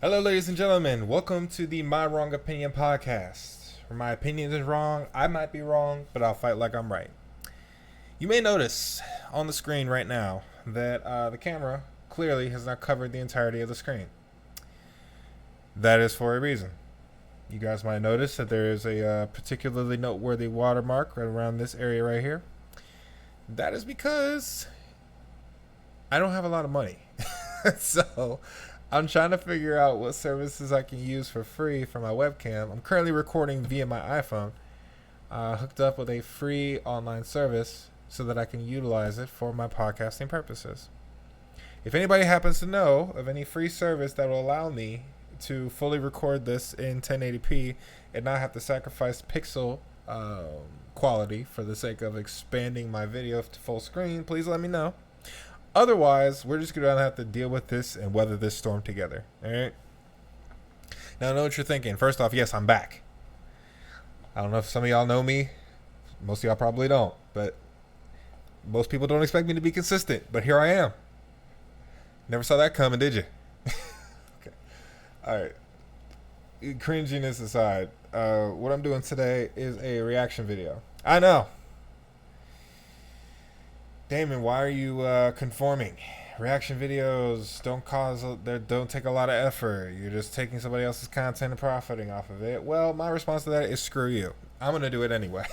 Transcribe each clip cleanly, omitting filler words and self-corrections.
Hello, ladies and gentlemen. Welcome to the My Wrong Opinion podcast. Where my opinion is wrong, I might be wrong, but I'll fight like I'm right. You may notice on the screen right now that the camera clearly has not covered the entirety of the screen. That is for a reason. You guys might notice that there is a particularly noteworthy watermark right around this area right here. That is because I don't have a lot of money. So I'm trying to figure out what services I can use for free for my webcam. I'm currently recording via my iPhone, hooked up with a free online service so that I can utilize it for my podcasting purposes. If anybody happens to know of any free service that will allow me to fully record this in 1080p and not have to sacrifice pixel quality for the sake of expanding my video to full screen, please let me know. Otherwise, we're just going to have to deal with this and weather this storm together. All right? Now, I know what you're thinking. First off, yes, I'm back. I don't know if some of y'all know me. Most of y'all probably don't. But most people don't expect me to be consistent. But here I am. Never saw that coming, did you? Okay. All right. Cringiness aside, what I'm doing today is a reaction video. I know. Damon, why are you conforming? Reaction videos don't take a lot of effort. You're just taking somebody else's content and profiting off of it. Well, my response to that is screw you. I'm gonna do it anyway.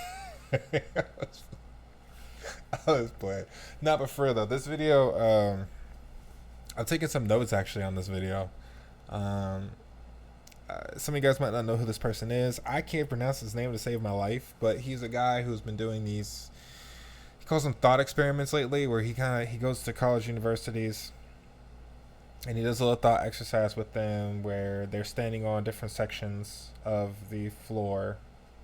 I was playing. Not but for real though. This video, I've taken some notes actually on this video. Some of you guys might not know who this person is. I can't pronounce his name to save my life, but he's a guy who's been doing these. He calls them thought experiments lately, where he goes to college universities and he does a little thought exercise with them where they're standing on different sections of the floor,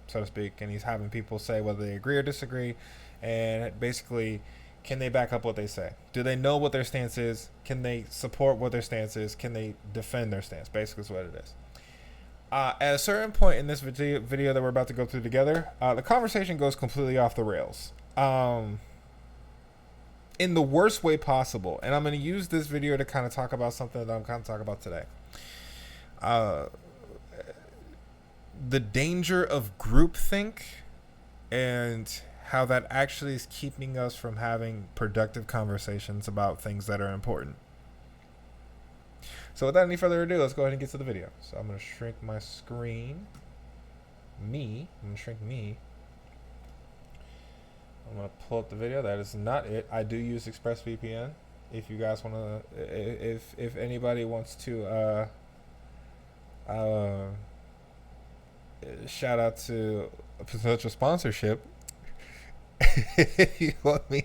so to speak, and he's having people say whether they agree or disagree, and basically, can they back up what they say? Do they know what their stance is? Can they support what their stance is? Can they defend their stance? Basically is what it is. At a certain point in this video that we're about to go through together, the conversation goes completely off the rails. In the worst way possible. And I'm going to use this video to kind of talk about something that I'm kind of talking about today. The danger of groupthink and how that actually is keeping us from having productive conversations about things that are important. So without any further ado, let's go ahead and get to the video. So I'm going to shrink my screen. I'm going to shrink me. I'm going to pull up the video. That is not it. I do use ExpressVPN. If you guys want to, if anybody wants to, shout out to a potential sponsorship. if you want me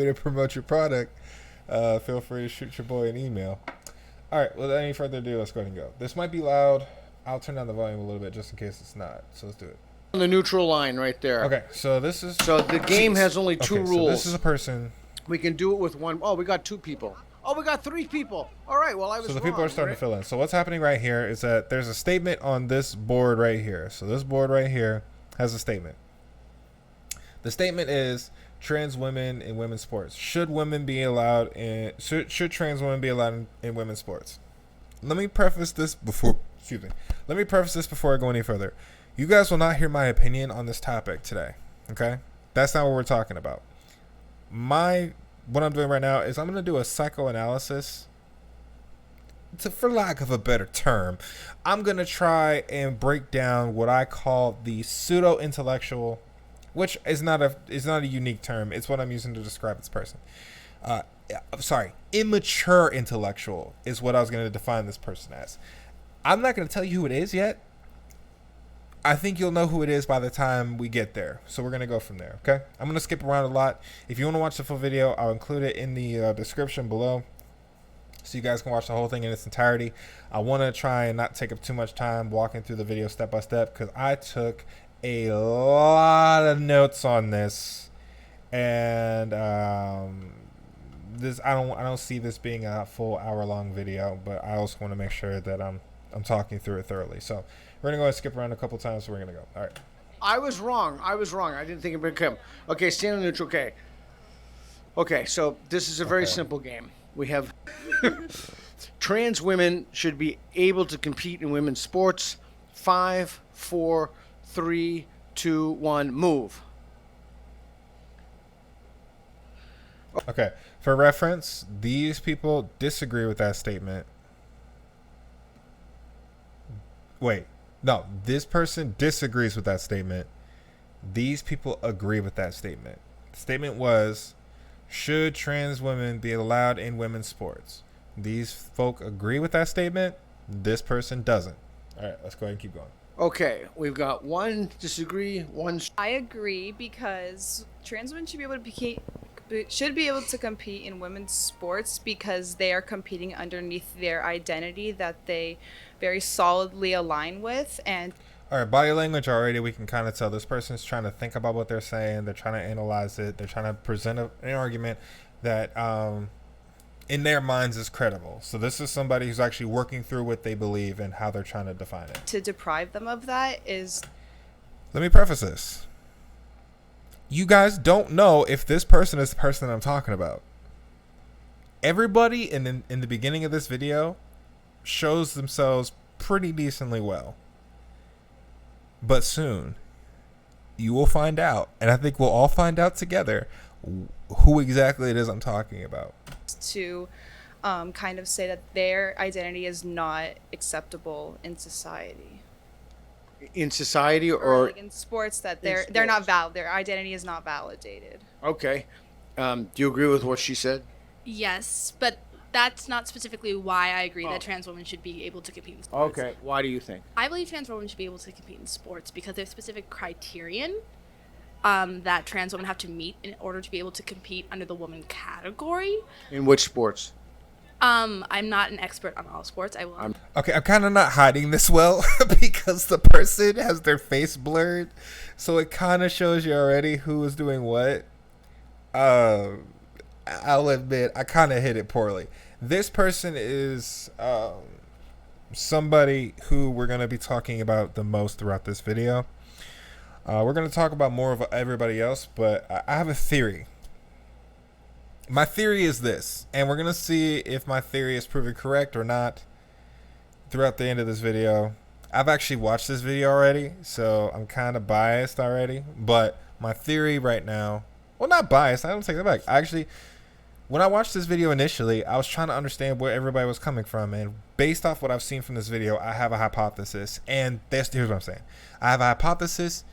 to promote your product, feel free to shoot your boy an email. All right. Without any further ado, let's go ahead and go. This might be loud. I'll turn down the volume a little bit just in case it's not. So let's do it. On the neutral line right there. Okay, so this is... So the game has only two rules. So this is a person... We can do it with one... Oh, we got two people. Oh, we got three people. All right, well, I was So the wrong, people are starting to fill in. So what's happening right here is that there's a statement on this board right here. So this board right here has a statement. The statement is trans women in women's sports. Should women be allowed in... Should trans women be allowed in women's sports? Let me preface this before... Excuse me. Let me preface this before I go any further. You guys will not hear my opinion on this topic today, okay? That's not what we're talking about. What I'm doing right now is I'm going to do a psychoanalysis, for lack of a better term. I'm going to try and break down what I call the pseudo-intellectual, which is not a unique term. It's what I'm using to describe this person. Immature intellectual is what I was going to define this person as. I'm not going to tell you who it is yet. I think you'll know who it is by the time we get there. So we're going to go from there, okay? I'm going to skip around a lot. If you want to watch the full video, I'll include it in the description below so you guys can watch the whole thing in its entirety. I want to try and not take up too much time walking through the video step by step because I took a lot of notes on this. And I don't see this being a full hour-long video, but I also want to make sure that I'm talking through it thoroughly. So we're going to go and skip around a couple times, so we're going to go. All right. I was wrong. I didn't think it would come. Okay, stand on neutral. Okay. Okay, so this is a very simple game. We have Trans women should be able to compete in women's sports. 5, 4, 3, 2, 1, move. Okay, for reference, these people disagree with that statement. Wait, no, this person disagrees with that statement. These people agree with that statement. The statement was, should trans women be allowed in women's sports? These folk agree with that statement. This person doesn't. All right, let's go ahead and keep going. Okay, we've got one disagree, one. I agree because trans women should be able to compete in women's sports because they are competing underneath their identity that they very solidly align with. And all right, body language already, we can kind of tell this person's trying to think about what they're saying. They're trying to analyze it. They're trying to present an argument that in their minds is credible. So this is somebody who's actually working through what they believe and how they're trying to define it. To deprive them of that is... Let me preface this. You guys don't know if this person is the person I'm talking about. Everybody in the beginning of this video shows themselves pretty decently well. But soon, you will find out, and I think we'll all find out together who exactly it is I'm talking about. To kind of say that their identity is not acceptable in society. In society Or like in sports, that they're not valid. Their identity is not validated. Okay. Do you agree with what she said? Yes, but that's not specifically why I agree that trans women should be able to compete in sports. Okay. Why do you think? I believe trans women should be able to compete in sports because there's specific criterion that trans women have to meet in order to be able to compete under the woman category. In which sports? I'm not an expert on all sports. Okay, I'm kind of not hiding this well because the person has their face blurred, so it kind of shows you already who is doing what. I'll admit I kind of hit it poorly. This person is somebody who we're going to be talking about the most throughout this video. We're going to talk about more of everybody else, but I have a theory. My theory is this, and we're going to see if my theory is proven correct or not throughout the end of this video. I've actually watched this video already, so I'm kind of biased already, but my theory right now, well, not biased, I don't take that back. Actually, when I watched this video initially, I was trying to understand where everybody was coming from, and based off what I've seen from this video, I have a hypothesis, and here's what I'm saying. I have a hypothesis.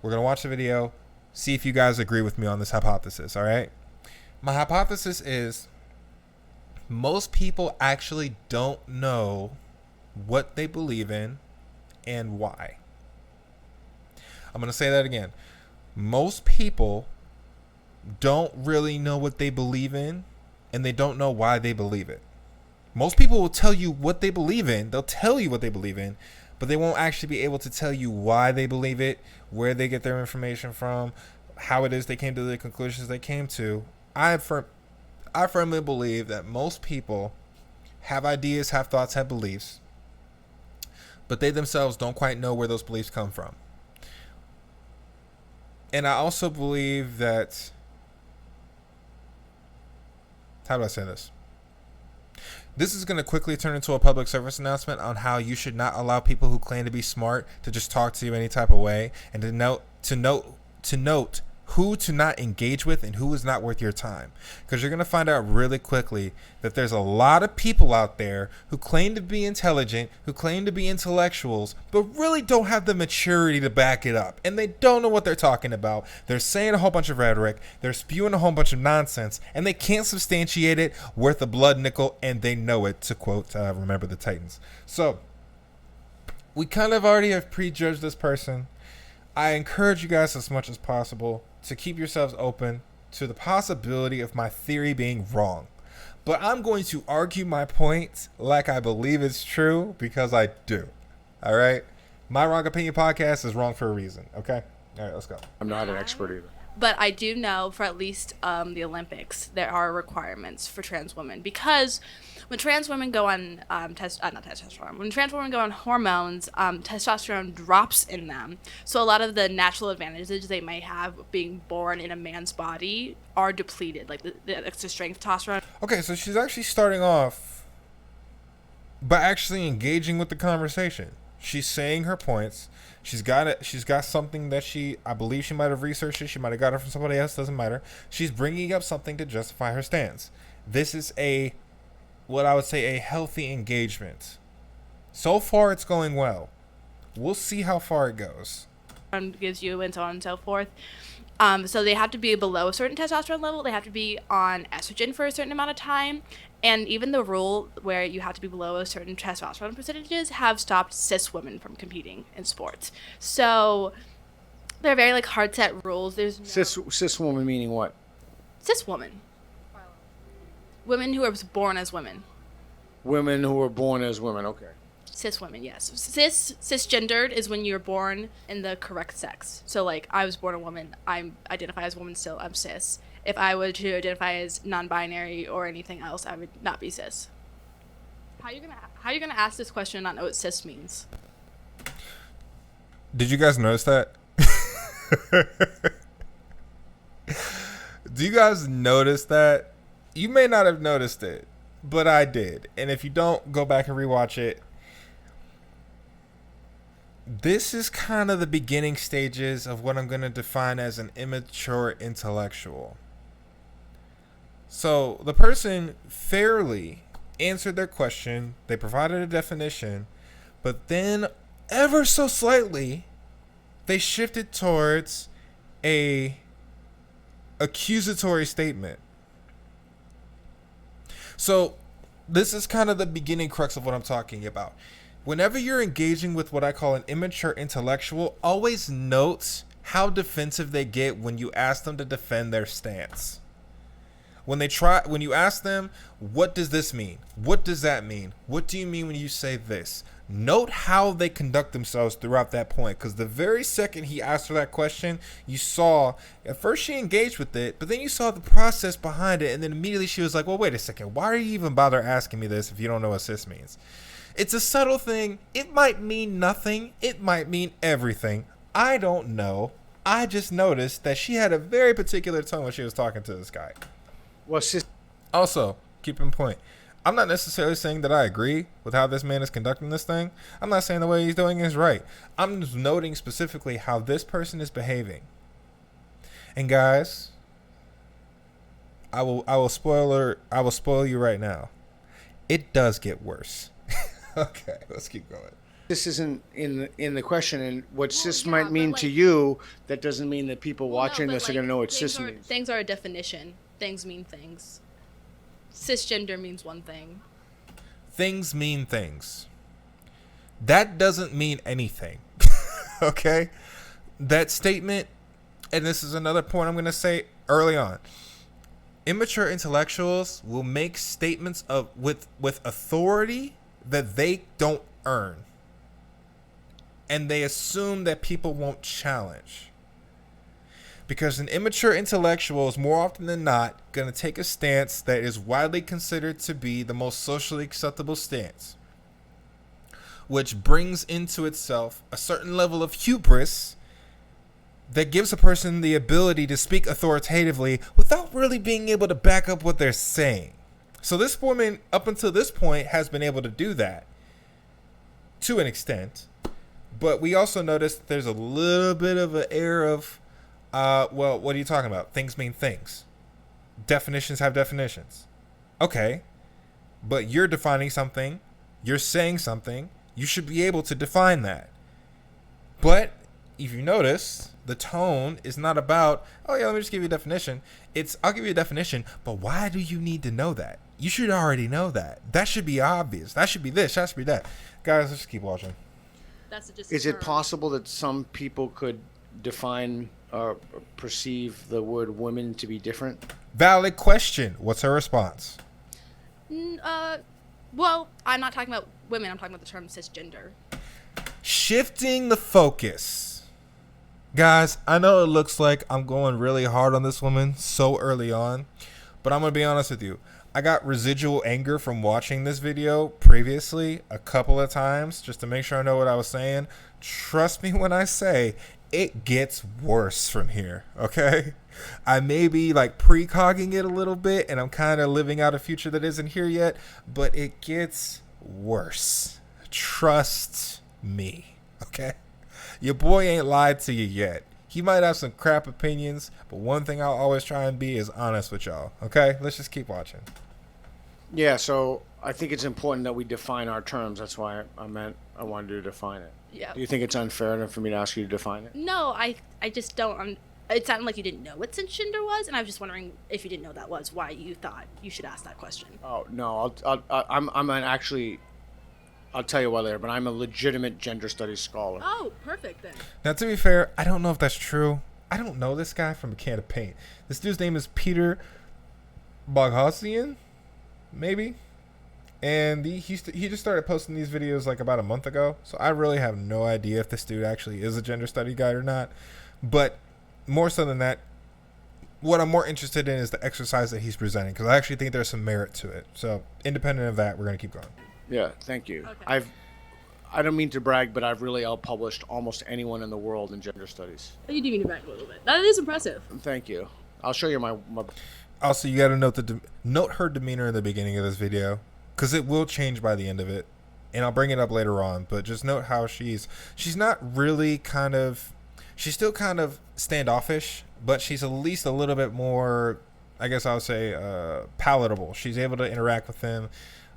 We're going to watch the video, see if you guys agree with me on this hypothesis, all right? My hypothesis is most people actually don't know what they believe in and why. I'm going to say that again. Most people don't really know what they believe in, and they don't know why they believe it. Most people will tell you what they believe in. They'll tell you what they believe in, but they won't actually be able to tell you why they believe it, where they get their information from, how it is they came to the conclusions they came to. I firmly believe that most people have ideas, have thoughts, have beliefs, but they themselves don't quite know where those beliefs come from. And I also believe that, how do I say this? This is going to quickly turn into a public service announcement on how you should not allow people who claim to be smart to just talk to you any type of way, and to note who to not engage with and who is not worth your time. Because you're going to find out really quickly that there's a lot of people out there who claim to be intelligent, who claim to be intellectuals, but really don't have the maturity to back it up. And they don't know what they're talking about. They're saying a whole bunch of rhetoric. They're spewing a whole bunch of nonsense. And they can't substantiate it worth a blood nickel. And they know it, to quote, Remember the Titans. So, we kind of already have prejudged this person. I encourage you guys as much as possible to keep yourselves open to the possibility of my theory being wrong. But I'm going to argue my point like I believe it's true, because I do. All right? My Wrong Opinion podcast is wrong for a reason. Okay? All right, let's go. I'm not an expert either. But I do know for at least the Olympics, there are requirements for trans women, because when trans women go on when trans women go on hormones, testosterone drops in them. So a lot of the natural advantages they might have being born in a man's body are depleted, like the extra strength testosterone. Okay, so she's actually starting off by actually engaging with the conversation. She's saying her points. She's got it. She's got something that I believe she might have researched it. She might have got it from somebody else. Doesn't matter. She's bringing up something to justify her stance. This is what I would say, a healthy engagement. So far, it's going well. We'll see how far it goes. Gives you and so on and so forth. So they have to be below a certain testosterone level. They have to be on estrogen for a certain amount of time. And even the rule where you have to be below a certain testosterone percentages have stopped cis women from competing in sports. So they're very like hard set rules. There's no Cis woman meaning what? cis woman. Women who are born as women. Women who were born as women. Okay. Cis women, yes. Cisgendered is when you're born in the correct sex. So like I was born a woman, I identify as a woman still, I'm cis. If I were to identify as non-binary or anything else, I would not be cis. How are you gonna ask this question and not know what cis means? Did you guys notice that? Do you guys notice that? You may not have noticed it, but I did. And if you don't, go back and rewatch it. This is kind of the beginning stages of what I'm going to define as an immature intellectual. So the person fairly answered their question. They provided a definition, but then ever so slightly, they shifted towards a accusatory statement. So this is kind of the beginning crux of what I'm talking about. Whenever you're engaging with what I call an immature intellectual, always note how defensive they get when you ask them to defend their stance. When you ask them, what does this mean? What does that mean? What do you mean when you say this? Note how they conduct themselves throughout that point, because the very second he asked her that question, you saw, at first she engaged with it, but then you saw the process behind it, and then immediately she was like, well, wait a second, why are you even bother asking me this if you don't know what cis means? It's a subtle thing. It might mean nothing. It might mean everything. I don't know. I just noticed that she had a very particular tone when she was talking to this guy. Well, cis. Also, keep in point, I'm not necessarily saying that I agree with how this man is conducting this thing. I'm not saying the way he's doing is right. I'm just noting specifically how this person is behaving. And guys, I will spoil you right now. It does get worse. Okay, let's keep going. This isn't in the question, and what cis yeah, might mean but, to like, you, that doesn't mean that people Well, watching no, but, this are like, going to know what things cis are, means. Things are a definition. Things mean things. Cisgender means one thing. Things mean things. That doesn't mean anything. Okay? That statement, and this is another point I'm going to say early on. Immature intellectuals will make statements with authority that they don't earn. And they assume that people won't challenge. Because an immature intellectual is more often than not going to take a stance that is widely considered to be the most socially acceptable stance, which brings into itself a certain level of hubris that gives a person the ability to speak authoritatively without really being able to back up what they're saying. So this woman, up until this point, has been able to do that to an extent. But we also notice that there's a little bit of an air of, well, what are you talking about? Things mean things. Definitions have definitions. Okay. But you're defining something. You're saying something. You should be able to define that. But if you notice, the tone is not about, oh yeah, let me just give you a definition. It's, I'll give you a definition, but why do you need to know that? You should already know that. That should be obvious. That should be this. That should be that. Guys, let's just keep watching. That's just. Is it possible that some people could define or perceive the word women to be different? Valid question. What's her response? Well, I'm not talking about women. I'm talking about the term cisgender. Shifting the focus. Guys, I know it looks like I'm going really hard on this woman so early on, but I'm going to be honest with you. I got residual anger from watching this video previously a couple of times just to make sure I know what I was saying. Trust me when I say it gets worse from here, okay? I may be like precogging it a little bit and I'm kind of living out a future that isn't here yet, but it gets worse. Trust me, okay? Your boy ain't lied to you yet. He might have some crap opinions, but one thing I'll always try and be is honest with y'all, okay? Let's just keep watching. Yeah, so I think it's important that we define our terms. That's why I wanted to define it. Yeah. Do you think it's unfair enough for me to ask you to define it? No, I just don't. It sounded like you didn't know what cisgender was, and I was just wondering if you didn't know that was why you thought you should ask that question. Oh no, I'll tell you why later. But I'm a legitimate gender studies scholar. Oh, perfect then. Now, to be fair, I don't know if that's true. I don't know this guy from a can of paint. This dude's name is Peter Boghossian, maybe? And he just started posting these videos like about a month ago. So I really have no idea if this dude actually is a gender study guide or not. But more so than that, what I'm more interested in is the exercise that he's presenting, because I actually think there's some merit to it. So independent of that, we're going to keep going. Yeah, thank you. Okay. I don't mean to brag, but I've really outpublished almost anyone in the world in gender studies. You do mean to brag a little bit. That is impressive. Thank you. I'll show you my Also, you got to note her demeanor in the beginning of this video, because it will change by the end of it, and I'll bring it up later on. But just note how she's not really she's still kind of standoffish, but she's at least a little bit more, I guess I would say, palatable. She's able to interact with him.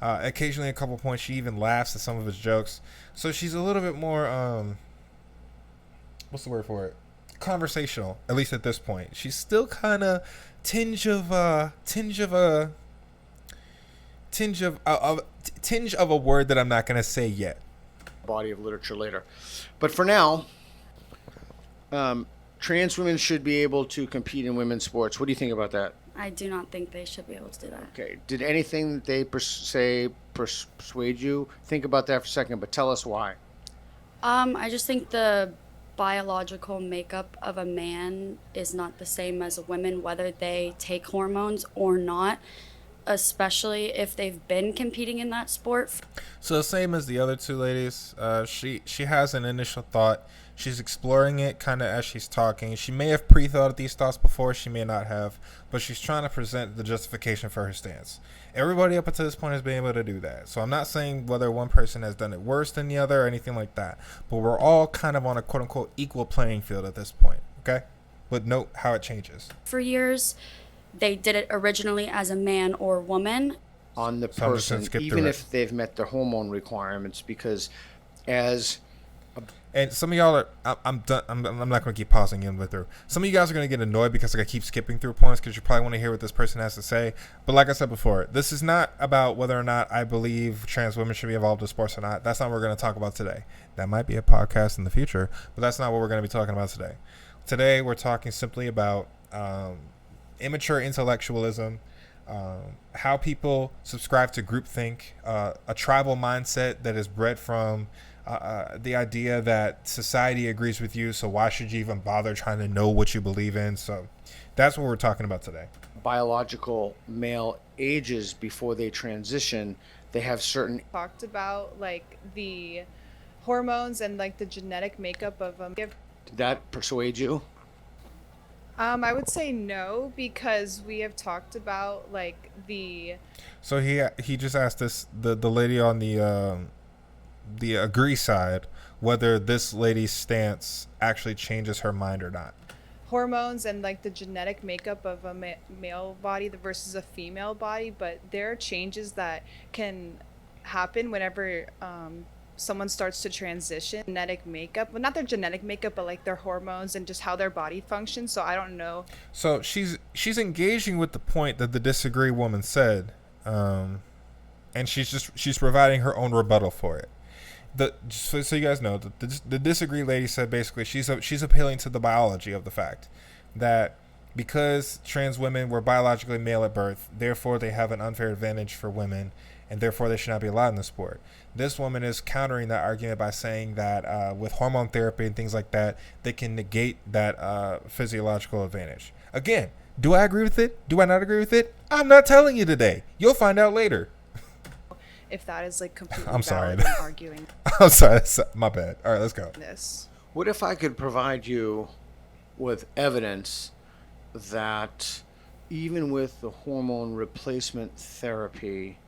Occasionally, a couple points, she even laughs at some of his jokes. So she's a little bit more, what's the word for it? Conversational, at least at this point. She's still kind of tinge of a word that I'm not gonna say yet. body of literature later. But for now, trans women should be able to compete in women's sports. What do you think about that? I do not think they should be able to do that. Okay. Did anything that they persuade you? Think about that for a second, but tell us why. I just think the biological makeup of a man is not the same as a woman, whether they take hormones or not, especially if they've been competing in that sport. So same as the other two ladies, she has an initial thought. She's exploring it kind of as she's talking. She may have pre-thought these thoughts before, she may not have, but she's trying to present the justification for her stance. Everybody up until this point has been able to do that. So I'm not saying whether one person has done it worse than the other or anything like that, but we're all kind of on a quote-unquote equal playing field at this point, okay? But note how it changes. For years, they did it originally as a man or woman. On the So I'm just gonna person, skip even through if they've met their hormone requirements, because as And some of y'all are, I'm done. I'm not going to keep pausing in with her. Some of you guys are going to get annoyed because I keep skipping through points because you probably want to hear what this person has to say. But like I said before, this is not about whether or not I believe trans women should be involved in sports or not. That's not what we're going to talk about today. That might be a podcast in the future, but that's not what we're going to be talking about today. Today, we're talking simply about immature intellectualism, how people subscribe to groupthink, a tribal mindset that is bred from the idea that society agrees with you, so why should you even bother trying to know what you believe in? So that's what we're talking about today. biological male ages before they transition, they have certain Talked about like the hormones and like the genetic makeup of them. Did that persuade you? I would say no, because we have talked about like the So he just asked this the lady on the agree side whether this lady's stance actually changes her mind or not. hormones and like the genetic makeup of a male body versus a female body, but there are changes that can happen whenever someone starts to transition. Genetic makeup, well, not their genetic makeup, but like their hormones and just how their body functions. So I don't know. So she's engaging with the point that the disagree woman said, and she's providing her own rebuttal for it. Just so you guys know, the disagree lady said basically she's appealing to the biology of the fact that because trans women were biologically male at birth, therefore they have an unfair advantage for women, and therefore they should not be allowed in the sport. This woman is countering that argument by saying that with hormone therapy and things like that, they can negate that physiological advantage. Again, do I agree with it? Do I not agree with it? I'm not telling you today. You'll find out later. If that is like completely I'm sorry. valid in arguing I'm sorry. That's my bad. All right, let's go. this. What if I could provide you with evidence that even with the hormone replacement therapy,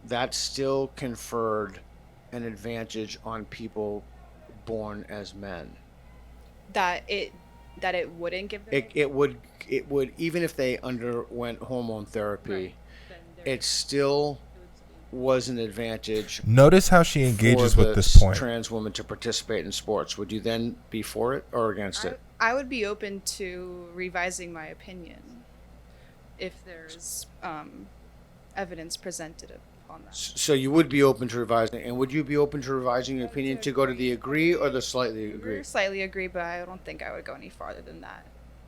that still conferred an advantage on people born as men. That it wouldn't give them It would even if they underwent hormone therapy, Right. it still was an advantage Notice how she engages for with this point. trans woman to participate in sports. Would you then be for it or against it? I would be open to revising my opinion if there's evidence presented upon that. So you would be open to revising, and would you be open to revising your opinion to go to the agree or the slightly agree? Slightly agree, but I don't think I would go any farther than that.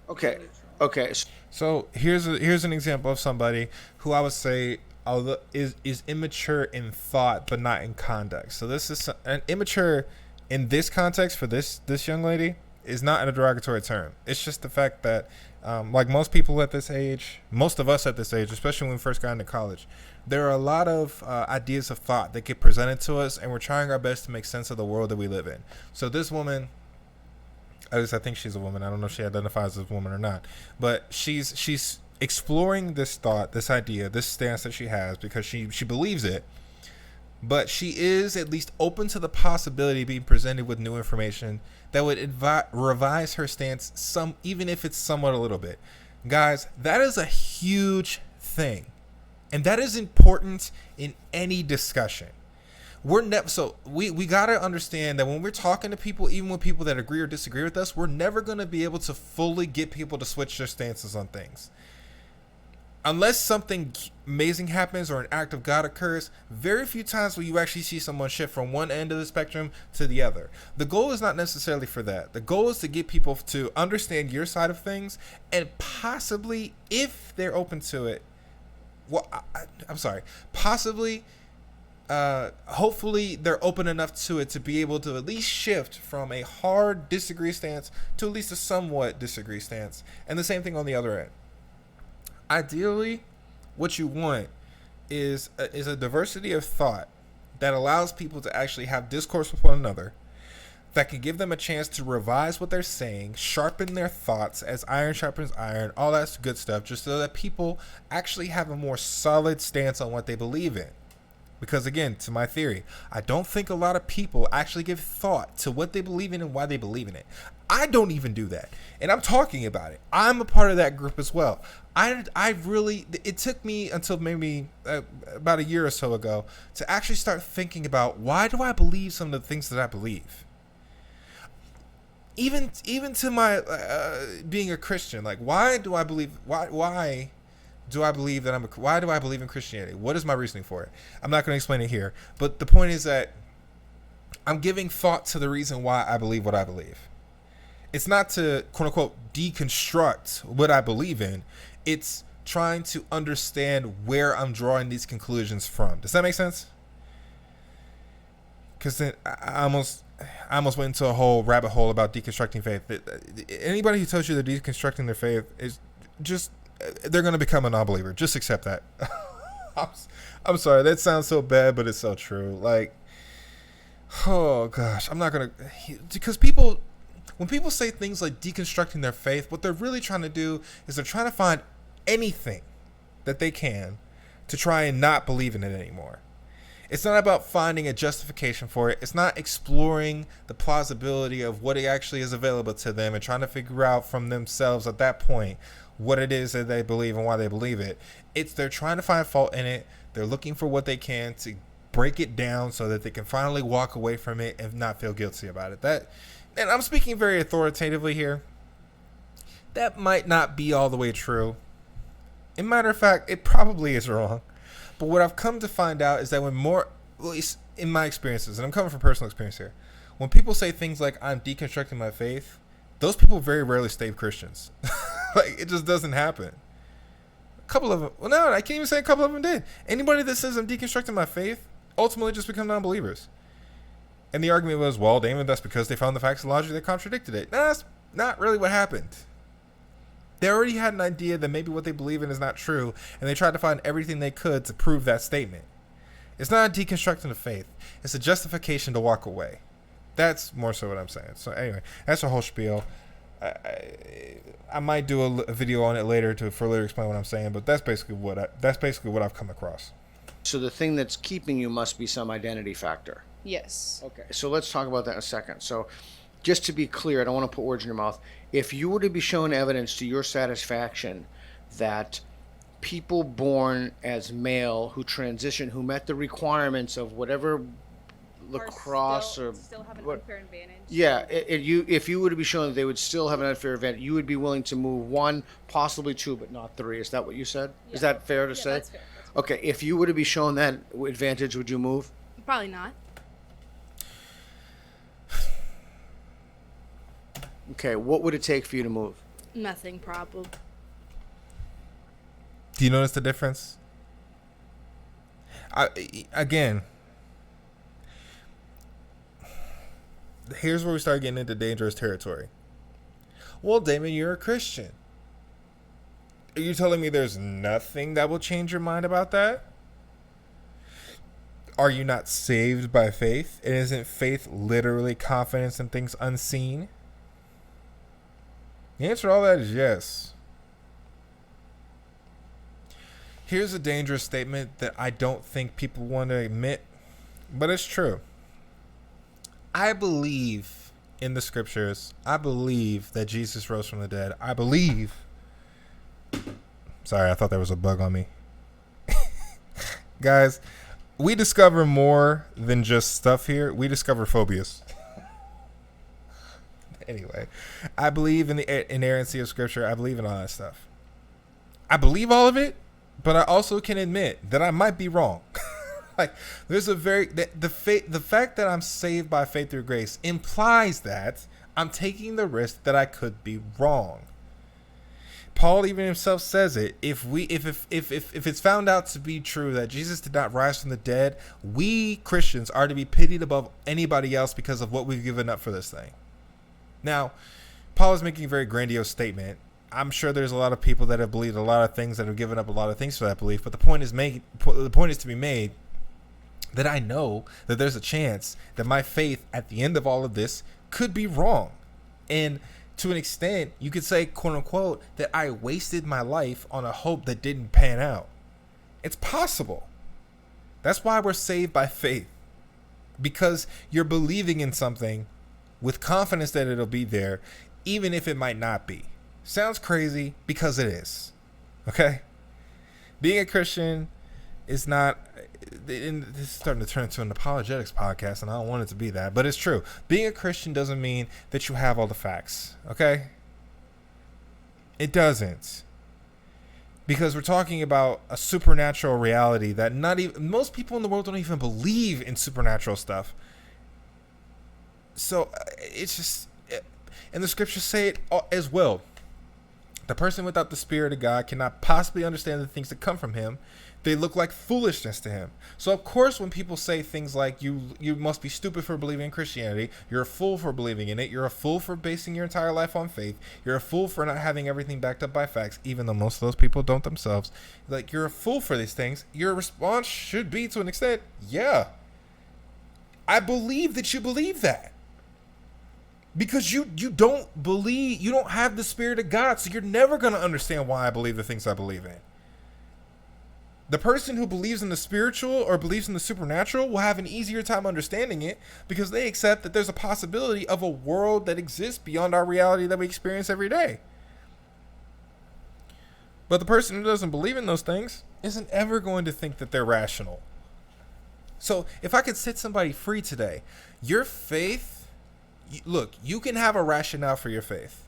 Okay. Okay. So here's an example of somebody who I would say is immature in thought but not in conduct. So this is an immature in this context for this young lady is not a derogatory term. It's just the fact that like most people at this age, most of us at this age, especially when we first got into college, there are a lot of ideas of thought that get presented to us, and we're trying our best to make sense of the world that we live in. So this woman, at least I think she's a woman. I don't know if she identifies as a woman or not, but she's exploring this thought, this idea, this stance that she has because she believes it. But she is at least open to the possibility of being presented with new information that would revise her stance even if it's somewhat a little bit. Guys, that is a huge thing, and that is important in any discussion. We gotta understand that when we're talking to people, even with people that agree or disagree with us, we're never gonna be able to fully get people to switch their stances on things. Unless something amazing happens or an act of God occurs, very few times will you actually see someone shift from one end of the spectrum to the other. The goal is not necessarily for that. The goal is to get people to understand your side of things, and possibly, if they're open to it, hopefully they're open enough to it to be able to at least shift from a hard disagree stance to at least a somewhat disagree stance. And the same thing on the other end. Ideally, what you want is a diversity of thought that allows people to actually have discourse with one another, that can give them a chance to revise what they're saying, sharpen their thoughts as iron sharpens iron, all that good stuff, just so that people actually have a more solid stance on what they believe in. Because again, to my theory, I don't think a lot of people actually give thought to what they believe in and why they believe in it. I don't even do that. And I'm talking about it. I'm a part of that group as well. It took me until maybe about a year or so ago to actually start thinking about, why do I believe some of the things that I believe? Even to my being a Christian, like, why do I believe in Christianity? What is my reasoning for it? I'm not going to explain it here, but the point is that I'm giving thought to the reason why I believe what I believe. It's not to, quote unquote, deconstruct what I believe in. It's trying to understand where I'm drawing these conclusions from. Does that make sense? Because then I almost went into a whole rabbit hole about deconstructing faith. Anybody who tells you they're deconstructing their faith is just, they're going to become a non-believer. Just accept that. I'm sorry. That sounds so bad, but it's so true. Like, oh gosh, I'm not going to, because when people say things like deconstructing their faith, what they're really trying to do is they're trying to find anything that they can to try and not believe in it anymore. It's not about finding a justification for it. It's not exploring the plausibility of what actually is available to them and trying to figure out from themselves at that point what it is that they believe and why they believe it. They're trying to find fault in it. They're looking for what they can to break it down so that they can finally walk away from it and not feel guilty about it. And I'm speaking very authoritatively here. That might not be all the way true. In matter of fact, it probably is wrong. But what I've come to find out is that at least in my experiences, and I'm coming from personal experience here, when people say things like, I'm deconstructing my faith, those people very rarely stay Christians. Like, it just doesn't happen. A couple of them, well, no, I can't even say a couple of them did. Anybody that says I'm deconstructing my faith ultimately just become non-believers. And the argument was, well, Damon, that's because they found the facts and logic that contradicted it. No, that's not really what happened. They already had an idea that maybe what they believe in is not true, and they tried to find everything they could to prove that statement. It's not a deconstructing of faith. It's a justification to walk away. That's more so what I'm saying. So anyway, that's a whole spiel. I might do a video on it later to further explain what I'm saying, but that's basically what I've come across. So the thing that's keeping you must be some identity factor. Yes. Okay, so let's talk about that in a second. So just to be clear, I don't want to put words in your mouth. If you were to be shown evidence to your satisfaction that people born as male who transition, who met the requirements of whatever lacrosse or still have an what, unfair advantage. yeah, if you were to be shown that they would still have an unfair advantage, you would be willing to move 1, possibly 2, but not 3. Is that what you said? Yeah. Is that fair to Yeah, say? that's fair. Okay, if you were to be shown that advantage, would you move? Probably not. Okay, what would it take for you to move? Nothing, probably. Do you notice the difference? Again, here's where we start getting into dangerous territory. Well, Damon, you're a Christian. Are you telling me there's nothing that will change your mind about that? Are you not saved by faith? And isn't faith literally confidence in things unseen? The answer to all that is yes. Here's a dangerous statement that I don't think people want to admit, but it's true. I believe in the scriptures. I believe that Jesus rose from the dead. I believe. Sorry, I thought there was a bug on me. Guys, we discover more than just stuff here. We discover phobias. Anyway, I believe in the inerrancy of scripture. I believe in all that stuff. I believe all of it, but I also can admit that I might be wrong. Like, there's a very the fact that I'm saved by faith through grace implies that I'm taking the risk that I could be wrong. Paul even himself says it. If it's found out to be true that Jesus did not rise from the dead, we Christians are to be pitied above anybody else because of what we've given up for this thing. Now, Paul is making a very grandiose statement. I'm sure there's a lot of people that have believed a lot of things that have given up a lot of things for that belief. But the point is to be made that I know that there's a chance that my faith at the end of all of this could be wrong. And to an extent, you could say, quote unquote, that I wasted my life on a hope that didn't pan out. It's possible. That's why we're saved by faith. Because you're believing in something with confidence that it'll be there, even if it might not be. Sounds crazy because it is. Okay? Being a Christian is not, and this is starting to turn into an apologetics podcast, and I don't want it to be that, but it's true. Being a Christian doesn't mean that you have all the facts. Okay? It doesn't. Because we're talking about a supernatural reality that most people in the world don't even believe in supernatural stuff. So it's just, and the scriptures say it as well. The person without the Spirit of God cannot possibly understand the things that come from him. They look like foolishness to him. So of course, when people say things like you must be stupid for believing in Christianity, you're a fool for believing in it, you're a fool for basing your entire life on faith, you're a fool for not having everything backed up by facts, even though most of those people don't themselves. Like, you're a fool for these things. Your response should be, to an extent, yeah, I believe that you believe that. Because you don't have the Spirit of God, so you're never going to understand why I believe the things I believe in. The person who believes in the spiritual or believes in the supernatural will have an easier time understanding it because they accept that there's a possibility of a world that exists beyond our reality that we experience every day. But the person who doesn't believe in those things isn't ever going to think that they're rational. So if I could set somebody free today, your faith, look, you can have a rationale for your faith.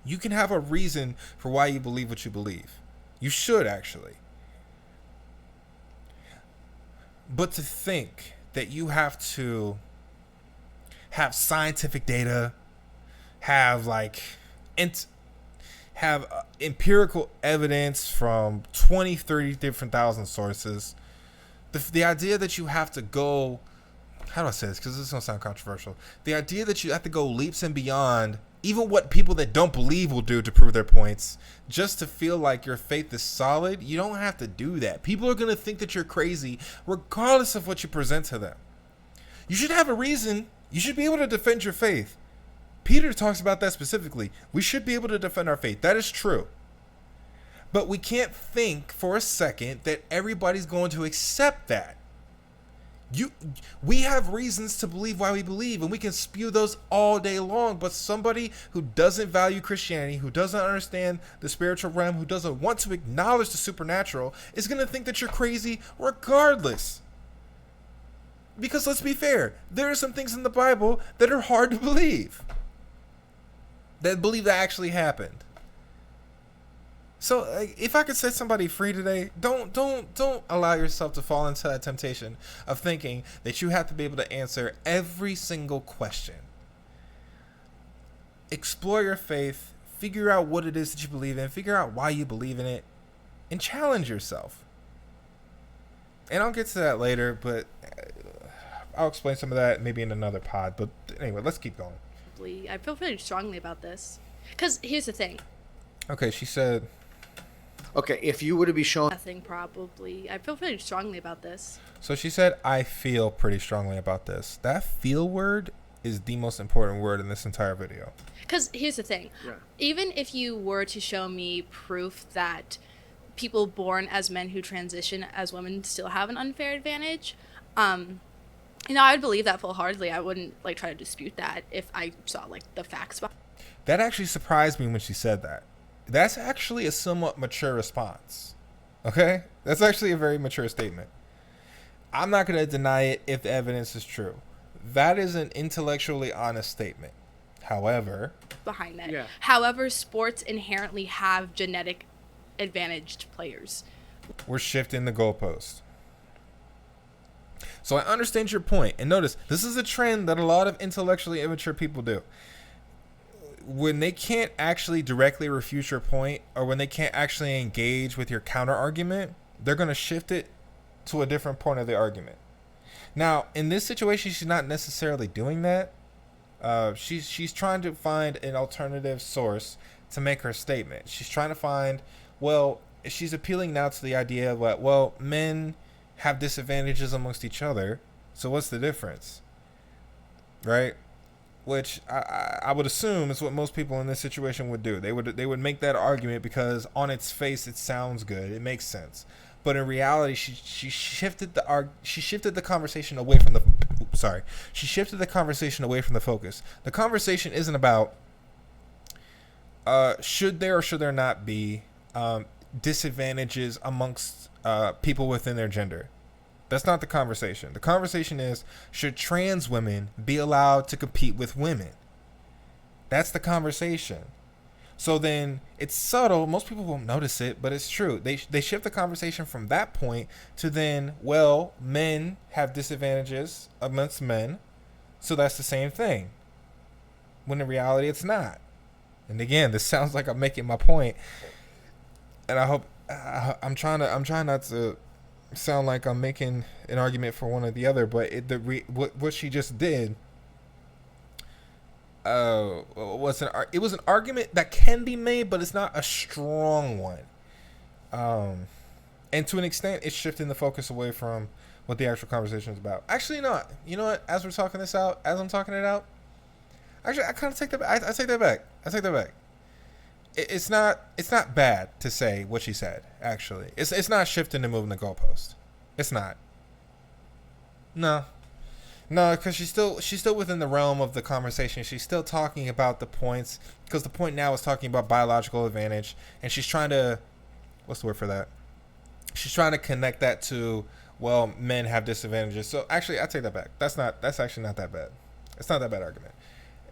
You can have a reason for why you believe what you believe. You should, actually. But to think that you have to have scientific data, have empirical evidence from 20, 30 different thousand sources, the idea that you have to go, how do I say this? Because this is going to sound controversial. The idea that you have to go leaps and beyond even what people that don't believe will do to prove their points, just to feel like your faith is solid, you don't have to do that. People are going to think that you're crazy regardless of what you present to them. You should have a reason. You should be able to defend your faith. Peter talks about that specifically. We should be able to defend our faith. That is true. But we can't think for a second that everybody's going to accept that. We have reasons to believe why we believe, and we can spew those all day long, but somebody who doesn't value Christianity, who doesn't understand the spiritual realm, who doesn't want to acknowledge the supernatural, is going to think that you're crazy regardless. Because let's be fair, there are some things in the Bible that are hard to believe. That believe that actually happened. So, if I could set somebody free today, don't allow yourself to fall into that temptation of thinking that you have to be able to answer every single question. Explore your faith, figure out what it is that you believe in, figure out why you believe in it, and challenge yourself. And I'll get to that later, but I'll explain some of that maybe in another pod. But anyway, let's keep going. I feel pretty strongly about this. Because here's the thing. Okay, she said... Okay, if you were to be shown... Nothing, probably. I feel pretty strongly about this. So she said, I feel pretty strongly about this. That feel word is the most important word in this entire video. Because here's the thing. Yeah. Even if you were to show me proof that people born as men who transition as women still have an unfair advantage, I'd believe that full-heartedly. I wouldn't, try to dispute that if I saw, the facts behind it. That actually surprised me when she said that. That's actually a somewhat mature response. Okay? That's actually a very mature statement. I'm not going to deny it if the evidence is true. That is an intellectually honest statement. However... behind that. Yeah. However, sports inherently have genetic advantaged players. We're shifting the goalpost. So I understand your point. And notice, this is a trend that a lot of intellectually immature people do. When they can't actually directly refute your point, or when they can't actually engage with your counter argument, they're going to shift it to a different point of the argument. Now, in this situation, she's not necessarily doing that. She's trying to find an alternative source to make her statement. She's trying to find, she's appealing now to the idea of, men have disadvantages amongst each other, so what's the difference? Right? Which I would assume is what most people in this situation would do. They would make that argument because on its face it sounds good, it makes sense. But in reality, she shifted the conversation away from the focus. The conversation isn't about should there or should there not be disadvantages amongst people within their gender. That's not the conversation. The conversation is, should trans women be allowed to compete with women? That's the conversation. So then it's subtle. Most people won't notice it, but it's true. They shift the conversation from that point to then, men have disadvantages amongst men, so that's the same thing. When in reality, it's not. And again, this sounds like I'm making my point, and I hope I'm trying not to sound like I'm making an argument for one or the other, but what she just did was an argument that can be made, but it's not a strong one. And to an extent, it's shifting the focus away from what the actual conversation is about. Actually, not. You know what? As I'm talking it out, actually, I kind of take that back. I take that back. It's not bad to say what she said. Actually, it's not shifting and moving the goalpost. It's not. No, because she's still within the realm of the conversation. She's still talking about the points, because the point now is talking about biological advantage, and she's trying to, what's the word for that? She's trying to connect that to, men have disadvantages. So actually, I take that back. That's actually not that bad. It's not that bad argument.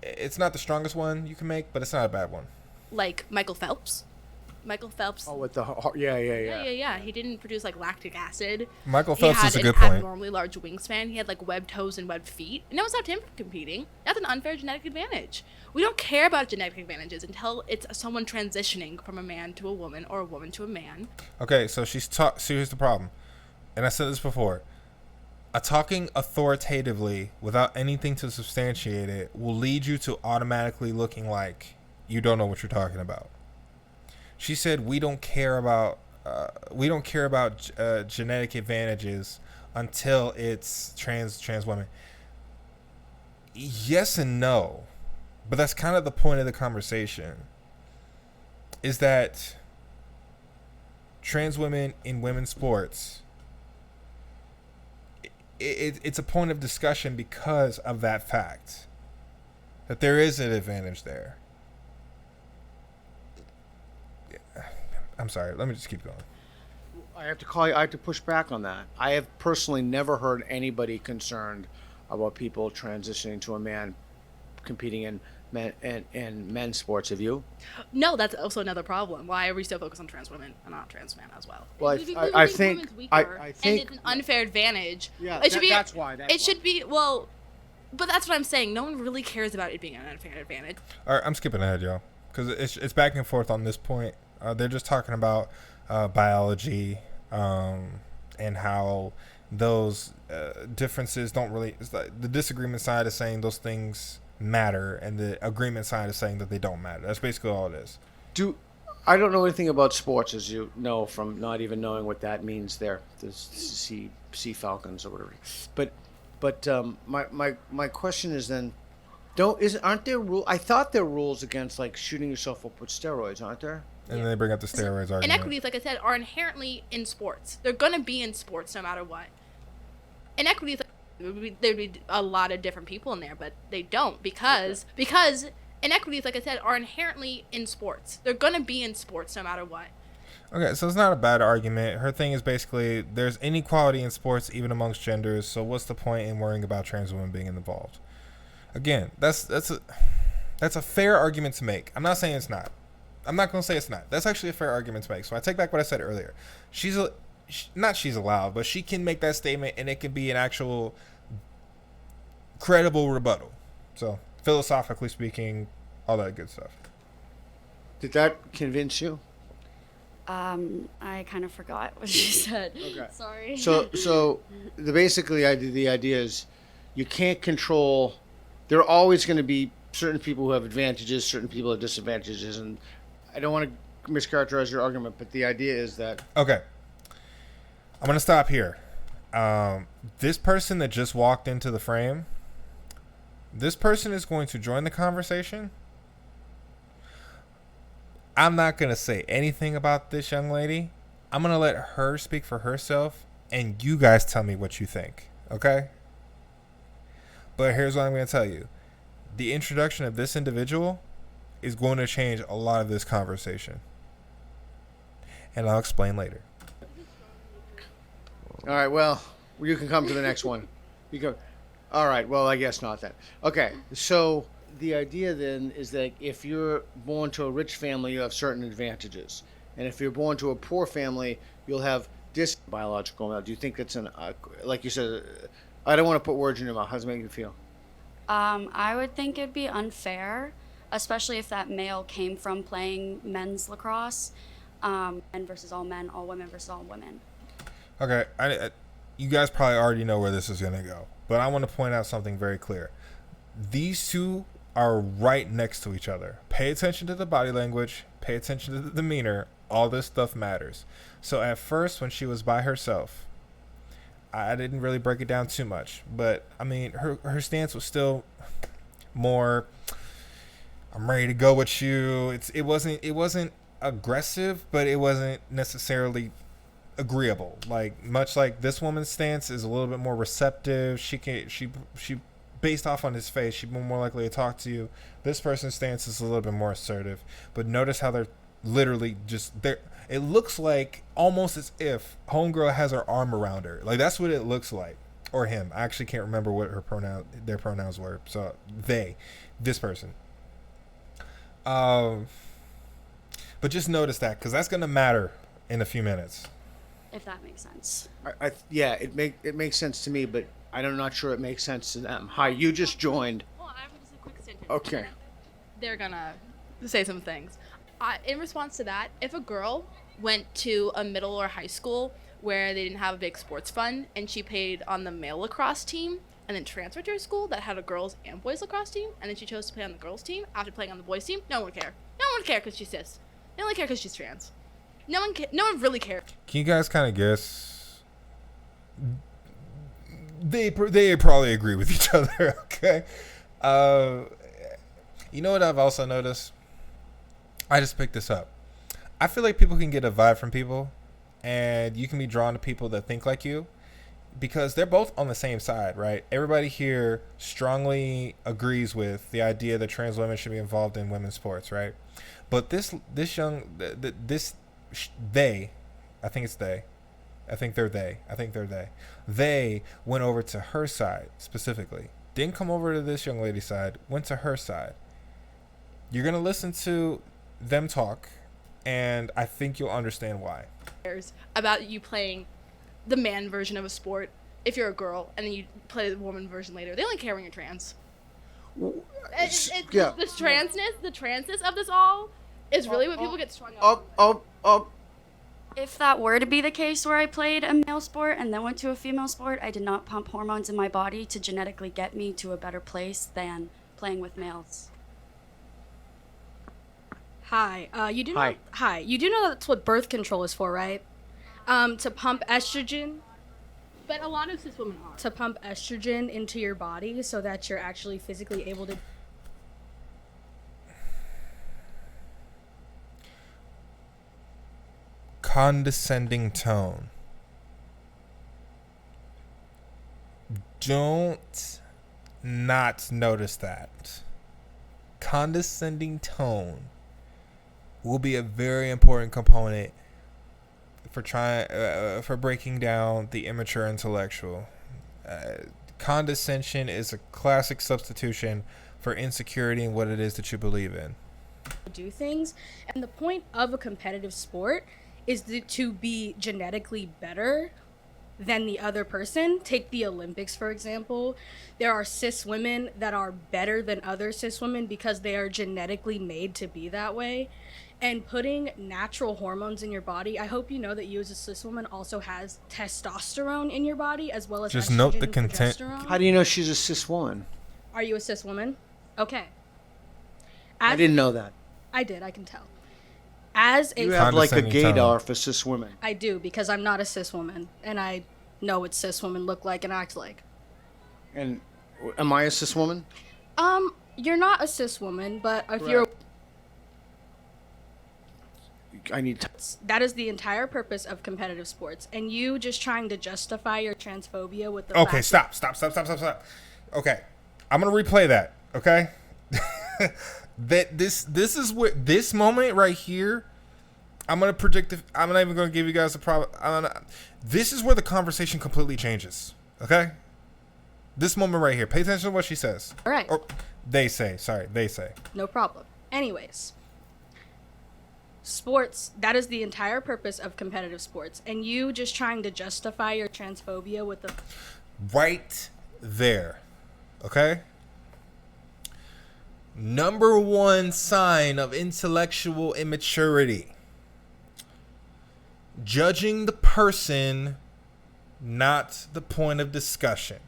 It's not the strongest one you can make, but it's not a bad one. Like Michael Phelps. Oh, with the heart. Yeah. He didn't produce lactic acid. Michael Phelps is a good He had point. an abnormally large wingspan. He had webbed toes and webbed feet, and that was not him from competing. That's an unfair genetic advantage. We don't care about genetic advantages until it's someone transitioning from a man to a woman or a woman to a man. Okay, so so here's the problem, and I said this before. Talking authoritatively without anything to substantiate it will lead you to automatically looking like you don't know what you're talking about. She said we don't care about genetic advantages until it's trans women. Yes and no, but that's kind of the point of the conversation. Is that trans women in women's sports, it's a point of discussion because of that fact. That there is an advantage there. I'm sorry. Let me just keep going. I have to call you. I have to push back on that. I have personally never heard anybody concerned about people transitioning to a man competing in men's sports. Have you? No, that's also another problem. Why are we so focused on trans women and not trans men as well? Well, We I think think women's weaker, I think and it's an unfair advantage. Yeah, it should be. that's why. It should be well, but that's what I'm saying. No one really cares about it being an unfair advantage. All right, I'm skipping ahead, y'all, because it's back and forth on this point. They're just talking about biology and how those differences don't really. It's like the disagreement side is saying those things matter, and the agreement side is saying that they don't matter. That's basically all it is. I don't know anything about sports, as you know from not even knowing what that means there. The sea falcons or whatever. But my question is then, aren't there rules? I thought there are rules against like shooting yourself up with steroids, aren't there? And then they bring up the steroids argument. Inequities, like I said, are inherently in sports. They're gonna be in sports no matter what. Inequities, there'd be a lot of different people in there, but they don't because inequities, like I said, are inherently in sports. They're gonna be in sports no matter what. Okay, so it's not a bad argument. Her thing is basically there's inequality in sports even amongst genders. So what's the point in worrying about trans women being involved? Again, that's a fair argument to make. I'm not saying it's not. I'm not going to say it's not. That's actually a fair argument to make. So I take back what I said earlier. She's allowed, but she can make that statement and it can be an actual credible rebuttal. So philosophically speaking, all that good stuff. Did that convince you? I kind of forgot what she said. Okay. Sorry. So the idea is you can't control. There are always going to be certain people who have advantages, certain people have disadvantages, and I don't want to mischaracterize your argument, but the idea is that. Okay. I'm going to stop here. This person that just walked into the frame, this person is going to join the conversation. I'm not going to say anything about this young lady. I'm going to let her speak for herself, and you guys tell me what you think, okay? But here's what I'm going to tell you. The introduction of this individual is going to change a lot of this conversation. And I'll explain later. All right, well, you can come to the next one. All right, well, I guess not then. Okay, so the idea then is that if you're born to a rich family, you have certain advantages. And if you're born to a poor family, you'll have biological. Now, do you think that's like you said, I don't want to put words in your mouth. How does it make you feel? I would think it'd be unfair, especially if that male came from playing men's lacrosse, men versus all men, all women versus all women. Okay, you guys probably already know where this is going to go, but I want to point out something very clear. These two are right next to each other. Pay attention to the body language, pay attention to the demeanor, all this stuff matters. So at first, when she was by herself, I didn't really break it down too much, but I mean, her stance was still more, I'm ready to go with you. It wasn't aggressive, but it wasn't necessarily agreeable. Like much like this woman's stance is a little bit more receptive. She based off on his face, she'd be more likely to talk to you. This person's stance is a little bit more assertive. But notice how they're literally just there. It looks like almost as if homegirl has her arm around her. Like that's what it looks like, or him. I actually can't remember what their pronouns were. So this person. But just notice that because that's gonna matter in a few minutes. If that makes sense. Yeah, it makes sense to me, but I'm not sure it makes sense to them. Hi, you just joined. Well, I have just a quick sentence. Okay. They're gonna say some things. In response to that, if a girl went to a middle or high school where they didn't have a big sports fund and she played on the male lacrosse team and then transferred to a school that had a girls and boys lacrosse team and then she chose to play on the girls team after playing on the boys team, no one would care. No one would care because she's cis. They only care because she's trans. No one really cares. Can you guys kind of guess? They probably agree with each other, okay? You know what I've also noticed? I just picked this up. I feel like people can get a vibe from people and you can be drawn to people that think like you because they're both on the same side, right? Everybody here strongly agrees with the idea that trans women should be involved in women's sports, right? But they, I think it's they. I think they're they. They went over to her side specifically. Didn't come over to this young lady's side, went to her side. You're going to listen to them talk, and I think you'll understand why. About you playing the man version of a sport if you're a girl, and then you play the woman version later. They only care when you're trans. Yeah. The transness of this all is really what people get strung up. If that were to be the case where I played a male sport and then went to a female sport, I did not pump hormones in my body to genetically get me to a better place than playing with males. Hi. You do know. Hi. Hi. You do know that's what birth control is for, right? To pump estrogen. But a lot of cis women are. To pump estrogen into your body so that you're actually physically able to. Condescending tone. Don't not notice that. Condescending tone will be a very important component for breaking down the immature intellectual. Condescension is a classic substitution for insecurity in what it is that you believe in. Do things, and the point of a competitive sport is to be genetically better than the other person. Take the Olympics, for example. There are cis women that are better than other cis women because they are genetically made to be that way. And putting natural hormones in your body, I hope you know that you as a cis woman also has testosterone in your body as well as just estrogen note the and content. progesterone. How do you know she's a cis woman? Are you a cis woman? Okay. I didn't know that. I did, I can tell. As a You have like a Condescending gaydar tone. for cis women. I do, because I'm not a cis woman, and I know what cis women look like and act like. And am I a cis woman? You're not a cis woman, but if you're, I need to. that is the entire purpose of competitive sports, and you just trying to justify your transphobia with the Okay, fact stop. Okay, I'm gonna replay that. Okay, that this is what this moment right here. I'm gonna predict. I'm not even gonna give you guys a problem. This is where the conversation completely changes. Okay, this moment right here. Pay attention to what she says. All right. Or they say. Sorry, they say. No problem. Anyways, sports, that is the entire purpose of competitive sports, and you just trying to justify your transphobia with the Right there. Okay? Number one sign of intellectual immaturity. Judging the person, not the point of discussion.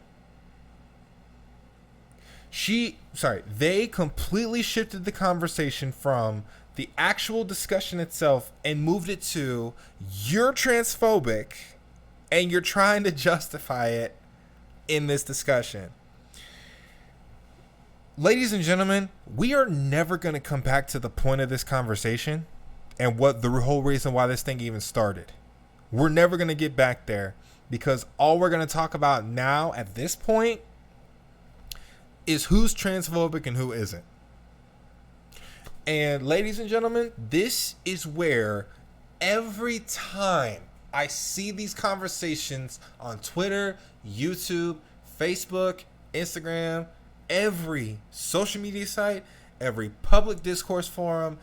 They completely shifted the conversation from the actual discussion itself and moved it to you're transphobic and you're trying to justify it in this discussion. Ladies and gentlemen, we are never going to come back to the point of this conversation and what the whole reason why this thing even started. We're never going to get back there because all we're going to talk about now at this point is who's transphobic and who isn't. And ladies and gentlemen, this is where every time I see these conversations on Twitter, YouTube, Facebook, Instagram, every social media site, every public discourse forum,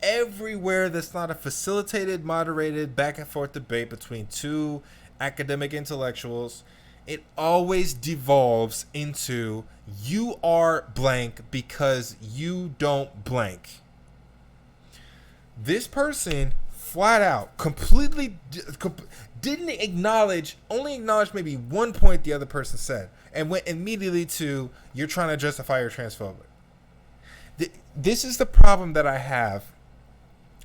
everywhere that's not a facilitated, moderated back and forth debate between two academic intellectuals, it always devolves into you are blank because you don't blank. This person flat out completely didn't acknowledge, only acknowledged maybe one point the other person said, and went immediately to you're trying to justify your transphobic. This is the problem that I have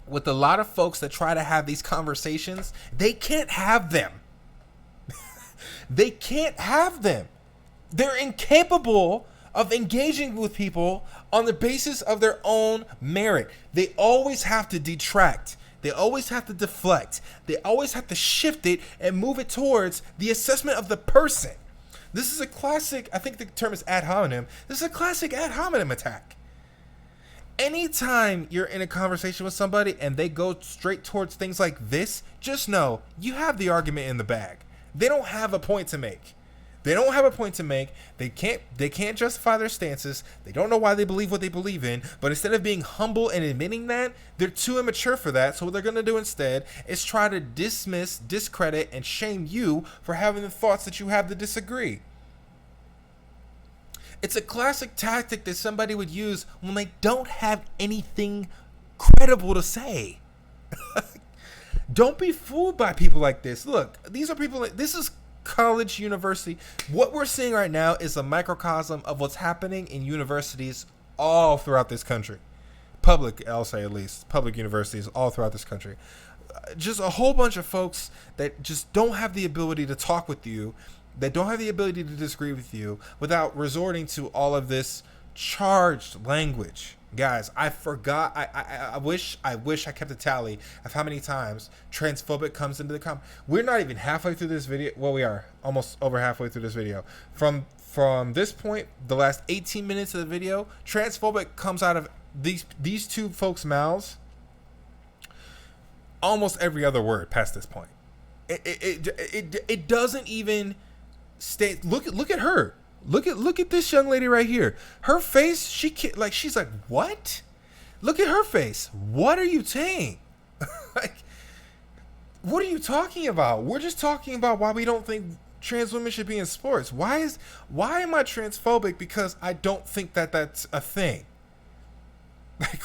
with a lot of folks that try to have these conversations. They can't have them. They can't have them. They're incapable of engaging with people on the basis of their own merit. They always have to detract. They always have to deflect. They always have to shift it and move it towards the assessment of the person. This is a classic, I think the term is ad hominem. This is a classic ad hominem attack. Anytime you're in a conversation with somebody and they go straight towards things like this, just know you have the argument in the bag. They don't have a point to make. They don't have a point to make. They can't justify their stances. They don't know why they believe what they believe in. But instead of being humble and admitting that, they're too immature for that. So what they're going to do instead is try to dismiss, discredit, and shame you for having the thoughts that you have to disagree. It's a classic tactic that somebody would use when they don't have anything credible to say. Don't be fooled by people like this. Look, these are people. This is college, university. What we're seeing right now is a microcosm of what's happening in universities all throughout this country. Public, I'll say at least, public universities all throughout this country. Just a whole bunch of folks that just don't have the ability to talk with you, that don't have the ability to disagree with you without resorting to all of this charged language. Guys, I forgot. I wish I kept a tally of how many times transphobic comes into the comment. We're not even halfway through this video. Well, we are almost over halfway through this video. From this point, the last 18 minutes of the video, transphobic comes out of these two folks' mouths almost every other word past this point. It doesn't even stay. Look at her. Look at this young lady right here. Her face, she's like, what? Look at her face. What are you saying? Like, what are you talking about? We're just talking about why we don't think trans women should be in sports. Why am I transphobic? Because I don't think that that's a thing. Like,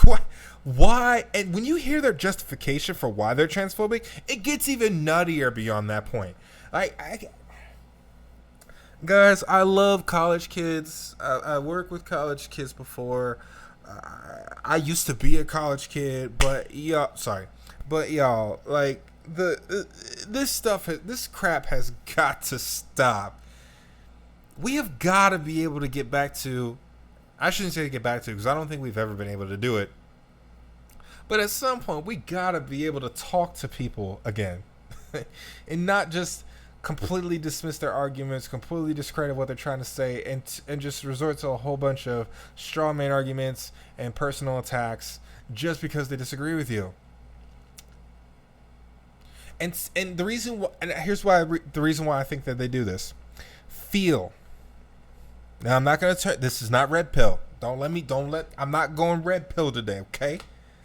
why? And when you hear their justification for why they're transphobic, it gets even nuttier beyond that point. Guys, I love college kids. I work with college kids before. I used to be a college kid, but y'all, like this crap has got to stop. We have got to be able to get back to. I shouldn't say get back to, because I don't think we've ever been able to do it. But at some point, we got to be able to talk to people again, and not just completely dismiss their arguments, completely discredit what they're trying to say, and just resort to a whole bunch of straw man arguments and personal attacks just because they disagree with you. And the reason why, and here's why the reason why I think that they do this. Feel. Now I'm not gonna turn. This is not red pill. I'm not going red pill today. Okay,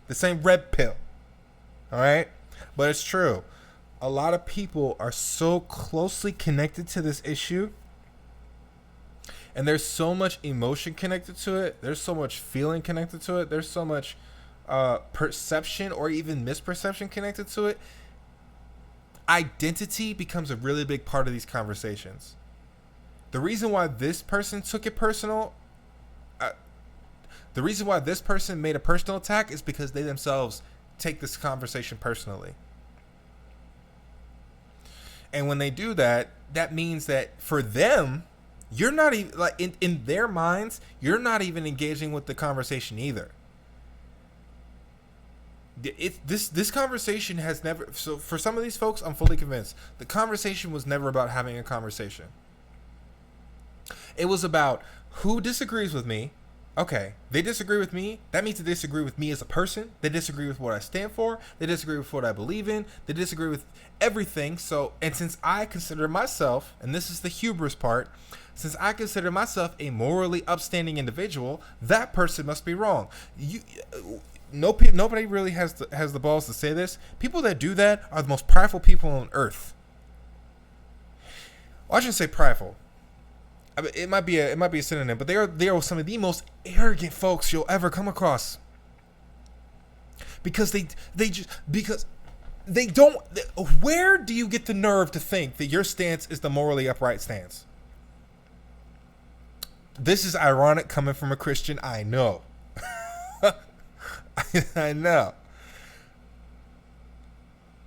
this ain't red pill. All right, but it's true. A lot of people are so closely connected to this issue, and there's so much emotion connected to it. There's so much feeling connected to it. There's so much perception or even misperception connected to it. Identity becomes a really big part of these conversations. The reason why this person took it personal, the reason why this person made a personal attack is because they themselves take this conversation personally. And when they do that, that means that for them, you're not even, like, in their minds, you're not even engaging with the conversation either. This conversation has never, so for some of these folks, I'm fully convinced, the conversation was never about having a conversation. It was about who disagrees with me. Okay, they disagree with me. That means they disagree with me as a person. They disagree with what I stand for. They disagree with what I believe in. They disagree with everything. So, and since I consider myself, and this is the hubris part, since I consider myself a morally upstanding individual, that person must be wrong. Nobody really has the balls to say this. People that do that are the most prideful people on earth. Well, I shouldn't say prideful. I mean, it might be a synonym, but they are some of the most arrogant folks you'll ever come across. Because they don't. Where do you get the nerve to think that your stance is the morally upright stance? This is ironic coming from a Christian. I know. I know.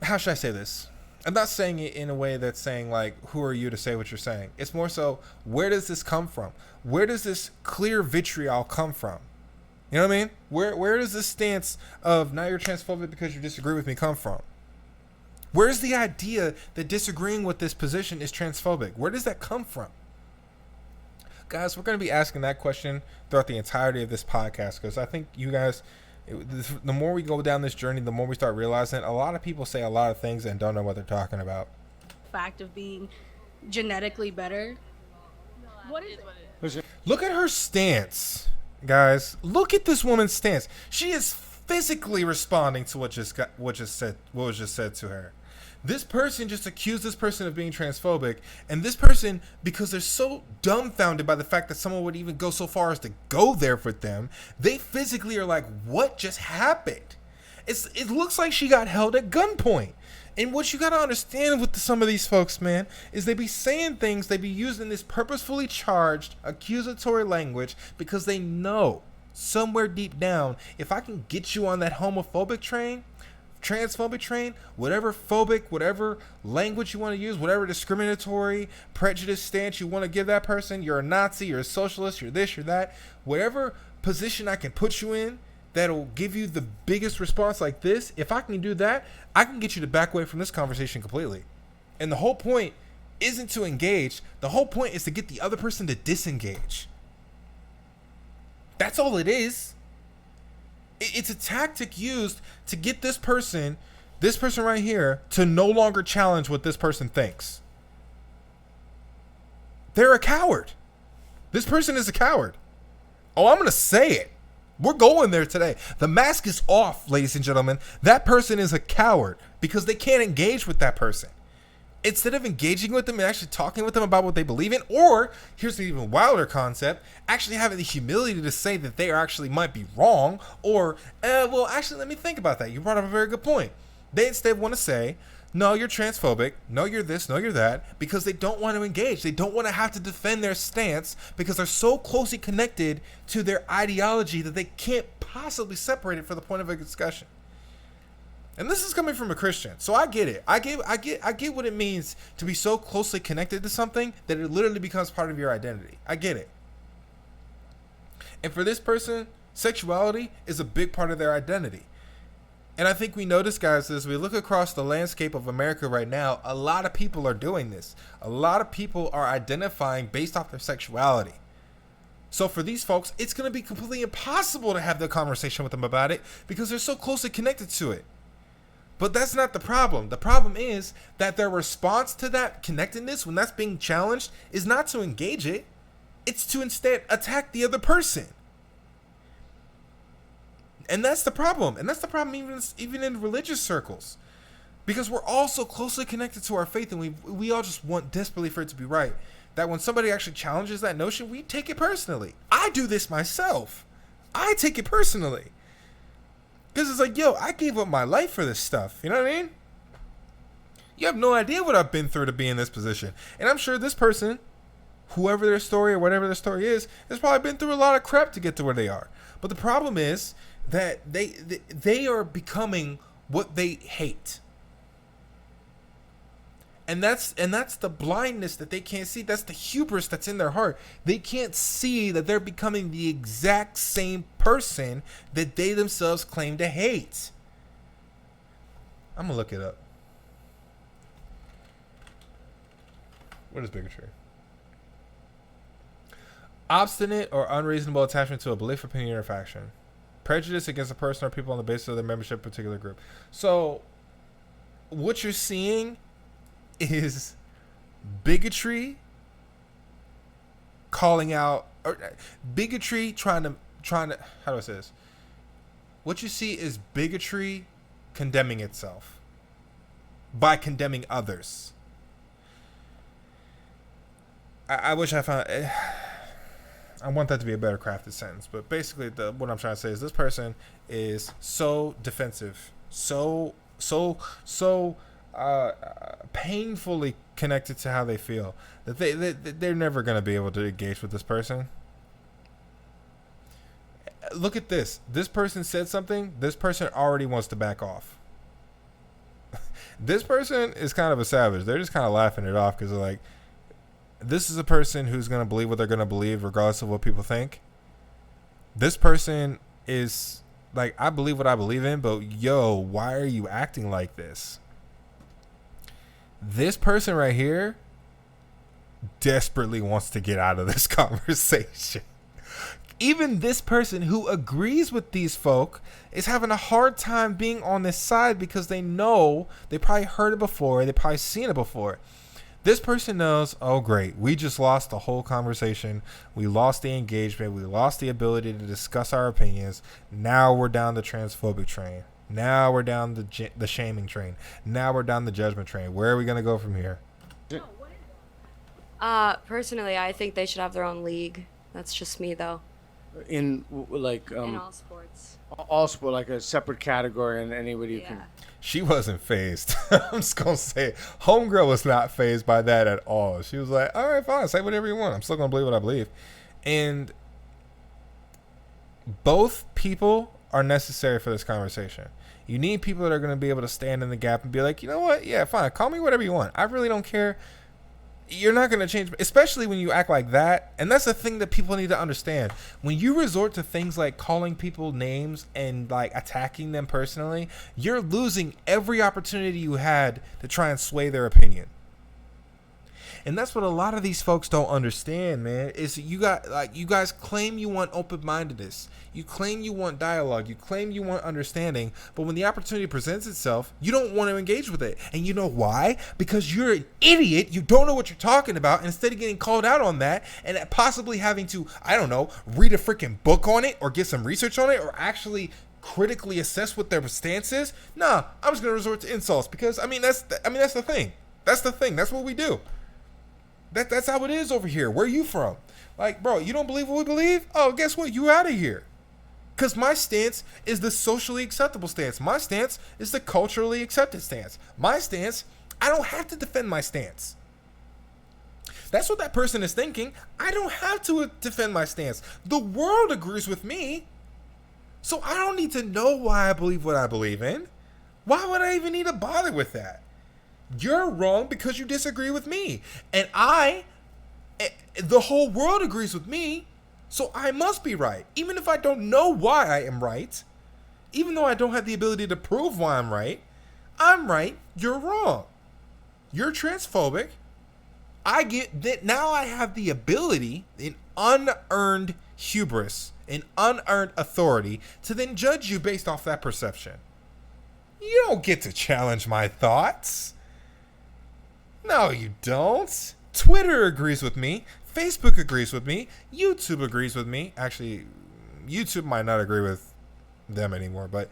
How should I say this? I'm not saying it in a way that's saying, like, who are you to say what you're saying? It's more so, where does this come from? Where does this clear vitriol come from? You know what I mean? Where does this stance of now you're transphobic because you disagree with me come from? Where's the idea that disagreeing with this position is transphobic? Where does that come from? Guys, we're going to be asking that question throughout the entirety of this podcast, because I think you guys, the more we go down this journey, the more we start realizing a lot of people say a lot of things and don't know what they're talking about. Fact of being genetically better. What is it? Look at her stance, guys. Look at this woman's stance. She is physically responding to what was just said to her. This person just accused this person of being transphobic, and this person, because they're so dumbfounded by the fact that someone would even go so far as to go there for them, they physically are like, what just happened? It looks like she got held at gunpoint. And what you got to understand with some of these folks, man, is they be saying things, they be using this purposefully charged, accusatory language because they know somewhere deep down, if I can get you on that homophobic train, transphobic train, whatever phobic, whatever language you want to use, whatever discriminatory, prejudice stance you want to give that person, you're a Nazi, you're a socialist, you're this, you're that, whatever position I can put you in that'll give you the biggest response like this, if I can do that, I can get you to back away from this conversation completely. And the whole point isn't to engage. The whole point is to get the other person to disengage. That's all it is. It's a tactic used to get this person right here, to no longer challenge what this person thinks. They're a coward. This person is a coward. Oh, I'm going to say it. We're going there today. The mask is off, ladies and gentlemen. That person is a coward because they can't engage with that person. Instead of engaging with them and actually talking with them about what they believe in, or here's an even wilder concept, actually having the humility to say that they actually might be wrong, or, well, actually, let me think about that. You brought up a very good point. They instead want to say, no, you're transphobic, no, you're this, no, you're that, because they don't want to engage. They don't want to have to defend their stance because they're so closely connected to their ideology that they can't possibly separate it for the point of a discussion. And this is coming from a Christian, so I get it. I get what it means to be so closely connected to something that it literally becomes part of your identity. I get it. And for this person, sexuality is a big part of their identity. And I think we notice, guys, as we look across the landscape of America right now, a lot of people are doing this. A lot of people are identifying based off their sexuality. So for these folks, it's going to be completely impossible to have the conversation with them about it because they're so closely connected to it. But that's not the problem. The problem is that their response to that connectedness, when that's being challenged, is not to engage it. It's to instead attack the other person. And that's the problem. And that's the problem even in religious circles. Because we're all so closely connected to our faith, and we all just want desperately for it to be right, that when somebody actually challenges that notion, we take it personally. I do this myself. I take it personally. Because it's like, yo, I gave up my life for this stuff. You know what I mean? You have no idea what I've been through to be in this position. And I'm sure this person, whoever their story or whatever their story is, has probably been through a lot of crap to get to where they are. But the problem is that they are becoming what they hate. And that's the blindness that they can't see. That's the hubris that's in their heart. They can't see that they're becoming the exact same person that they themselves claim to hate. I'm going to look it up. What is bigotry? Obstinate or unreasonable attachment to a belief, opinion, or faction. Prejudice against a person or people on the basis of their membership in a particular group. So, what you're seeing is bigotry calling out, or bigotry trying to how do I say this? What you see is bigotry condemning itself by condemning others. I wish I found, I want that to be a better crafted sentence, but basically what I'm trying to say is this person is so defensive, so painfully connected to how they feel that they're never going to be able to engage with this person. Look at this. This person said something. This person already wants to back off. This person is kind of a savage. They're just kind of laughing it off because they're like, this is a person who's going to believe what they're going to believe regardless of what people think. This person is like, I believe what I believe in, but yo, why are you acting like this? This person right here desperately wants to get out of this conversation. Even this person who agrees with these folk is having a hard time being on this side because they know, they probably heard it before, they probably seen it before. This person knows, oh great, we just lost the whole conversation. We lost the engagement. We lost the ability to discuss our opinions. Now we're down the transphobic train. Now we're down the shaming train. Now we're down the judgment train. Where are we going to go from here? Personally, I think they should have their own league. That's just me, though. In like In all sports. all sport, like a separate category, and anybody who can. She wasn't phased. I'm just going to say it. Homegirl was not phased by that at all. She was like, all right, fine, say whatever you want. I'm still going to believe what I believe. And both people are necessary for this conversation. You need people that are going to be able to stand in the gap and be like, you know what? Yeah, fine. Call me whatever you want. I really don't care. You're not going to change, especially when you act like that. And that's the thing that people need to understand. When you resort to things like calling people names and like attacking them personally, you're losing every opportunity you had to try and sway their opinion. And that's what a lot of these folks don't understand, man. Is you guys claim you want open-mindedness. You claim you want dialogue. You claim you want understanding. But when the opportunity presents itself, you don't want to engage with it. And you know why? Because you're an idiot. You don't know what you're talking about. And instead of getting called out on that and possibly having to, I don't know, read a freaking book on it or get some research on it or actually critically assess what their stance is, nah, I'm just going to resort to insults because, that's the thing. That's the thing. That's what we do. That's how it is over here. Where are you from? Like, bro, you don't believe what we believe? Oh, guess what? You out of here. Because my stance is the socially acceptable stance. My stance is the culturally accepted stance. My stance, I don't have to defend my stance. That's what that person is thinking. I don't have to defend my stance. The world agrees with me. So I don't need to know why I believe what I believe in. Why would I even need to bother with that? You're wrong because you disagree with me. And the whole world agrees with me, so I must be right. Even if I don't know why I am right, even though I don't have the ability to prove why I'm right, you're wrong. You're transphobic. I get that now I have the ability, an unearned hubris, an unearned authority, to then judge you based off that perception. You don't get to challenge my thoughts. No, you don't. Twitter agrees with me. Facebook agrees with me. YouTube agrees with me. Actually, YouTube might not agree with them anymore, but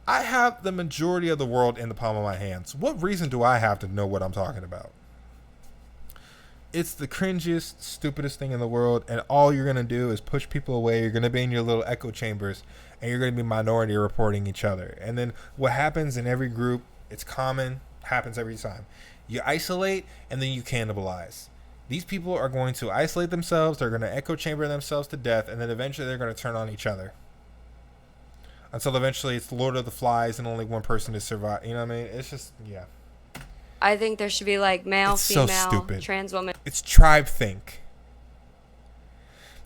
I have the majority of the world in the palm of my hands. What reason do I have to know what I'm talking about? It's the cringiest, stupidest thing in the world, and all you're going to do is push people away. You're going to be in your little echo chambers, and you're going to be minority reporting each other. And then what happens in every group, it's common, happens every time. You isolate, and then you cannibalize. These people are going to isolate themselves, they're going to echo chamber themselves to death, and then eventually they're going to turn on each other. Until eventually it's the Lord of the Flies and only one person is survive. You know what I mean? It's just, yeah. I think there should be like male, It's so female, stupid. trans woman. It's tribe think.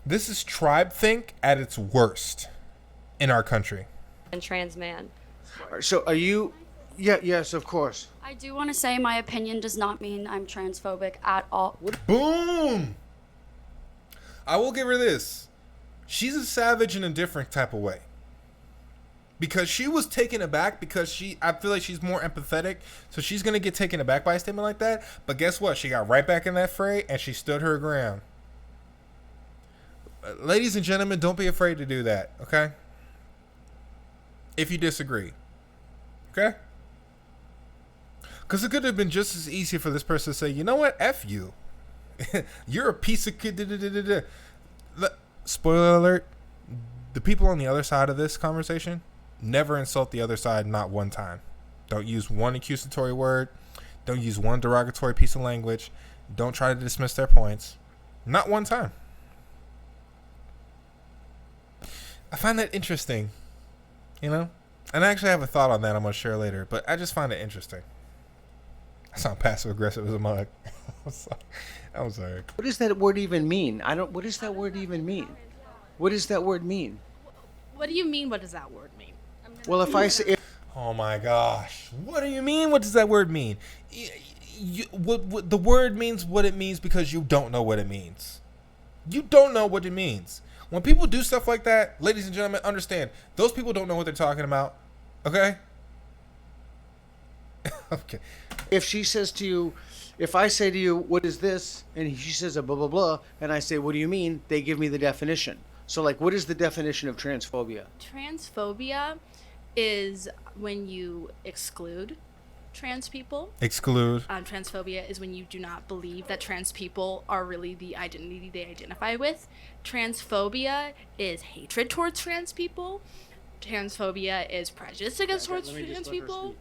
This is tribe think at its worst in our country. And trans man. So are you? Yeah. Yes, of course. I do want to say my opinion does not mean I'm transphobic at all. Boom! I will give her this. She's a savage in a different type of way. Because she was taken aback because I feel like she's more empathetic. So she's going to get taken aback by a statement like that. But guess what? She got right back in that fray and she stood her ground. Ladies and gentlemen, don't be afraid to do that, okay? If you disagree. Okay? Because it could have been just as easy for this person to say, you know what? F you. You're a piece of kid. Spoiler alert. The people on the other side of this conversation never insult the other side, not one time. Don't use one accusatory word. Don't use one derogatory piece of language. Don't try to dismiss their points. Not one time. I find that interesting. You know? And I actually have a thought on that I'm going to share later. But I just find it interesting. I sound passive aggressive as a mug. I'm sorry. What does that word even mean? What does that word even mean? What does that word mean? What do you mean? What does that word mean? Well, if I say, Oh my gosh. What do you mean? What does that word mean? What the word means what it means because you don't know what it means. You don't know what it means. When people do stuff like that, ladies and gentlemen, understand, those people don't know what they're talking about. Okay? Okay. if she says to you, if I say to you, what is this? And she says a blah, blah, blah. And I say, what do you mean? They give me the definition. So, like, what is the definition of transphobia? Transphobia is when you exclude trans people. Exclude. Transphobia is when you do not believe that trans people are really the identity they identify with. Transphobia is hatred towards trans people. Transphobia is prejudice against towards trans people.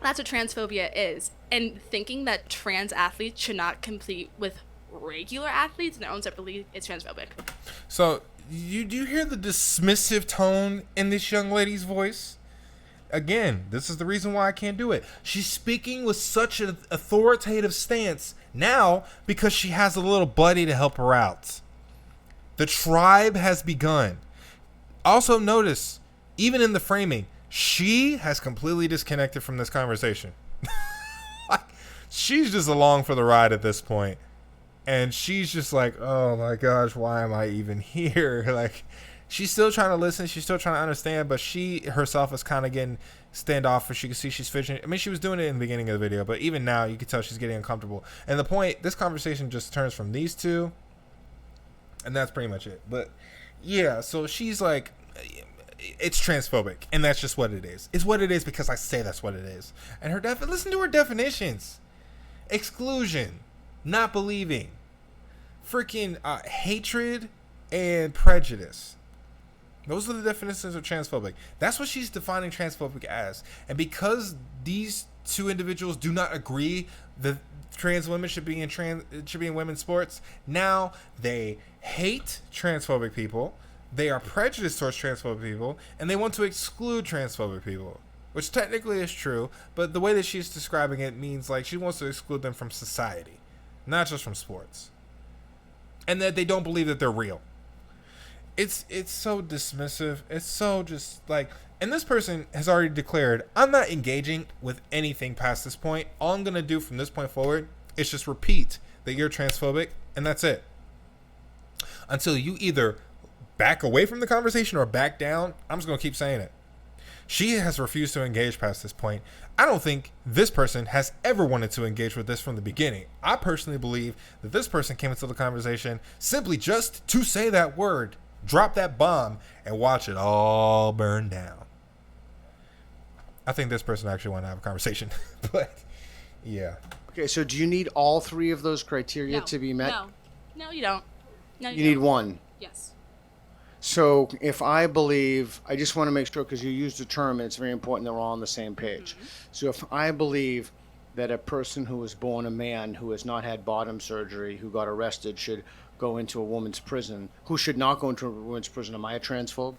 That's what transphobia is. And thinking that trans athletes should not compete with regular athletes in their own separate league is transphobic. So, do you hear the dismissive tone in this young lady's voice? Again, this is the reason why I can't do it. She's speaking with such an authoritative stance now because she has a little buddy to help her out. The tribe has begun. Also notice, even in the framing, she has completely disconnected from this conversation. She's just along for the ride at this point. And she's just like, oh my gosh, why am I even here? Like, she's still trying to listen. She's still trying to understand. But she herself is kind of getting standoffish. You can see she's fidgeting. I mean, she was doing it in the beginning of the video. But even now, you can tell she's getting uncomfortable. And the point, this conversation just turns from these two. And that's pretty much it. But yeah, so she's like, it's transphobic. And that's just what it is. It's what it is because I say that's what it is. And her listen to her definitions. Exclusion. Not believing. Freaking hatred and prejudice. Those are the definitions of transphobic. That's what she's defining transphobic as. And because these two individuals do not agree that trans women should be in women's sports, now they hate transphobic people. They are prejudiced towards transphobic people, and they want to exclude transphobic people, which technically is true, but the way that she's describing it means like she wants to exclude them from society, not just from sports, and that they don't believe that they're real. It's so dismissive. It's so just like, and this person has already declared, I'm not engaging with anything past this point. All I'm going to do from this point forward is just repeat that you're transphobic, and that's it. Until you either back away from the conversation or back down, I'm just going to keep saying it. She has refused to engage past this point. I don't think this person has ever wanted to engage with this from the beginning. I personally believe that this person came into the conversation simply just to say that word, drop that bomb, and watch it all burn down. I think this person actually wanted to have a conversation. But, yeah. Okay, so do you need all three of those criteria to be met? No, you don't. No, You need one. Yes. So if I believe, I just want to make sure, because you used a term and it's very important that we're all on the same page. Mm-hmm. So if I believe that a person who was born a man who has not had bottom surgery, who got arrested, should go into a woman's prison, who should not go into a woman's prison, am I a transphobe?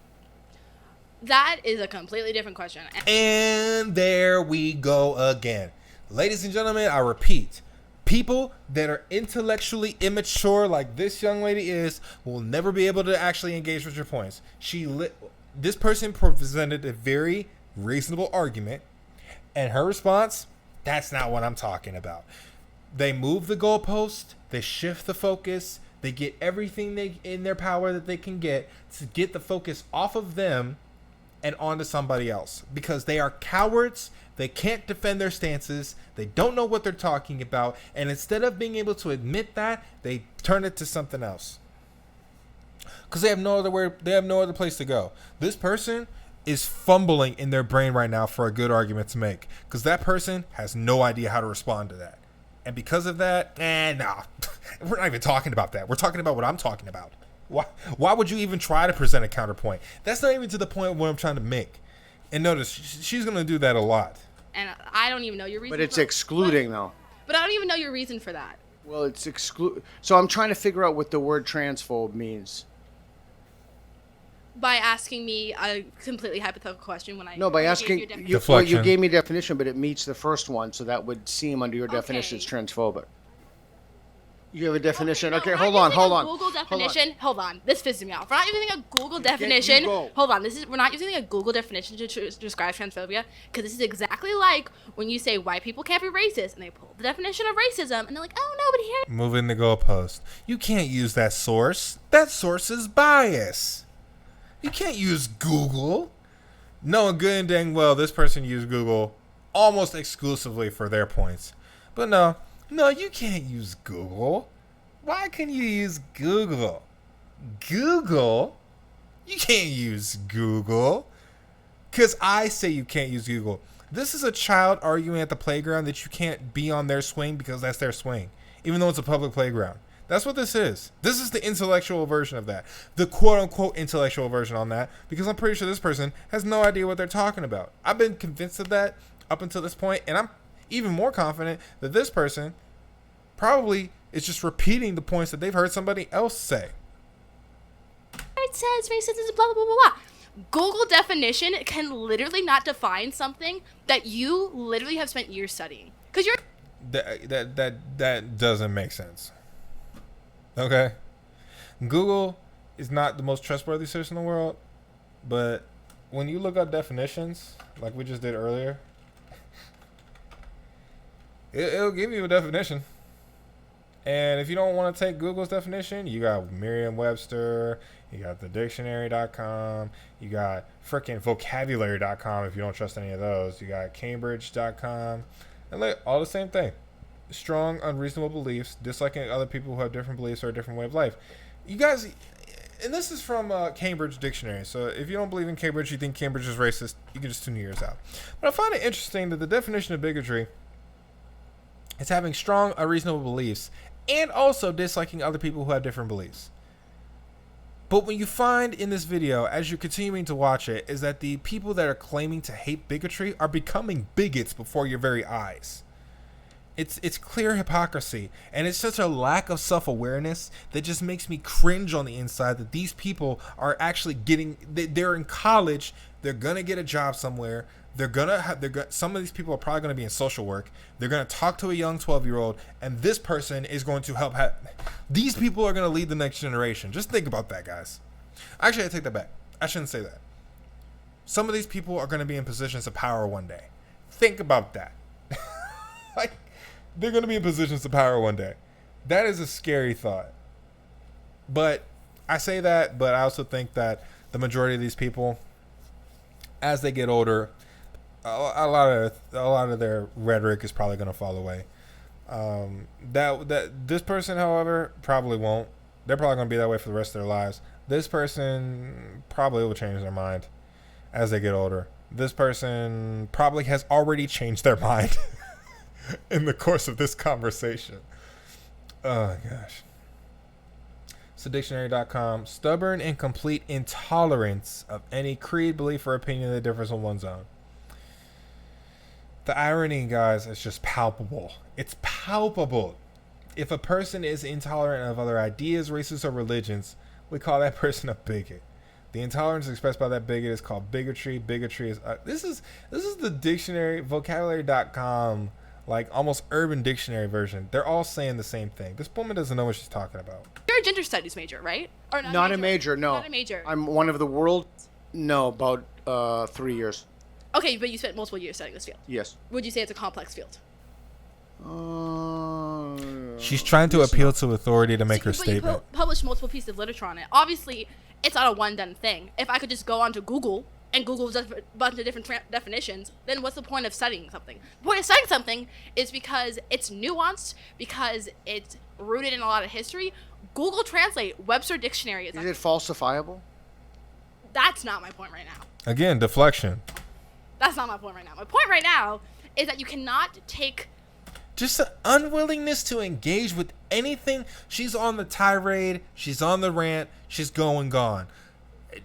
That is a completely different question. And there we go again. Ladies and gentlemen, I repeat, people that are intellectually immature like this young lady is will never be able to actually engage with your points. This person presented a very reasonable argument, and her response, that's not what I'm talking about. They move the goalpost, they shift the focus, they get everything in their power that they can get to get the focus off of them and onto somebody else, because they are cowards. They can't defend their stances. They don't know what they're talking about. And instead of being able to admit that, they turn it to something else. Because they have no other place to go. This person is fumbling in their brain right now for a good argument to make. Because that person has no idea how to respond to that. And because of that, nah. We're not even talking about that. We're talking about what I'm talking about. Why would you even try to present a counterpoint? That's not even to the point where I'm trying to make. And notice, she's going to do that a lot. And I don't even know your reason. But it's excluding, though. But I don't even know your reason for that. Well, it's So I'm trying to figure out what the word transphobe means. By asking me a completely hypothetical question when I... No, by asking... you gave me a definition, but it meets the first one, so that would seem under your definition it's transphobic. You have a definition. No, Okay, we're hold not on, using hold a on. Google Hold on. definition. Hold on. This pisses me off. We're not using a Google You definition. go. Hold on. We're not using a Google definition to describe transphobia, because this is exactly like when you say white people can't be racist, and they pull the definition of racism, and they're like, oh no, but here. Moving the goalpost. You can't use that source. That source is bias. You can't use Google. Knowing good and dang well this person used Google almost exclusively for their points. But no, you can't use Google. Why can you use Google? Google? You can't use Google. Because I say you can't use Google. This is a child arguing at the playground that you can't be on their swing because that's their swing, even though it's a public playground. That's what this is. This is the intellectual version of that. The quote-unquote intellectual version on that, because I'm pretty sure this person has no idea what they're talking about. I've been convinced of that up until this point, and I'm even more confident that this person probably is just repeating the points that they've heard somebody else say. It says racism is blah, blah, blah, blah, blah. Google definition can literally not define something that you literally have spent years studying. Because you're... That doesn't make sense. Okay? Google is not the most trustworthy source in the world, but when you look up definitions, like we just did earlier, it'll give you a definition. And if you don't want to take Google's definition, you got Merriam-Webster, you got the dictionary.com, you got freaking vocabulary.com if you don't trust any of those, you got cambridge.com, and like all the same thing. Strong, unreasonable beliefs, disliking other people who have different beliefs or a different way of life. You guys, and this is from Cambridge Dictionary, so if you don't believe in Cambridge, you think Cambridge is racist, you can just tune your ears out. But I find it interesting that the definition of bigotry is having strong, unreasonable beliefs and also disliking other people who have different beliefs. But when you find in this video, as you're continuing to watch it, is that the people that are claiming to hate bigotry are becoming bigots before your very eyes. It's clear hypocrisy, and it's such a lack of self-awareness that just makes me cringe on the inside that these people are actually they're in college, they're gonna get a job somewhere, some of these people are probably gonna be in social work, they're gonna talk to a young 12-year-old, and this person is going to these people are gonna lead the next generation. Just think about that, guys. Actually, I take that back. I shouldn't say that. Some of these people are gonna be in positions of power one day. Think about that. Like, they're going to be in positions of power one day. That is a scary thought. But I say that, but I also think that the majority of these people, as they get older, a lot of their rhetoric is probably going to fall away. This person, however, probably won't. They're probably going to be that way for the rest of their lives. This person probably will change their mind as they get older. This person probably has already changed their mind in the course of this conversation. Oh gosh. So dictionary.com, stubborn and complete intolerance of any creed, belief, or opinion that differs from one's own. The irony, guys, is just palpable. It's palpable. If a person is intolerant of other ideas, races, or religions, we call that person a bigot. The intolerance expressed by that bigot is called bigotry. Bigotry is this is the dictionary, vocabulary.com, like almost urban dictionary version. They're all saying the same thing. This woman doesn't know what she's talking about. You're a gender studies major, right? Or Not a major, no. Not a major. I'm one of the world. No, about 3 years. Okay, but you spent multiple years studying this field. Yes. Would you say it's a complex field? She's trying to appeal to authority to make her But statement. you published multiple pieces of literature on it. Obviously, it's not a one-done thing. If I could just go onto Google and Google just a bunch of different definitions, then what's the point of studying something? The point of studying something is because it's nuanced, because it's rooted in a lot of history. Google Translate, Webster Dictionary Is it falsifiable? That's not my point right now. Again, deflection. That's not my point right now. My point right now is that you cannot take... Just an unwillingness to engage with anything. She's on the tirade. She's on the rant. She's gone.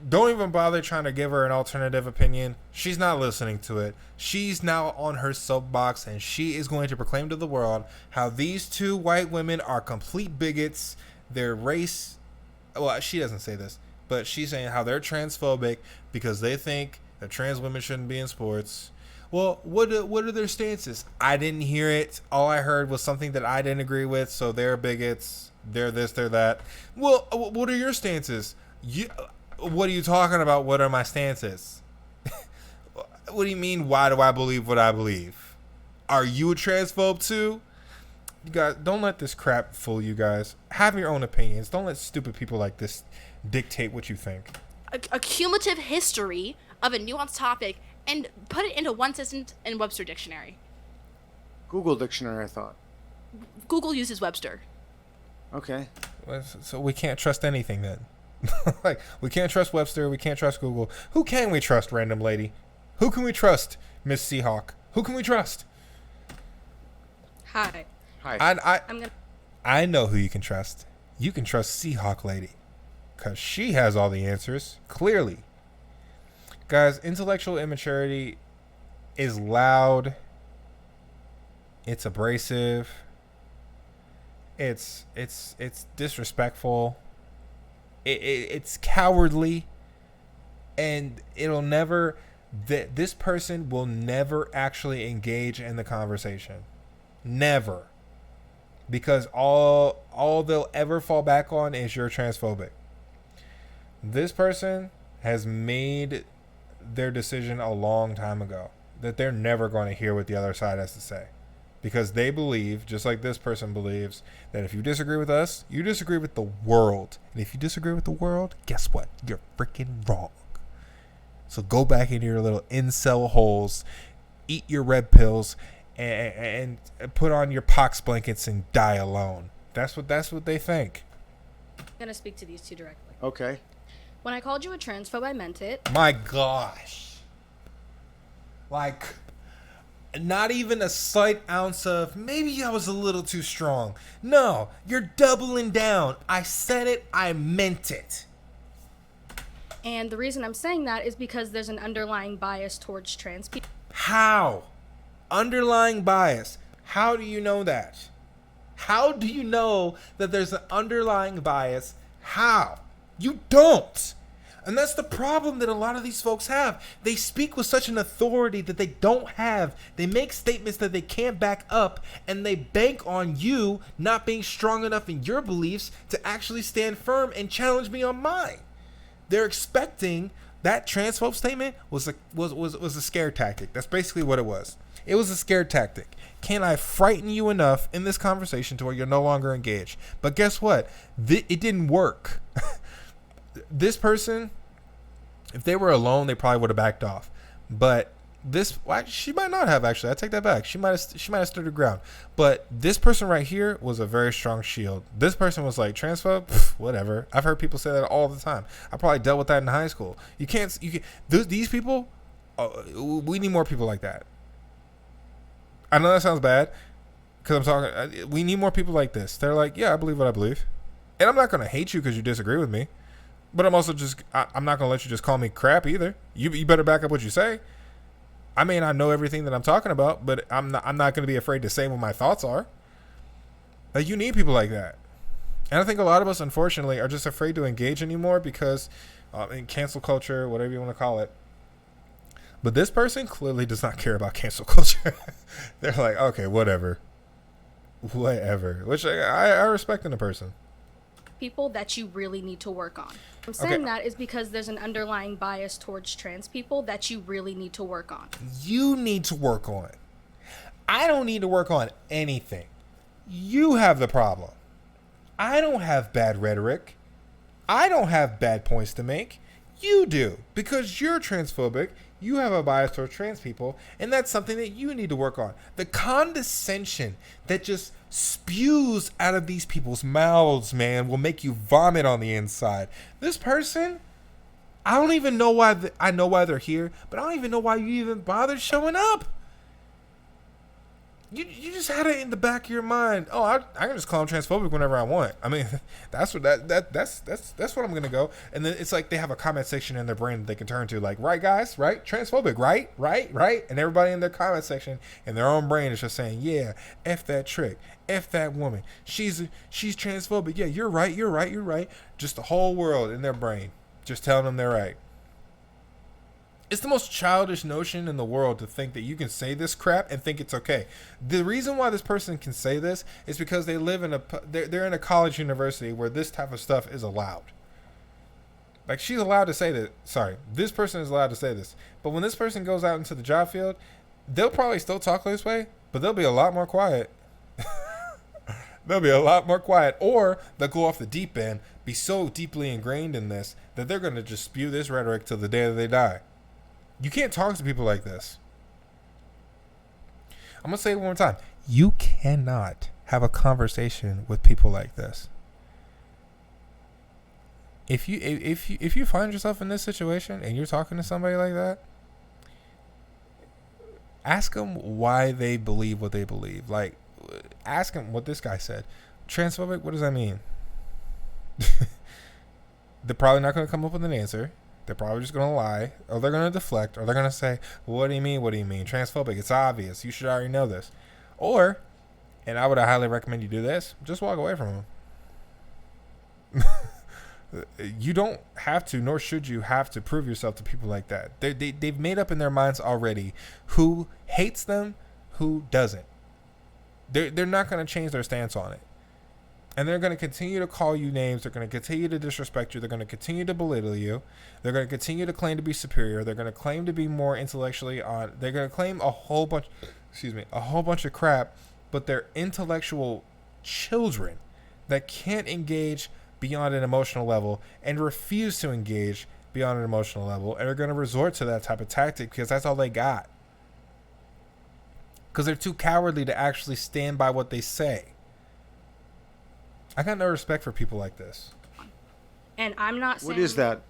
Don't even bother trying to give her an alternative opinion. She's not listening to it. She's now on her soapbox, and she is going to proclaim to the world how these two white women are complete bigots. Their race... Well, she doesn't say this, but she's saying how they're transphobic because they think that trans women shouldn't be in sports. Well, what are their stances? I didn't hear it. All I heard was something that I didn't agree with. So they're bigots. They're this. They're that. Well, what are your stances? What are you talking about? What are my stances? What do you mean? Why do I believe what I believe? Are you a transphobe too? You guys, don't let this crap fool you guys. Have your own opinions. Don't let stupid people like this dictate what you think. A cumulative history of a nuanced topic and put it into one sentence in Webster Dictionary. Google Dictionary, I thought. Google uses Webster. Okay. So we can't trust anything then. Like, we can't trust Webster. We can't trust Google. Who can we trust, random lady? Who can we trust, Miss Seahawk? Who can we trust? Hi. Hi. I know who you can trust. You can trust Seahawk lady. Because she has all the answers, clearly. Guys, intellectual immaturity is loud. It's abrasive. It's disrespectful. It's cowardly. And it'll never... This person will never actually engage in the conversation. Never. Because all they'll ever fall back on is you're transphobic. This person has made their decision a long time ago that they're never going to hear what the other side has to say. Because they believe, just like this person believes, that if you disagree with us, you disagree with the world. And if you disagree with the world, guess what? You're freaking wrong. So go back into your little incel holes, eat your red pills, and put on your pox blankets and die alone. That's what they think. I'm going to speak to these two directly. Okay. When I called you a transphobe, I meant it. My gosh. Like, not even a slight ounce of, maybe I was a little too strong. No, you're doubling down. I said it, I meant it. And the reason I'm saying that is because there's an underlying bias towards trans people. How? Underlying bias. How do you know that? How do you know that there's an underlying bias? How? You don't. And that's the problem that a lot of these folks have. They speak with such an authority that they don't have. They make statements that they can't back up, and they bank on you not being strong enough in your beliefs to actually stand firm and challenge me on mine. They're expecting that transphobe statement was a scare tactic. That's basically what it was. It was a scare tactic. Can I frighten you enough in this conversation to where you're no longer engaged? But guess what? It didn't work. This person, if they were alone, they probably would have backed off. But she might not have, actually. I take that back. She might have stood her ground. But this person right here was a very strong shield. This person was like, transphobe? Whatever. I've heard people say that all the time. I probably dealt with that in high school. These people, we need more people like that. I know that sounds bad because we need more people like this. They're like, yeah, I believe what I believe. And I'm not going to hate you because you disagree with me. But I'm also I'm not going to let you just call me crap either. You better back up what you say. I may not know everything that I'm talking about, but I'm not going to be afraid to say what my thoughts are. Like, you need people like that. And I think a lot of us, unfortunately, are just afraid to engage anymore because in cancel culture, whatever you want to call it. But this person clearly does not care about cancel culture. They're like, okay, whatever. Which I respect in a person. People that you really need to work on. I'm saying that is because there's an underlying bias towards trans people that you really need to work on. You need to work on. I don't need to work on anything. You have the problem. I don't have bad rhetoric. I don't have bad points to make. You do. Because you're transphobic. You have a bias towards trans people, and that's something that you need to work on. The condescension that just spews out of these people's mouths, man, will make you vomit on the inside. This person, I don't even know why. I know why they're here, but I don't even know why you even bothered showing up. You just had it in the back of your mind. Oh, I can just call them transphobic whenever I want. I mean, that's what what I'm gonna go. And then it's like they have a comment section in their brain that they can turn to, like, right, guys, right, transphobic, right, and everybody in their comment section in their own brain is just saying, yeah, f that trick, f that woman, she's transphobic. Yeah, you're right. Just the whole world in their brain, just telling them they're right. It's the most childish notion in the world to think that you can say this crap and think it's okay. The reason why this person can say this is because they live in they're in a college university where this type of stuff is allowed. Like, she's allowed to say that. Sorry, this person is allowed to say this. But when this person goes out into the job field, they'll probably still talk this way, but they'll be a lot more quiet. They'll be a lot more quiet. Or they'll go off the deep end, be so deeply ingrained in this that they're going to just spew this rhetoric till the day that they die. You can't talk to people like this. I'm going to say it one more time. You cannot have a conversation with people like this. If you find yourself in this situation and you're talking to somebody like that, ask them why they believe what they believe. Like, ask them what this guy said. Transphobic, what does that mean? They're probably not going to come up with an answer. They're probably just going to lie, or they're going to deflect, or they're going to say, what do you mean? What do you mean? Transphobic, it's obvious. You should already know this. Or, and I would highly recommend you do this, just walk away from them. You don't have to, nor should you have to prove yourself to people like that. They've made up in their minds already who hates them, who doesn't. They're not going to change their stance on it. And they're going to continue to call you names. They're going to continue to disrespect you. They're going to continue to belittle you. They're going to continue to claim to be superior. They're going to claim to be more intellectually on. They're going to claim a whole bunch of crap, but they're intellectual children that can't engage beyond an emotional level and refuse to engage beyond an emotional level, and are going to resort to that type of tactic because that's all they got. Because they're too cowardly to actually stand by what they say. I got no respect for people like this. And I'm not saying... What is that?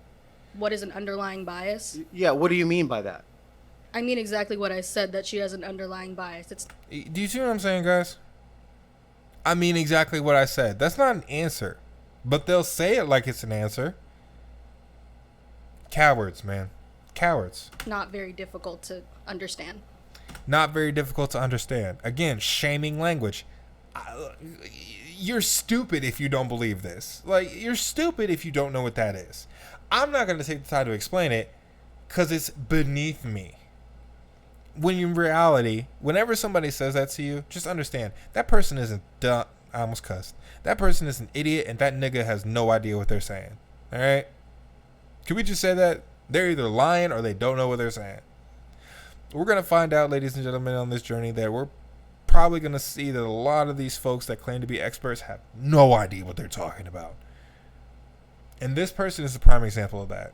What is an underlying bias? Yeah, what do you mean by that? I mean exactly what I said, that she has an underlying bias. Do you see what I'm saying, guys? I mean exactly what I said. That's not an answer. But they'll say it like it's an answer. Cowards, man. Cowards. Not very difficult to understand. Not very difficult to understand. Again, shaming language. You're stupid if you don't believe this. Like, you're stupid if you don't know what that is. I'm not going to take the time to explain it because it's beneath me. When in reality, whenever somebody says that to you, just understand that person isn't dumb. I almost cussed. That person is an idiot, and that nigga has no idea what they're saying. All right? Can we just say that? They're either lying or they don't know what they're saying. We're going to find out, ladies and gentlemen, on this journey that we're probably going to see that a lot of these folks that claim to be experts have no idea what they're talking about. And this person is a prime example of that.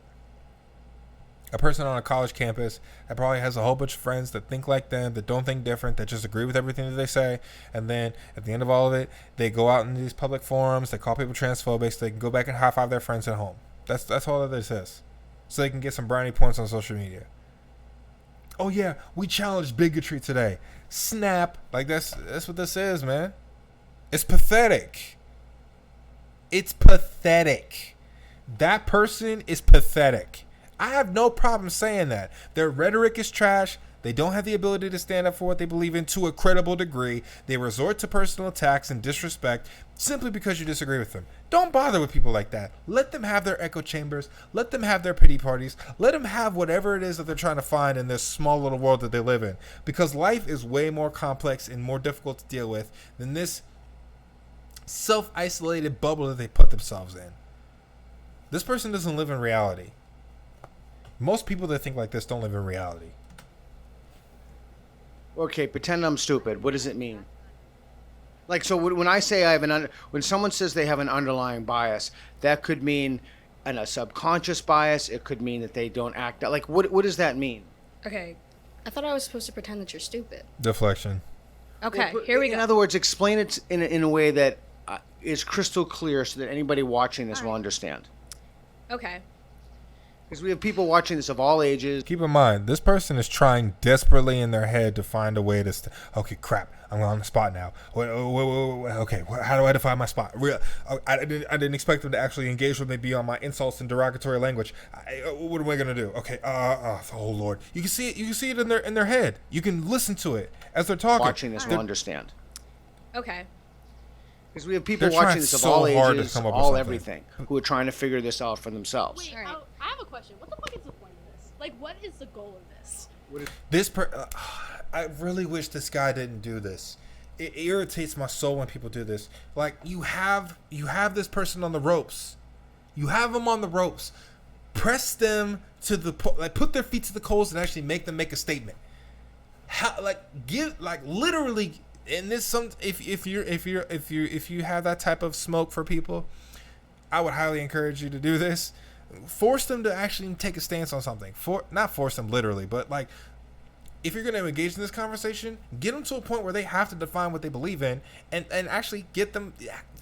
A person on a college campus that probably has a whole bunch of friends that think like them, that don't think different, that just agree with everything that they say. And then at the end of all of it, they go out in these public forums, they call people transphobic so they can go back and high five their friends at home. That's all that this is. So they can get some brownie points on social media. Oh yeah, we challenged bigotry today. Snap. Like that's what this is, man. It's pathetic. It's pathetic. That person is pathetic. I have no problem saying that. Their rhetoric is trash. They don't have the ability to stand up for what they believe in to a credible degree. They resort to personal attacks and disrespect simply because you disagree with them. Don't bother with people like that. Let them have their echo chambers. Let them have their pity parties. Let them have whatever it is that they're trying to find in this small little world that they live in. Because life is way more complex and more difficult to deal with than this self-isolated bubble that they put themselves in. This person doesn't live in reality. Most people that think like this don't live in reality. Okay, pretend I'm stupid. What does it mean? Like, so when I say I have when someone says they have an underlying bias, that could mean a subconscious bias. It could mean that they don't act out. Like, what does that mean? Okay, I thought I was supposed to pretend that you're stupid. Deflection. Okay, Well, here we go. In other words, explain it in a way that is crystal clear so that anybody watching this will understand. Okay. Because we have people watching this of all ages. Keep in mind, this person is trying desperately in their head to find a way to... okay, crap. I'm on the spot now. Okay, how do I define my spot? I didn't expect them to actually engage with me beyond my insults and derogatory language. What am I going to do? Okay, oh, Lord. You can see it. You can see it in their head. You can listen to it as they're talking. Watching this will understand. Okay. Because we have people They're watching this of so all hard to ages, come up with all something. everything, who are trying to figure this out for themselves. Wait, I have a question. What the fuck is the point of this? Like, what is the goal of this? I really wish this guy didn't do this. It irritates my soul when people do this. Like, you have this person on the ropes. You have them on the ropes. Press them to the put their feet to the coals and actually make them make a statement. How, literally, in this, if you have that type of smoke for people, I would highly encourage you to do this. Force them to actually take a stance on something. Not force them literally, but like, if you're going to engage in this conversation, get them to a point where they have to define what they believe in, and actually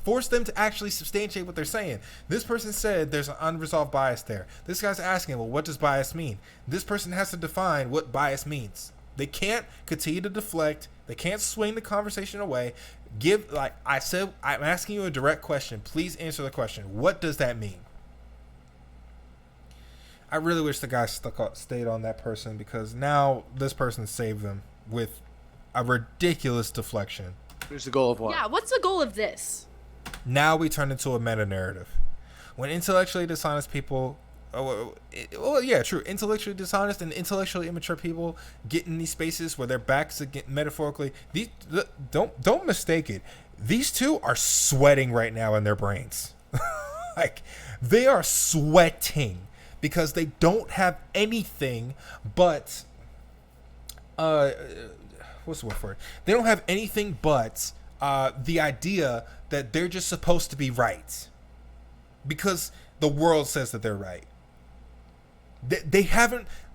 force them to actually substantiate what they're saying. This person said there's an unresolved bias there. This guy's asking, well, what does bias mean? This person has to define what bias means. They can't continue to deflect. They can't swing the conversation away. I'm asking you a direct question. Please answer the question. What does that mean? I really wish the guy stayed on that person, because now this person saved them with a ridiculous deflection. Here's the goal of what? Yeah, what's the goal of this? Now we turn into a meta narrative. When intellectually dishonest people, intellectually dishonest and intellectually immature people get in these spaces where their backs against, metaphorically, don't mistake it. These two are sweating right now in their brains. Like, they are sweating because they don't have anything but what's the word for it? They don't have anything but the idea that they're just supposed to be right because the world says that they're right.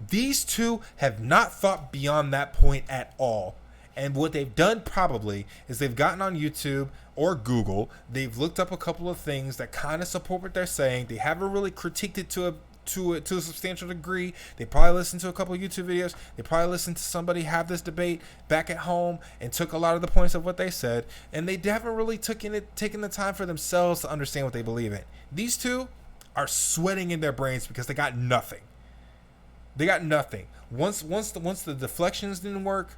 These two have not thought beyond that point at all. And what they've done probably is they've gotten on YouTube or Google. They've looked up a couple of things that kind of support what they're saying. They haven't really critiqued it to a substantial degree. They probably listened to a couple of YouTube videos. They probably listened to somebody have this debate back at home and took a lot of the points of what they said. And they haven't really taken the time for themselves to understand what they believe in. These two are sweating in their brains because they got nothing. They got nothing. Once the deflections didn't work,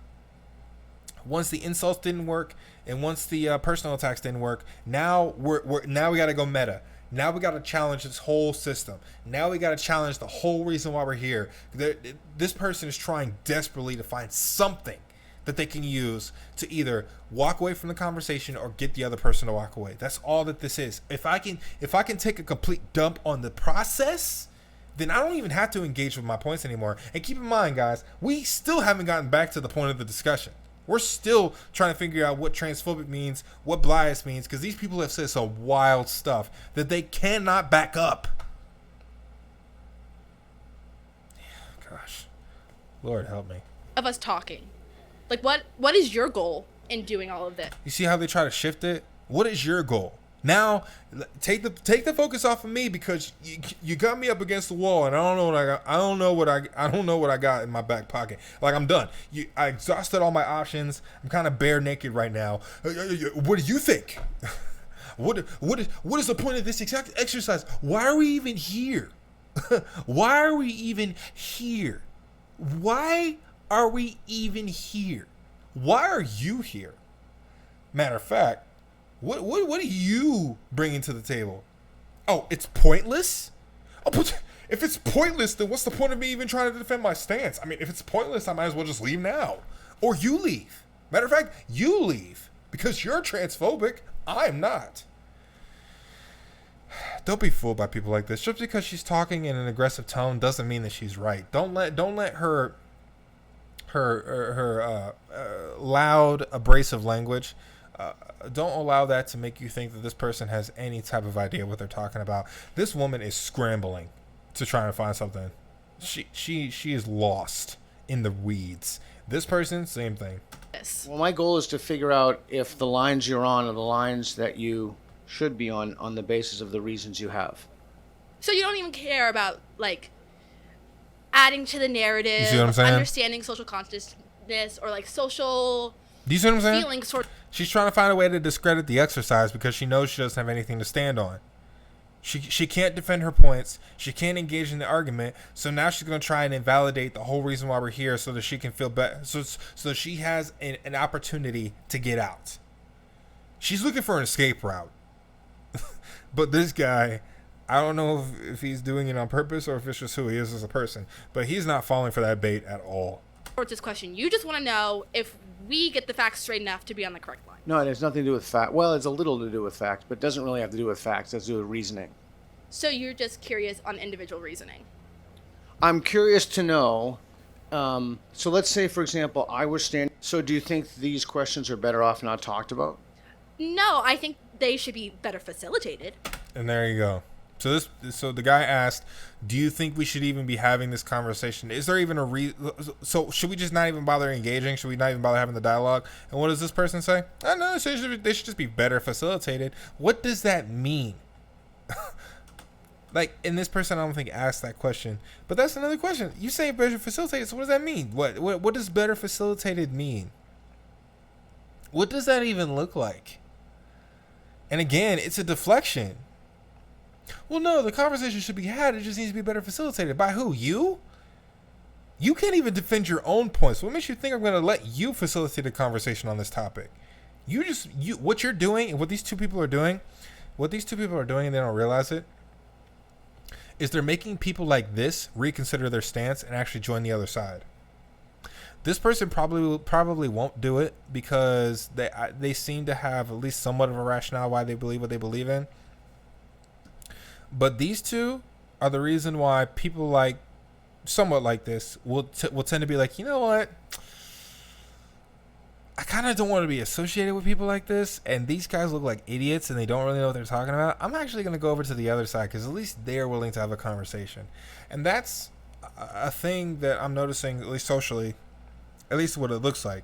once the insults didn't work, and once the personal attacks didn't work, now we got to go meta. Now we got to challenge this whole system. Now we got to challenge the whole reason why we're here. This person is trying desperately to find something that they can use to either walk away from the conversation or get the other person to walk away. That's all that this is. If I can take a complete dump on the process, then I don't even have to engage with my points anymore. And keep in mind, guys, we still haven't gotten back to the point of the discussion. We're still trying to figure out what transphobic means, what bias means, because these people have said some wild stuff that they cannot back up. Gosh, Lord help me. Of us talking. Like, what is your goal in doing all of this? You see how they try to shift it? What is your goal? Now, take the focus off of me, because you got me up against the wall, and I don't know what I got. I don't know what I got in my back pocket. Like, I'm done. I exhausted all my options. I'm kind of bare naked right now. What do you think? What is the point of this exact exercise? Why are we even here? Why are we even here? Why are we even here? Why are you here? Matter of fact, what are you bringing to the table? Oh, it's pointless? Oh, but if it's pointless, then what's the point of me even trying to defend my stance? I mean, if it's pointless, I might as well just leave now. Or you leave. Matter of fact, you leave. Because you're transphobic. I'm not. Don't be fooled by people like this. Just because she's talking in an aggressive tone doesn't mean that she's right. Don't let her loud, abrasive language, don't allow that to make you think that this person has any type of idea what they're talking about. This woman is scrambling to try and find something. She is lost in the weeds. This person, same thing. Yes. Well, my goal is to figure out if the lines you're on are the lines that you should be on the basis of the reasons you have. So you don't even care about, like, adding to the narrative, You see what I'm saying? understanding social consciousness, or, like, social Do you see what I'm saying? feelings sort. She's trying to find a way to discredit the exercise because she knows she doesn't have anything to stand on. She can't defend her points. She can't engage in the argument. So now she's going to try and invalidate the whole reason why we're here so that she can feel better. So she has an opportunity to get out. She's looking for an escape route. But this guy, I don't know if he's doing it on purpose or if it's just who he is as a person. But he's not falling for that bait at all. Towards this question, you just want to know if we get the facts straight enough to be on the correct line. No, it has nothing to do with fact. Well, it's a little to do with facts, but it doesn't really have to do with facts. It has to do with reasoning. So you're just curious on individual reasoning. I'm curious to know. So let's say, for example, I was standing. So do you think these questions are better off not talked about? No, I think they should be better facilitated. And there you go. So the guy asked, do you think we should even be having this conversation? Is there even a so should we just not even bother engaging? Should we not even bother having the dialogue? And what does this person say? I don't know, they should just be better facilitated. What does that mean? Like, and this person I don't think asked that question. But that's another question. You say better facilitated, so what does that mean? What does better facilitated mean? What does that even look like? And again, it's a deflection. Well, no, the conversation should be had. It just needs to be better facilitated. By who? You? You can't even defend your own points. What makes you think I'm going to let you facilitate a conversation on this topic? What you're doing and what these two people are doing, and they don't realize it, is they're making people like this reconsider their stance and actually join the other side. This person probably won't do it because they seem to have at least somewhat of a rationale why they believe what they believe in. But these two are the reason why people like somewhat like this will tend to be like, you know what? I kind of don't want to be associated with people like this, and these guys look like idiots and they don't really know what they're talking about. I'm actually going to go over to the other side because at least they're willing to have a conversation. And that's a thing that I'm noticing, at least socially, at least what it looks like,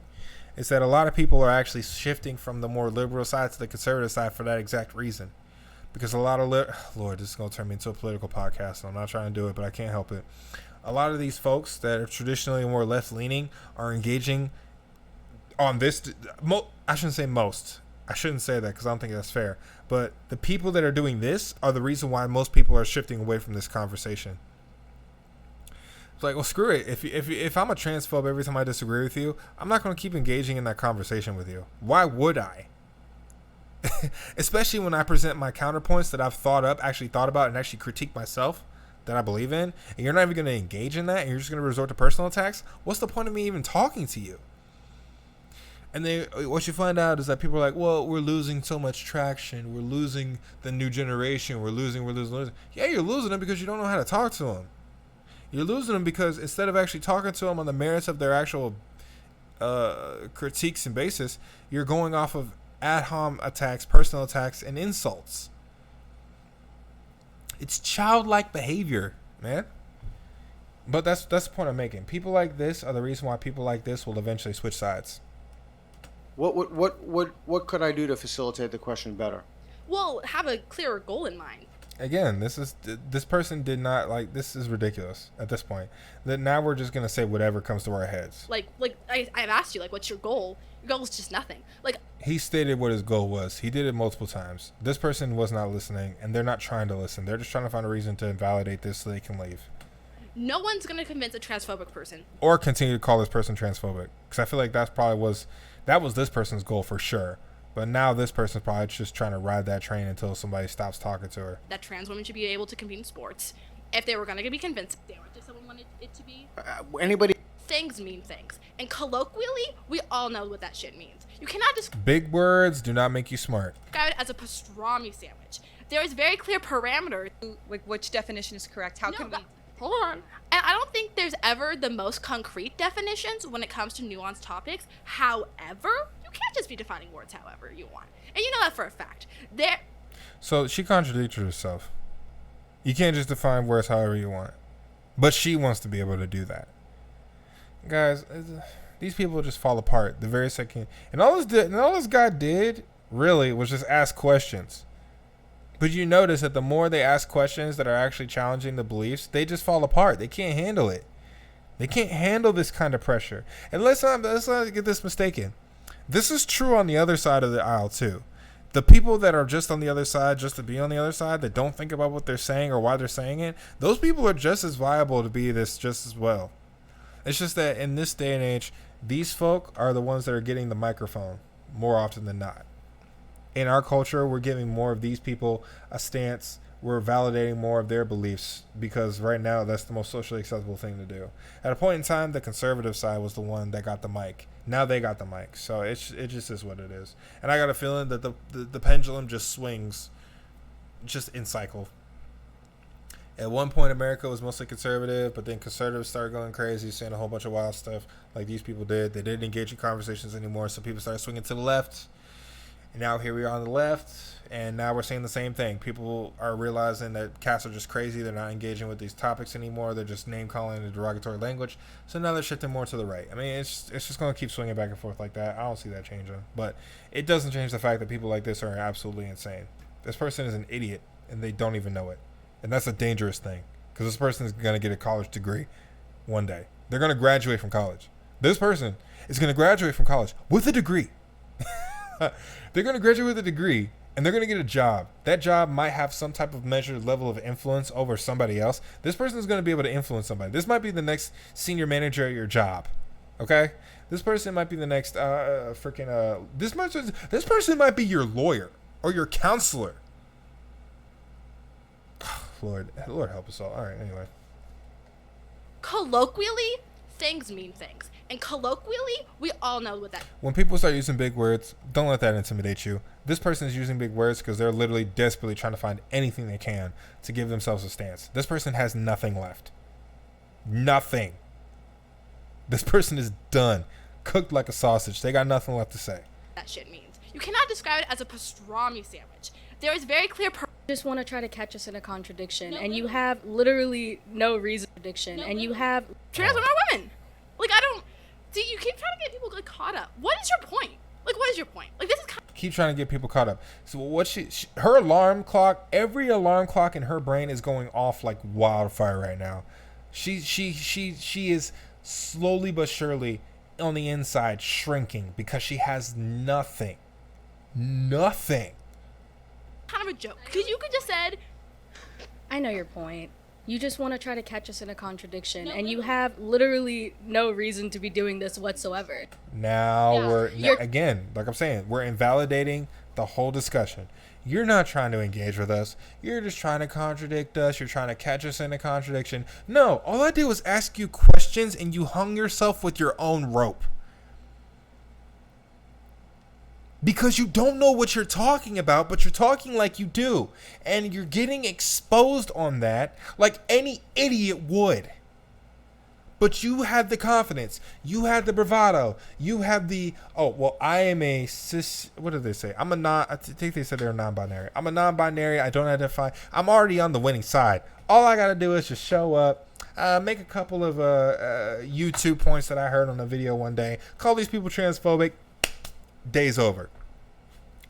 is that a lot of people are actually shifting from the more liberal side to the conservative side for that exact reason. Because a lot of Lord, this is going to turn me into a political podcast, and I'm not trying to do it, but I can't help it. A lot of these folks that are traditionally more left-leaning are engaging on this. I shouldn't say most. I shouldn't say that because I don't think that's fair. But the people that are doing this are the reason why most people are shifting away from this conversation. It's like, well, screw it. If I'm a transphobe every time I disagree with you, I'm not going to keep engaging in that conversation with you. Why would I? Especially when I present my counterpoints that I've actually thought about and actually critique myself that I believe in, and you're not even going to engage in that, and you're just going to resort to personal attacks. What's the point of me even talking to you? And then what you find out is that people are like, well, we're losing so much traction. We're losing the new generation. We're losing. Yeah, you're losing them because you don't know how to talk to them. You're losing them because instead of actually talking to them on the merits of their actual critiques and basis, you're going off of ad hom attacks, personal attacks, and insults. It's childlike behavior, man. But that's the point I'm making. People like this are the reason why people like this will eventually switch sides. What could I do to facilitate the question better? Well, have a clearer goal in mind. Again, this person did not like. This is ridiculous at this point. That now we're just gonna say whatever comes to our heads. Like I've asked you, like, what's your goal? Your goal is just nothing. Like, he stated what his goal was. He did it multiple times. This person was not listening, and they're not trying to listen. They're just trying to find a reason to invalidate this so they can leave. No one's gonna convince a transphobic person or continue to call this person transphobic, because I feel like that was this person's goal for sure. But now this person's probably just trying to ride that train until somebody stops talking to her. That trans women should be able to compete in sports. If they were going to be convinced, they weren't just someone wanted it to be. Anybody? Things mean things. And colloquially, we all know what that shit means. You cannot just... Big words do not make you smart. ...describe it as a pastrami sandwich. There is very clear parameters. Like, which definition is correct? How can we... Hold on. And I don't think there's ever the most concrete definitions when it comes to nuanced topics. However, you can't just be defining words however you want. And you know that for a fact. So she contradicted herself. You can't just define words however you want. But she wants to be able to do that. Guys, these people just fall apart the very second. And all this guy did, really, was just ask questions. But you notice that the more they ask questions that are actually challenging the beliefs, they just fall apart. They can't handle it. They can't handle this kind of pressure. And let's not get this mistaken. This is true on the other side of the aisle too. The people that are just on the other side, just to be on the other side, that don't think about what they're saying or why they're saying it, those people are just as viable to be this just as well. It's just that in this day and age, these folk are the ones that are getting the microphone more often than not. In our culture, we're giving more of these people a stance we're validating more of their beliefs because right now that's the most socially acceptable thing to do. At a point in time, the conservative side was the one that got the mic. Now they got the mic. So it just is what it is. And I got a feeling that the pendulum just swings just in cycle. At one point, America was mostly conservative, but then conservatives started going crazy, saying a whole bunch of wild stuff like these people did. They didn't engage in conversations anymore, so people started swinging to the left. And now here we are on the left, and now we're saying the same thing. People are realizing that cats are just crazy. They're not engaging with these topics anymore. They're just name-calling in derogatory language. So now they're shifting more to the right. I mean, it's just going to keep swinging back and forth like that. I don't see that changing. But it doesn't change the fact that people like this are absolutely insane. This person is an idiot, and they don't even know it. And that's a dangerous thing, because this person is going to get a college degree one day. They're going to graduate from college. This person is going to graduate from college with a degree. They're going to graduate with a degree, and they're going to get a job. That job might have some type of measured level of influence over somebody else. This person is going to be able to influence somebody. This might be the next senior manager at your job. Okay? This person might be the next this person might be your lawyer or your counselor. Lord help us all. All right, anyway. Colloquially, things mean things. And colloquially, we all know what that. When people start using big words, don't let that intimidate you. This person is using big words because they're literally desperately trying to find anything they can to give themselves a stance. This person has nothing left. Nothing. This person is done. Cooked like a sausage. They got nothing left to say. That shit means. You cannot describe it as a pastrami sandwich. There is very clear just want to try to catch us in a contradiction, and you have literally no reason and you have trans women are women. Like, I don't see, you keep trying to get people like caught up. What is your point? Like, what is your point? Like, this is keep trying to get people caught up. So what her alarm clock, every alarm clock in her brain is going off like wildfire right now. She is slowly but surely on the inside shrinking because she has nothing. Kind of a joke, because you could just said, I know your point. You just want to try to catch us in a contradiction, and you have literally no reason to be doing this whatsoever. Now again, like I'm saying, we're invalidating the whole discussion. You're not trying to engage with us. You're just trying to contradict us. You're trying to catch us in a contradiction. No, all I did was ask you questions, and you hung yourself with your own rope. Because you don't know what you're talking about, but you're talking like you do. And you're getting exposed on that like any idiot would. But you had the confidence. You had the bravado. You had the, I am a cis, what did they say? I think they said they're non-binary. I'm a non-binary. I don't identify. I'm already on the winning side. All I got to do is just show up, make a couple of YouTube points that I heard on a video one day, call these people transphobic. Day's over.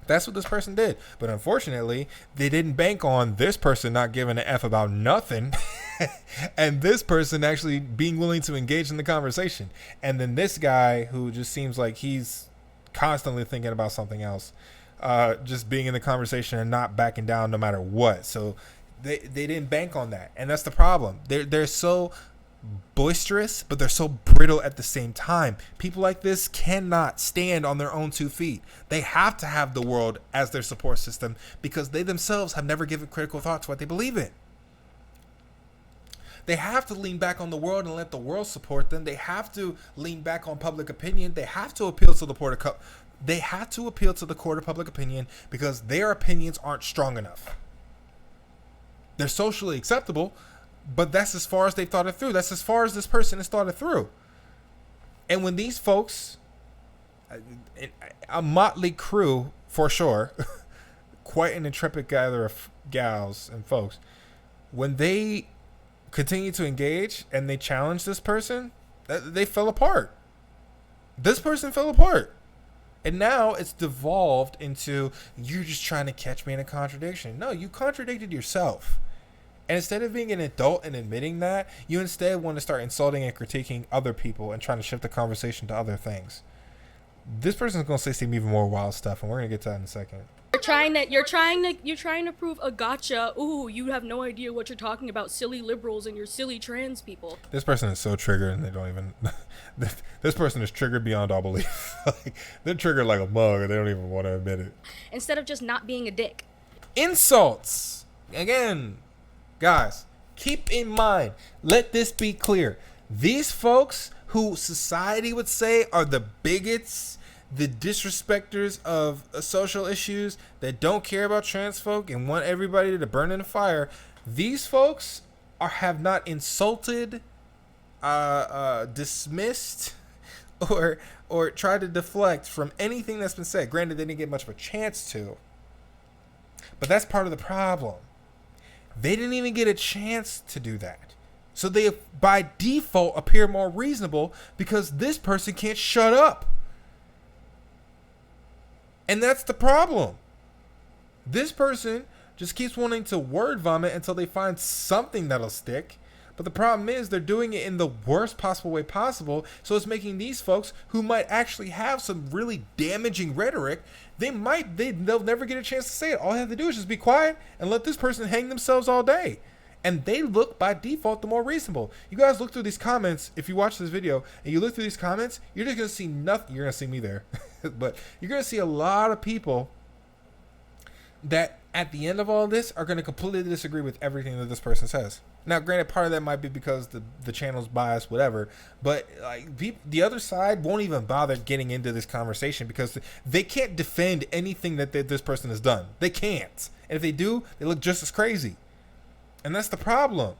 That's what this person did. But unfortunately, they didn't bank on this person not giving an F about nothing and this person actually being willing to engage in the conversation. And then this guy who just seems like he's constantly thinking about something else, just being in the conversation and not backing down no matter what. So they didn't bank on that. And that's the problem. They're so boisterous, but they're so brittle at the same time. People like this cannot stand on their own 2 feet. They have to have the world as their support system because they themselves have never given critical thought to what they believe in. They have to lean back on the world and let the world support them. They have to lean back on public opinion. They have to appeal to the court of public opinion because their opinions aren't strong enough. They're socially acceptable, but that's as far as they've thought it through. That's as far as this person has thought it through. And when these folks, a motley crew for sure, quite an intrepid gather of gals and folks, when they continue to engage and they challenge this person, they fell apart. This person fell apart. And now it's devolved into, you're just trying to catch me in a contradiction. No, you contradicted yourself. And instead of being an adult and admitting that, you instead want to start insulting and critiquing other people and trying to shift the conversation to other things. This person's going to say some even more wild stuff, and we're going to get to that in a second. You're trying to prove a gotcha. Ooh, you have no idea what you're talking about, silly liberals and your silly trans people. This person is so triggered, and they don't even. This person is triggered beyond all belief. Like, they're triggered like a mug, and they don't even want to admit it. Instead of just not being a dick. Insults. again, guys, keep in mind, let this be clear. These folks who society would say are the bigots, the disrespecters of social issues, that don't care about trans folk and want everybody to burn in the fire, these folks have not insulted, dismissed, or tried to deflect from anything that's been said. Granted, they didn't get much of a chance to, but that's part of the problem. They didn't even get a chance to do that. So they, by default, appear more reasonable because this person can't shut up. And that's the problem. This person just keeps wanting to word vomit until they find something that'll stick. But the problem is they're doing it in the worst possible way possible. So it's making these folks who might actually have some really damaging rhetoric, they'll never get a chance to say it. All they have to do is just be quiet and let this person hang themselves all day. And they look, by default, the more reasonable. You guys look through these comments. If you watch this video and you look through these comments, you're just going to see nothing. You're going to see me there. But you're going to see a lot of people that at the end of all this are going to completely disagree with everything that this person says. Now, granted, part of that might be because the channel's biased, whatever. But like the other side won't even bother getting into this conversation because they can't defend anything that this person has done. They can't. And if they do, they look just as crazy. And that's the problem.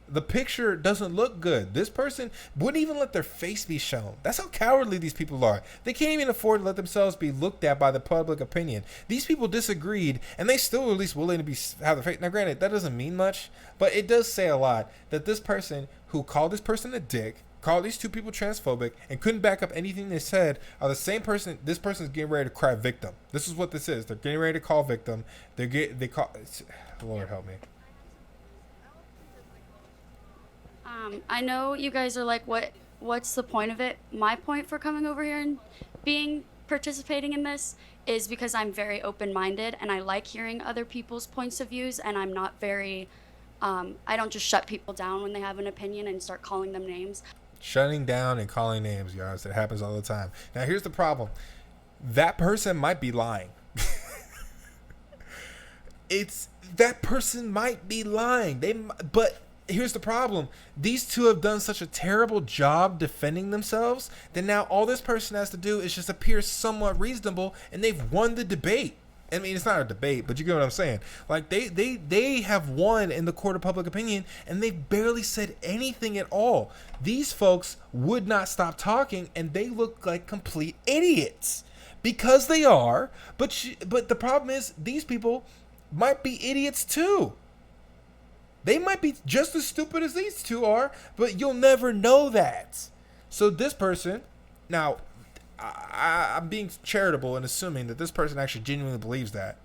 The picture doesn't look good. This person wouldn't even let their face be shown. That's how cowardly these people are. They can't even afford to let themselves be looked at by the public opinion. These people disagreed, and they still were at least willing to have their face. Now, granted, that doesn't mean much, but it does say a lot that this person who called this person a dick, called these two people transphobic, and couldn't back up anything they said are the same person. This person's getting ready to cry victim. This is what this is. They're getting ready to call victim. They call. Lord help me. I know you guys are like, what's the point of it? My point for coming over here and participating in this is because I'm very open-minded and I like hearing other people's points of views, and I'm not very, I don't just shut people down when they have an opinion and start calling them names. Shutting down and calling names, guys. It happens all the time. Now, here's the problem. That person might be lying. That person might be lying. But here's the problem. These two have done such a terrible job defending themselves that now all this person has to do is just appear somewhat reasonable, and they've won the debate. I mean, it's not a debate, but you get what I'm saying. Like, they have won in the court of public opinion, and they barely said anything at all. These folks would not stop talking, and they look like complete idiots. Because they are, but the problem is these people might be idiots too. They might be just as stupid as these two are, but you'll never know that. So this person, now, I'm being charitable and assuming that this person actually genuinely believes that.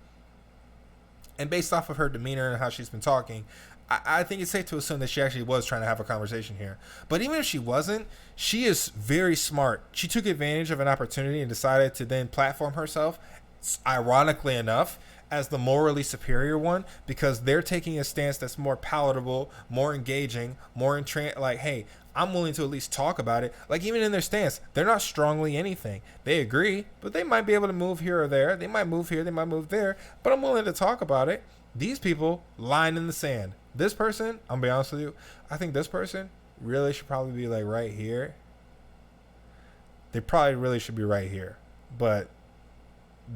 And based off of her demeanor and how she's been talking, I think it's safe to assume that she actually was trying to have a conversation here. But even if she wasn't, she is very smart. She took advantage of an opportunity and decided to then platform herself, ironically enough, as the morally superior one, because they're taking a stance that's more palatable, more engaging, more like, hey, I'm willing to at least talk about it. Like, even in their stance, they're not strongly anything. They agree, but they might be able to move here or there. They might move here, they might move there, but I'm willing to talk about it. These people line in the sand. This person, I'm gonna be honest with you, I think this person really should probably be like right here. They probably really should be right here, but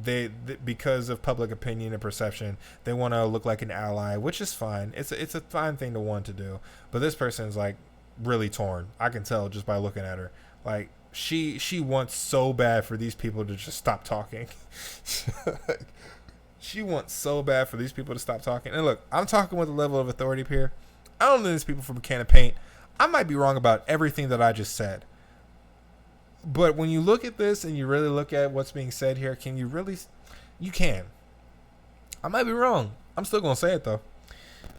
they because of public opinion and perception, they want to look like an ally, which is fine. It's a fine thing to want to do. But this person's like really torn. I can tell just by looking at her. Like she wants so bad for these people to just stop talking. She wants so bad for these people to stop talking. And look, I'm talking with a level of authority here. I don't know these people from a can of paint. I might be wrong about everything that I just said. But when you look at this and you really look at what's being said here, can you really? You can. I might be wrong. I'm still gonna say it though.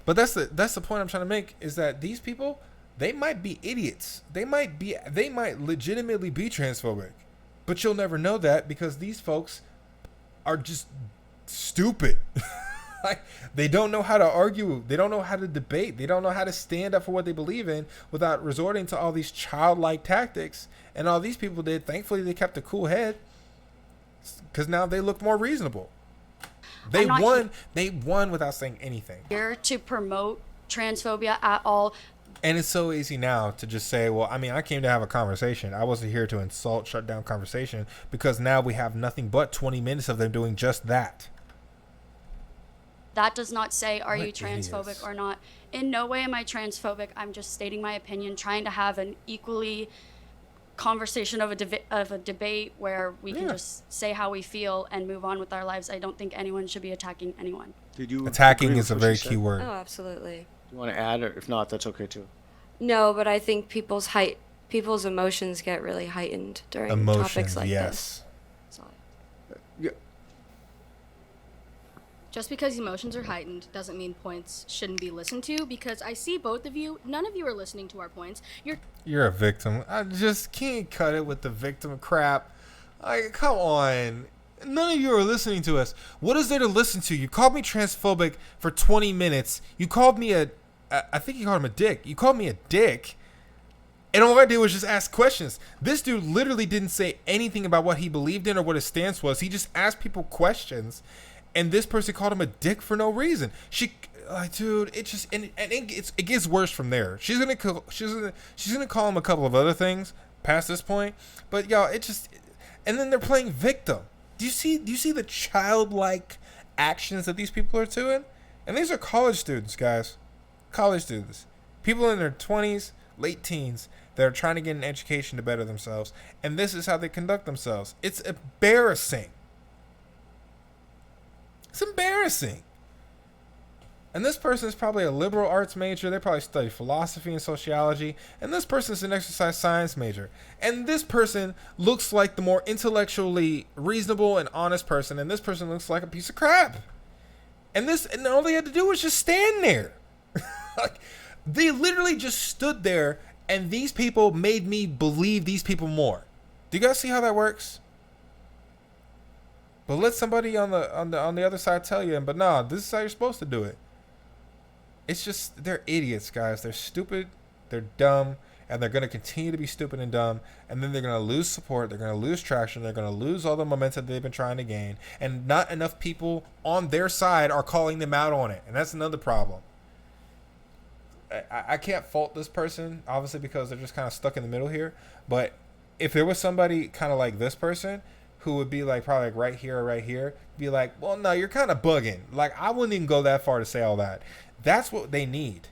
But that's the point I'm trying to make, is that these people, they might be idiots. They might legitimately be transphobic. But you'll never know that because these folks are just stupid. Like, they don't know how to argue. They don't know how to debate. They don't know how to stand up for what they believe in without resorting to all these childlike tactics. And all these people did. Thankfully, they kept a cool head because now they look more reasonable. They I'm not won. They won without saying anything. here to promote transphobia at all. And it's so easy now to just say, well, I mean, I came to have a conversation. I wasn't here to insult, shut down conversation, because now we have nothing but 20 minutes of them doing just that. That does not say, are What you transphobic idiots. or not? In no way am I transphobic. I'm just stating my opinion, trying to have an equally conversation of a debate where we can just say how we feel and move on with our lives. I don't think anyone should be attacking anyone. Did you Attacking agree is a with what very she key said? word. Oh, absolutely. You want to add, or if not, that's okay too. No, but I think people's emotions get really heightened during Emotions, topics like yes. this. That's all. Yeah. Just because emotions are heightened doesn't mean points shouldn't be listened to, because I see both of you, none of you are listening to our points. You're a victim. I just can't cut it with the victim crap. Like, come on. None of you are listening to us. What is there to listen to? You called me transphobic for 20 minutes. You called me I think you called him a dick. You called me a dick. And all I did was just ask questions. This dude literally didn't say anything about what he believed in or what his stance was. He just asked people questions. And this person called him a dick for no reason. Dude, it just it gets worse from there. She's gonna call him a couple of other things past this point, but y'all, and then they're playing victim. Do you see the childlike actions that these people are doing? And these are college students, guys, college students, people in their 20s, late teens that are trying to get an education to better themselves, and this is how they conduct themselves. It's embarrassing. It's embarrassing. And this person is probably a liberal arts major. They probably study philosophy and sociology. And this person is an exercise science major. And this person looks like the more intellectually reasonable and honest person. And this person looks like a piece of crap. And all they had to do was just stand there. Like, they literally just stood there, and these people made me believe these people more. Do you guys see how that works? But let somebody on the other side tell you, but nah, this is how you're supposed to do it. It's just, they're idiots, guys. They're stupid, they're dumb, and they're going to continue to be stupid and dumb, and then they're going to lose support, they're going to lose traction, they're going to lose all the momentum they've been trying to gain, and not enough people on their side are calling them out on it, and that's another problem. I can't fault this person, obviously, because they're just kind of stuck in the middle here, but if there was somebody kind of like this person, who would be like probably like right here or right here, be like, well, no, you're kind of bugging. Like, I wouldn't even go that far to say all that. That's what they need.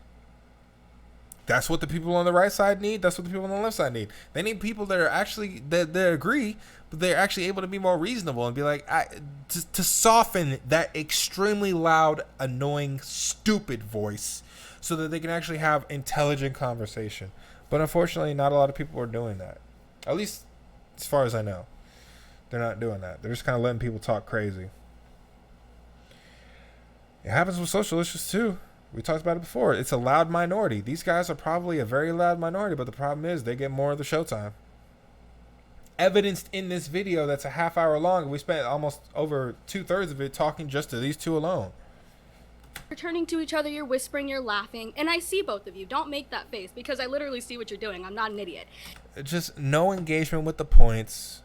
That's what the people on the right side need. That's what the people on the left side need. They need people that are actually, that agree, but they're actually able to be more reasonable and be like, to soften that extremely loud, annoying, stupid voice so that they can actually have intelligent conversation. But unfortunately, not a lot of people are doing that. At least as far as I know. They're not doing that. They're just kind of letting people talk crazy. It happens with social issues too. We talked about it before. It's a loud minority. These guys are probably a very loud minority, but the problem is they get more of the showtime. Evidenced in this video that's a half hour long. We spent almost over 2/3 of it talking just to these two alone. You're turning to each other, you're whispering, you're laughing, and I see both of you. Don't make that face, because I literally see what you're doing. I'm not an idiot. Just no engagement with the points.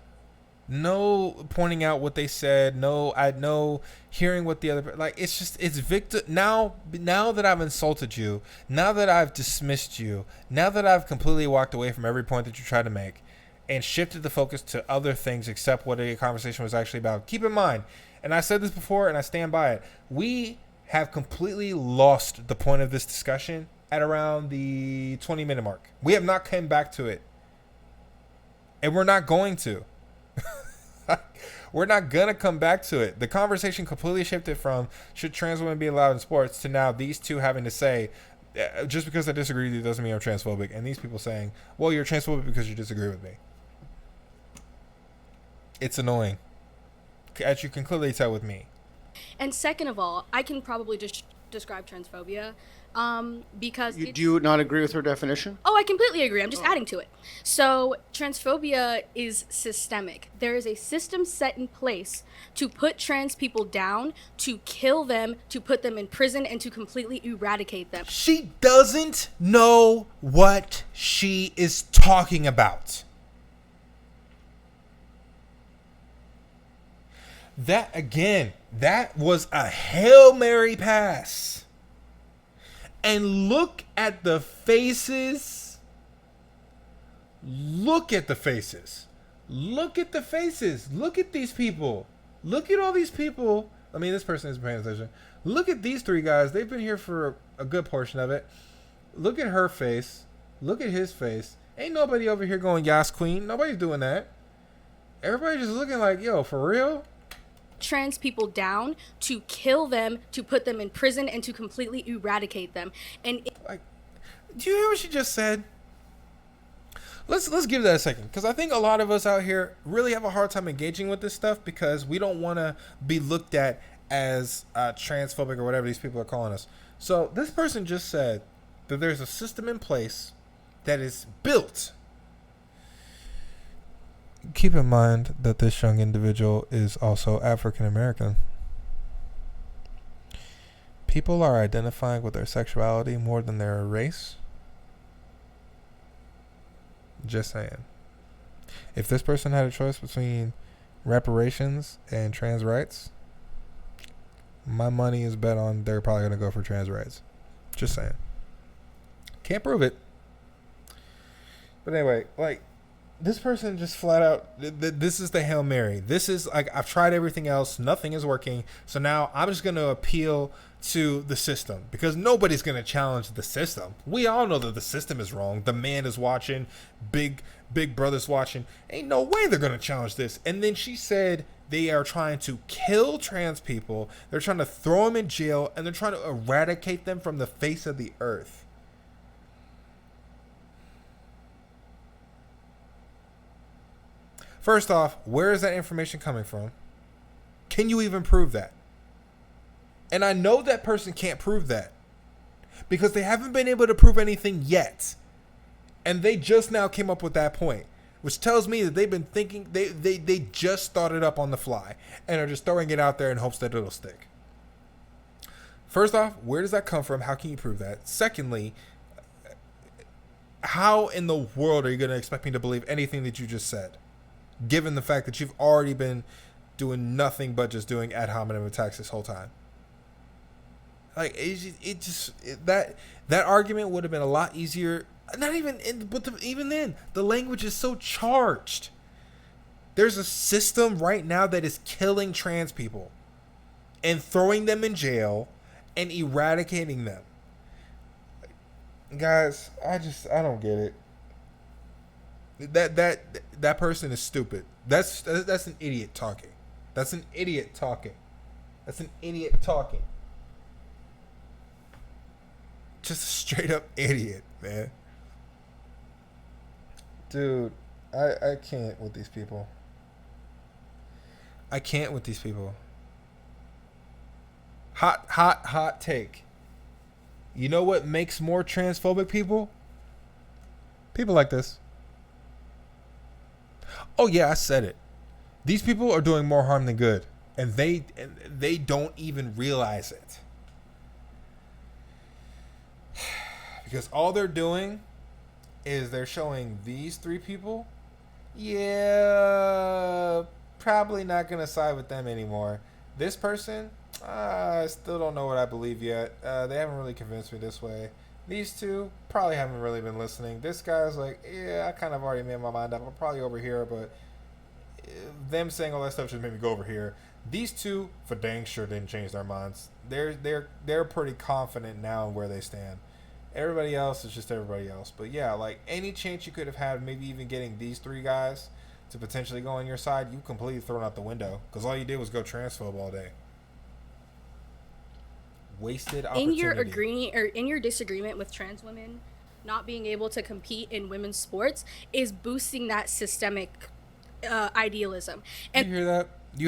No pointing out what they said. No hearing what the other, like, it's victim. Now that I've insulted you, now that I've dismissed you, now that I've completely walked away from every point that you tried to make and shifted the focus to other things except what a conversation was actually about. Keep in mind, and I said this before and I stand by it, we have completely lost the point of this discussion at around the 20-minute mark. We have not come back to it. And we're not going to. We're not gonna come back to it. The conversation completely shifted from should trans women be allowed in sports to now these two having to say, just because I disagree with you doesn't mean I'm transphobic, and these people saying, well, you're transphobic because you disagree with me. It's annoying, as you can clearly tell with me. And second of all, I can probably just describe transphobia because Do you not agree with her definition? Oh, I completely agree. I'm just adding to it. So transphobia is systemic. There is a system set in place to put trans people down, to kill them, to put them in prison, and to completely eradicate them. She doesn't know what she is talking about. That, again, That was a Hail Mary pass. And look at the faces. Look at the faces. Look at the faces. Look at these people. Look at all these people. I mean, this person isn't paying attention. Look at these three guys. They've been here for a good portion of it. Look at her face. Look at his face. Ain't nobody over here going, Yas Queen. Nobody's doing that. Everybody just looking like, yo, for real? Trans people down, to kill them, to put them in prison, and to completely eradicate them. And Like, do you hear what she just said? Let's give that a second, because I think a lot of us out here really have a hard time engaging with this stuff because we don't want to be looked at as transphobic or whatever these people are calling us. So this person just said that there's a system in place that is built. Keep in mind that this young individual is also African American. People are identifying with their sexuality more than their race. Just saying. If this person had a choice between reparations and trans rights, my money is bet on they're probably going to go for trans rights. Just saying. Can't prove it. But anyway, like, this person just flat out, this is the Hail Mary. This is like, I've tried everything else. Nothing is working. So now I'm just going to appeal to the system because nobody's going to challenge the system. We all know that the system is wrong. The man is watching. Big brother's watching. Ain't no way they're going to challenge this. And then she said they are trying to kill trans people. They're trying to throw them in jail and they're trying to eradicate them from the face of the earth. First off, where is that information coming from? Can you even prove that? And I know that person can't prove that because they haven't been able to prove anything yet. And they just now came up with that point, which tells me that they've been thinking, they just started up on the fly and are just throwing it out there in hopes that it'll stick. First off, where does that come from? How can you prove that? Secondly, how in the world are you going to expect me to believe anything that you just said? Given the fact that you've already been doing nothing but just doing ad hominem attacks this whole time. Like, that argument would have been a lot easier. Not even, even then, the language is so charged. There's a system right now that is killing trans people and throwing them in jail and eradicating them. Guys, I don't get it. That person is stupid. That's an idiot talking. That's an idiot talking. That's an idiot talking. Just a straight up idiot, man. Dude, I can't with these people. I can't with these people. Hot take. You know what makes more transphobic people? People like this. Oh yeah, I said it. These people are doing more harm than good, and they don't even realize it. Because all they're doing is they're showing these three people, yeah, probably not gonna side with them anymore. This person, I still don't know what I believe yet. They haven't really convinced me this way. These two probably haven't really been listening. This guy's like, yeah, I kind of already made my mind up. I'm probably over here, but them saying all that stuff just made me go over here. These two, for dang sure, didn't change their minds. They're pretty confident now in where they stand. Everybody else is just everybody else. But yeah, like any chance you could have had, maybe even getting these three guys to potentially go on your side, you completely thrown out the window because all you did was go transphobe all day. Wasted opportunity. In your disagreement with trans women not being able to compete in women's sports is boosting that systemic idealism. And you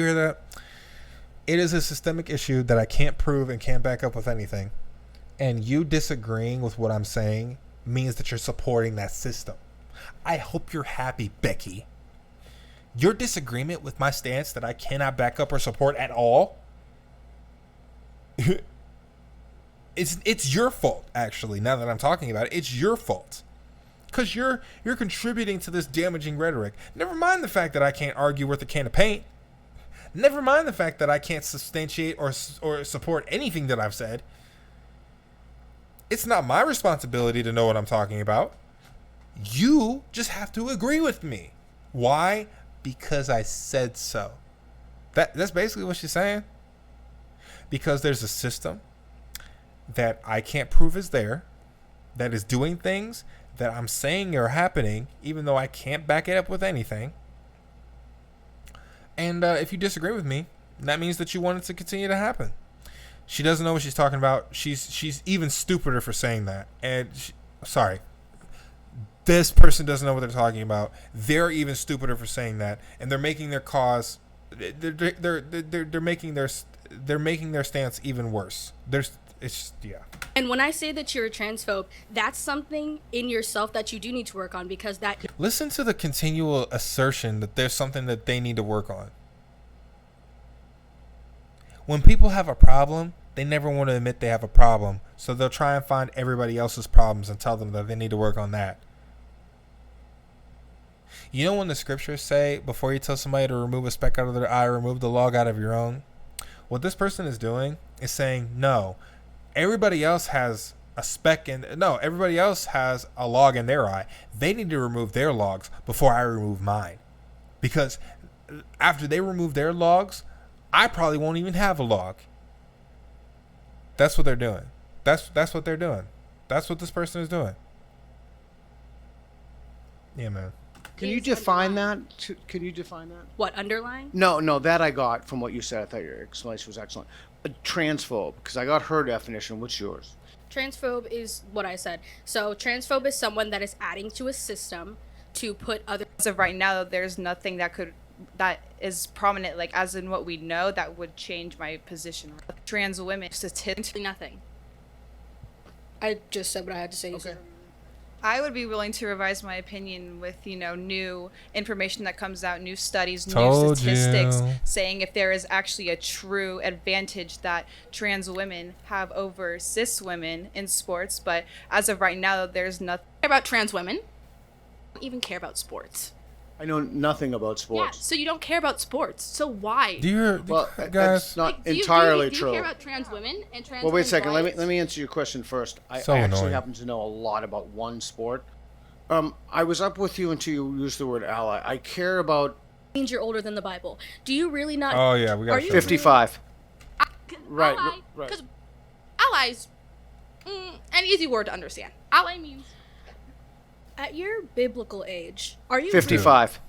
hear that? It is a systemic issue that I can't prove and can't back up with anything. And you disagreeing with what I'm saying means that you're supporting that system. I hope you're happy, Becky. Your disagreement with my stance that I cannot back up or support at all, it's your fault, actually, now that I'm talking about it. It's your fault. Because you're contributing to this damaging rhetoric. Never mind the fact that I can't argue worth a can of paint. Never mind the fact that I can't substantiate or support anything that I've said. It's not my responsibility to know what I'm talking about. You just have to agree with me. Why? Because I said so. That's basically what she's saying. Because there's a system that I can't prove is there, that is doing things that I'm saying are happening, even though I can't back it up with anything. And if you disagree with me, that means that you want it to continue to happen. She doesn't know what she's talking about. She's even stupider for saying that. And sorry, this person doesn't know what they're talking about. They're even stupider for saying that, and they're making their cause. They're making their stance even worse. Yeah. And when I say that you're a transphobe, that's something in yourself that you do need to work on, because that. Listen to the continual assertion that there's something that they need to work on. When people have a problem, they never want to admit they have a problem, so they'll try and find everybody else's problems and tell them that they need to work on that. You know when the scriptures say, before you tell somebody to remove a speck out of their eye, remove the log out of your own? What this person is doing is saying, no, everybody else has a speck everybody else has a log in their eye. They need to remove their logs before I remove mine. Because after they remove their logs, I probably won't even have a log. That's what they're doing. That's what they're doing. That's what this person is doing. Yeah, man. Can you define that? Can you define that? What, underlying? No, that I got from what you said. I thought your explanation was excellent. A transphobe, because I got her definition. What's yours? Transphobe is what I said. So transphobe is someone that is adding to a system to put other. As of right now, there's nothing that is prominent, like as in what we know, that would change my position. Trans women, statistically Nothing. I just said what I had to say. Okay. I would be willing to revise my opinion with, new information that comes out, new studies, Told new statistics, you. saying if there is actually a true advantage that trans women have over cis women in sports. But as of right now, there's nothing. Care about trans women. Don't even care about sports. I know nothing about sports. Yeah, so you don't care about sports. So why? Well, guys, that's not Do you entirely do true. you care about trans women and trans Well, wait a second. women's Let me answer your question first. I So actually annoying. happen to know a lot about one sport. I was up with you until you used the word ally. I care about Means you're older than the Bible. Do you really not? oh yeah, we got Are you 55. Right, Ally, right. Because allies, an easy word to understand. Ally means At your biblical age, are you 55.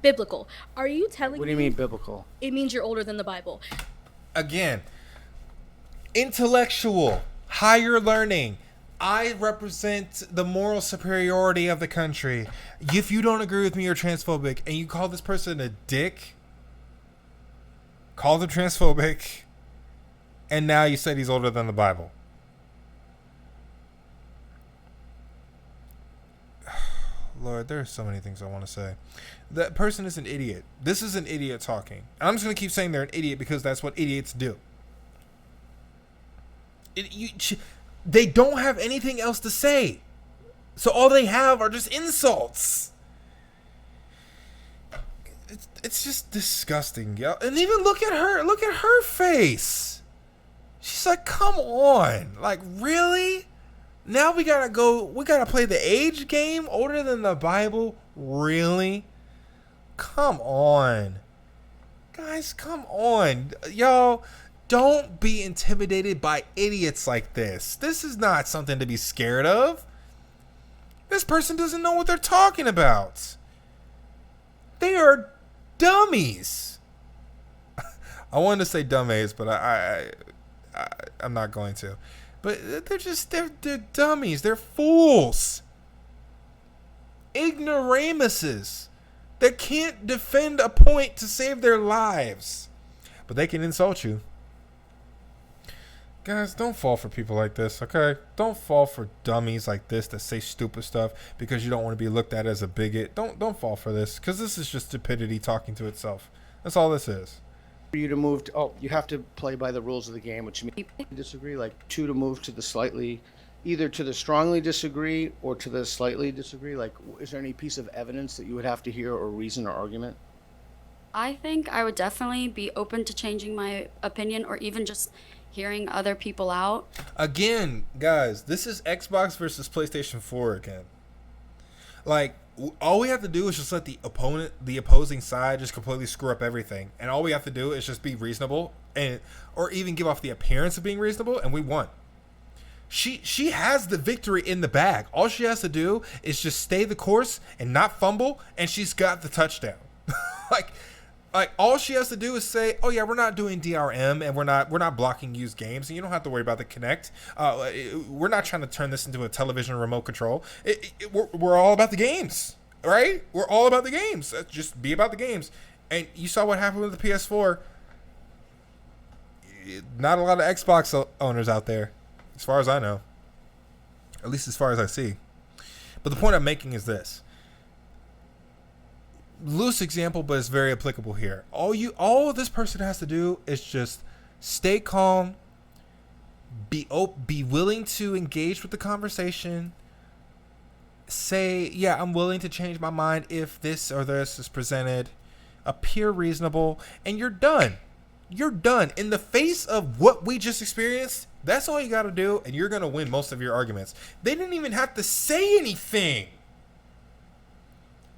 biblical? Are you telling What do you mean biblical? it means you're older than the Bible? Again, intellectual, higher learning. I represent the moral superiority of the country. If you don't agree with me, you're transphobic, and you call this person a dick, call them transphobic, and now you said he's older than the Bible. Lord, there are so many things I want to say. That person is an idiot. This is an idiot talking. And I'm just going to keep saying they're an idiot because that's what idiots do. They don't have anything else to say. So all they have are just insults. It's just disgusting, yo. And even look at her. Look at her face. She's like, come on. Like, really? Now we gotta play the age game? Older than the Bible? Really? Come on. Guys, come on. Y'all, don't be intimidated by idiots like this. This is not something to be scared of. This person doesn't know what they're talking about. They are dummies. I wanted to say dumbass, but I'm not going to. But they're dummies. They're fools. Ignoramuses that can't defend a point to save their lives. But they can insult you. Guys, don't fall for people like this, okay? Don't fall for dummies like this that say stupid stuff because you don't want to be looked at as a bigot. Don't fall for this, because this is just stupidity talking to itself. That's all this is. For you to move to, you have to play by the rules of the game, which means disagree, like 2 to move to the slightly, either to the strongly disagree or to the slightly disagree. Like, is there any piece of evidence that you would have to hear, or reason or argument? I think I would definitely be open to changing my opinion or even just hearing other people out. Again, guys, this is Xbox versus PlayStation 4 again. Like, all we have to do is just let the opposing side just completely screw up everything. And all we have to do is just be reasonable or even give off the appearance of being reasonable, and we won. She has the victory in the bag. All she has to do is just stay the course and not fumble, and she's got the touchdown. Like all she has to do is say, "Oh yeah, we're not doing DRM and we're not blocking used games, and you don't have to worry about the Kinect. We're not trying to turn this into a television remote control. We're all about the games, right? We're all about the games. Just be about the games." And you saw what happened with the PS4. Not a lot of Xbox owners out there, as far as I know. At least as far as I see. But the point I'm making is this. Loose example, but it's very applicable here. All this person has to do is just stay calm, be willing to engage with the conversation, say, yeah, I'm willing to change my mind if this or this is presented, appear reasonable, and you're done. You're done. In the face of what we just experienced, that's all you got to do, and you're going to win most of your arguments. They didn't even have to say anything.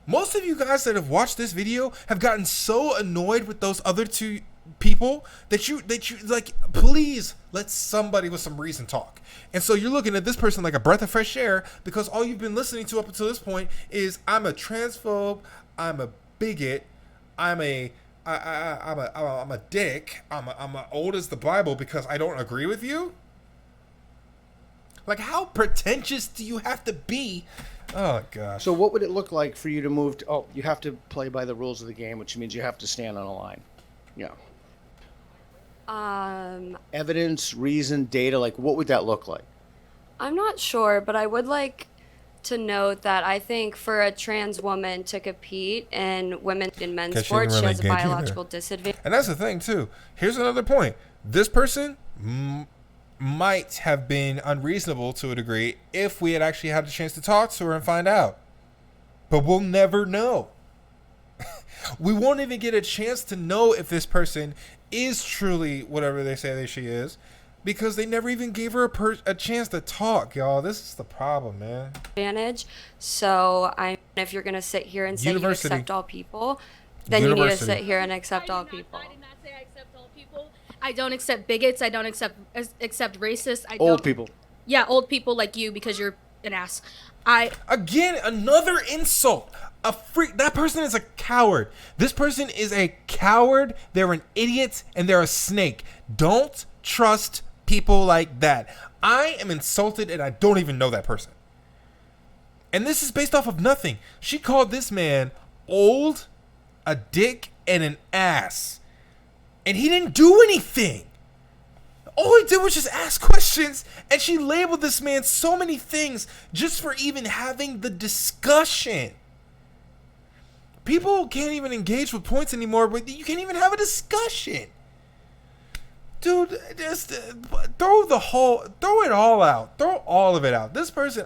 Most of you guys that have watched this video have gotten so annoyed with those other two people that you like, please let somebody with some reason talk. And so you're looking at this person like a breath of fresh air because all you've been listening to up until this point is I'm a transphobe, I'm a bigot, I'm a dick, I'm old as the Bible because I don't agree with you. Like, how pretentious do you have to be? Oh, gosh. So what would it look like for you to move to... Oh, you have to play by the rules of the game, which means you have to stand on a line. Yeah. Evidence, reason, data, like, what would that look like? I'm not sure, but I would like to note that I think for a trans woman to compete in women's and men's sports, she has a biological disadvantage. And that's the thing, too. Here's another point. This person might have been unreasonable to a degree if we had actually had a chance to talk to her and find out. But we'll never know. We won't even get a chance to know if this person is truly whatever they say that she is because they never even gave her a chance to talk, y'all. This is the problem, man. So if you're going to sit here and say you accept all people, then you need to sit here and accept all people. I did not say I accept all people. I don't accept bigots. I don't accept racists. Old people. Yeah, old people like you because you're an ass. Again, another insult. A freak. That person is a coward. This person is a coward. They're an idiot and they're a snake. Don't trust people like that. I am insulted and I don't even know that person. And this is based off of nothing. She called this man old, a dick, and an ass. And he didn't do anything. All he did was just ask questions, and she labeled this man so many things just for even having the discussion. People can't even engage with points anymore, but you can't even have a discussion. Dude, just throw it all out. Throw all of it out. This person,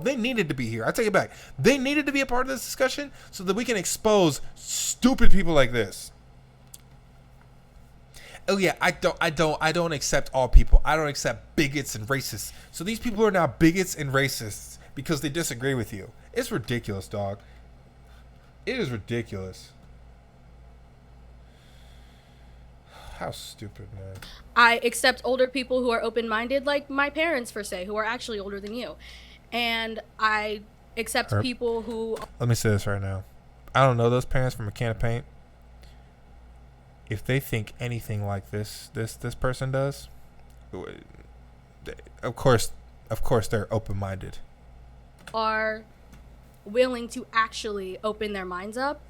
they needed to be here. I take it back. They needed to be a part of this discussion so that we can expose stupid people like this. Oh yeah, I don't accept all people. I don't accept bigots and racists. So these people are now bigots and racists because they disagree with you. It's ridiculous, dog. It is ridiculous. How stupid, man. I accept older people who are open-minded, like my parents, per se, who are actually older than you. And I accept people who... Let me say this right now. I don't know those parents from a can of paint. If they think anything like this person does, of course they're open-minded. Are willing to actually open their minds up.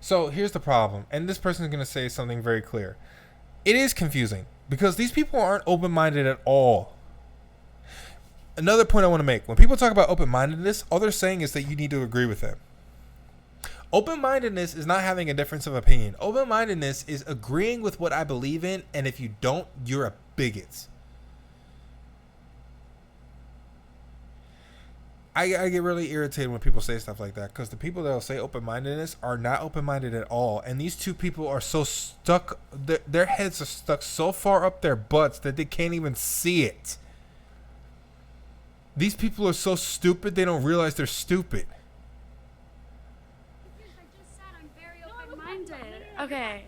So here's the problem, and this person is going to say something very clear. It is confusing because these people aren't open-minded at all. Another point I want to make: when people talk about open-mindedness, all they're saying is that you need to agree with them. Open-mindedness is not having a difference of opinion. Open-mindedness is agreeing with what I believe in, and if you don't, you're a bigot. I get really irritated when people say stuff like that, because the people that will say open-mindedness are not open-minded at all. And these two people are so stuck, their heads are stuck so far up their butts that they can't even see it. These people are so stupid, they don't realize they're stupid. I just said I'm very open-minded. Okay.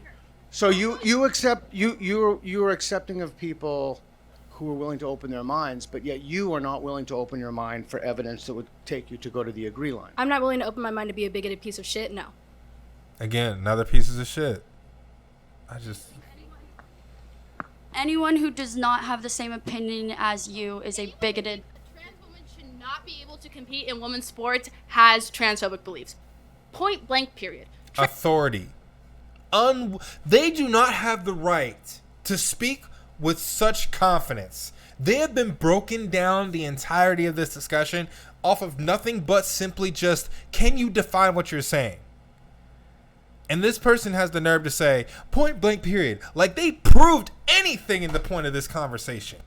So you're accepting of people who are willing to open their minds, but yet you are not willing to open your mind for evidence that would take you to go to the agree line. I'm not willing to open my mind to be a bigoted piece of shit. No. Again, another pieces of shit. Anyone who does not have the same opinion as you is a bigoted. A trans woman should not be able to compete in women's sports has transphobic beliefs. Point blank, period. Authority. They do not have the right to speak with such confidence. They have been broken down the entirety of this discussion off of nothing but simply just, can you define what you're saying? And this person has the nerve to say, point blank, period. Like they proved anything in the point of this conversation.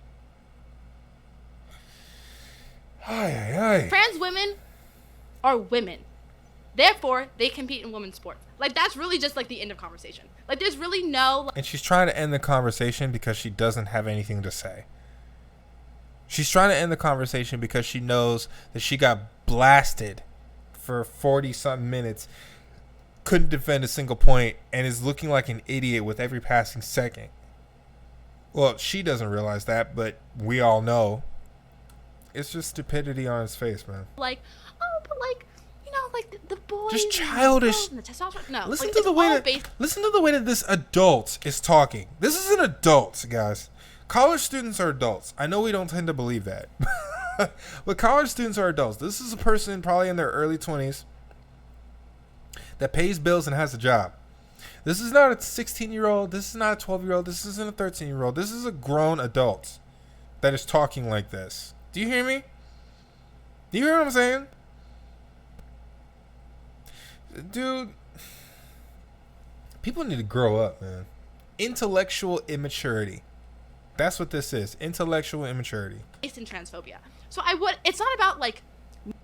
Trans women are women. Therefore, they compete in women's sports. Like, that's really just, like, the end of conversation. Like, there's really no... And she's trying to end the conversation because she doesn't have anything to say. She's trying to end the conversation because she knows that she got blasted for 40-something minutes, couldn't defend a single point, and is looking like an idiot with every passing second. Well, she doesn't realize that, but we all know. It's just stupidity on his face, man. Like, oh, but, like... like the boys, just childish. And the testosterone. No, listen like, to the way that this adult is talking. This is an adult, guys. College students are adults. I know we don't tend to believe that, but college students are adults. This is a person probably in their early 20s that pays bills and has a job. This is not a 16-year-old. This is not a 12-year-old. This isn't a 13-year-old. This is a grown adult that is talking like this. Do you hear me? Do you hear what I'm saying? Dude, people need to grow up, man. Intellectual immaturity. That's what this is. Intellectual immaturity. Based in transphobia. So it's not about like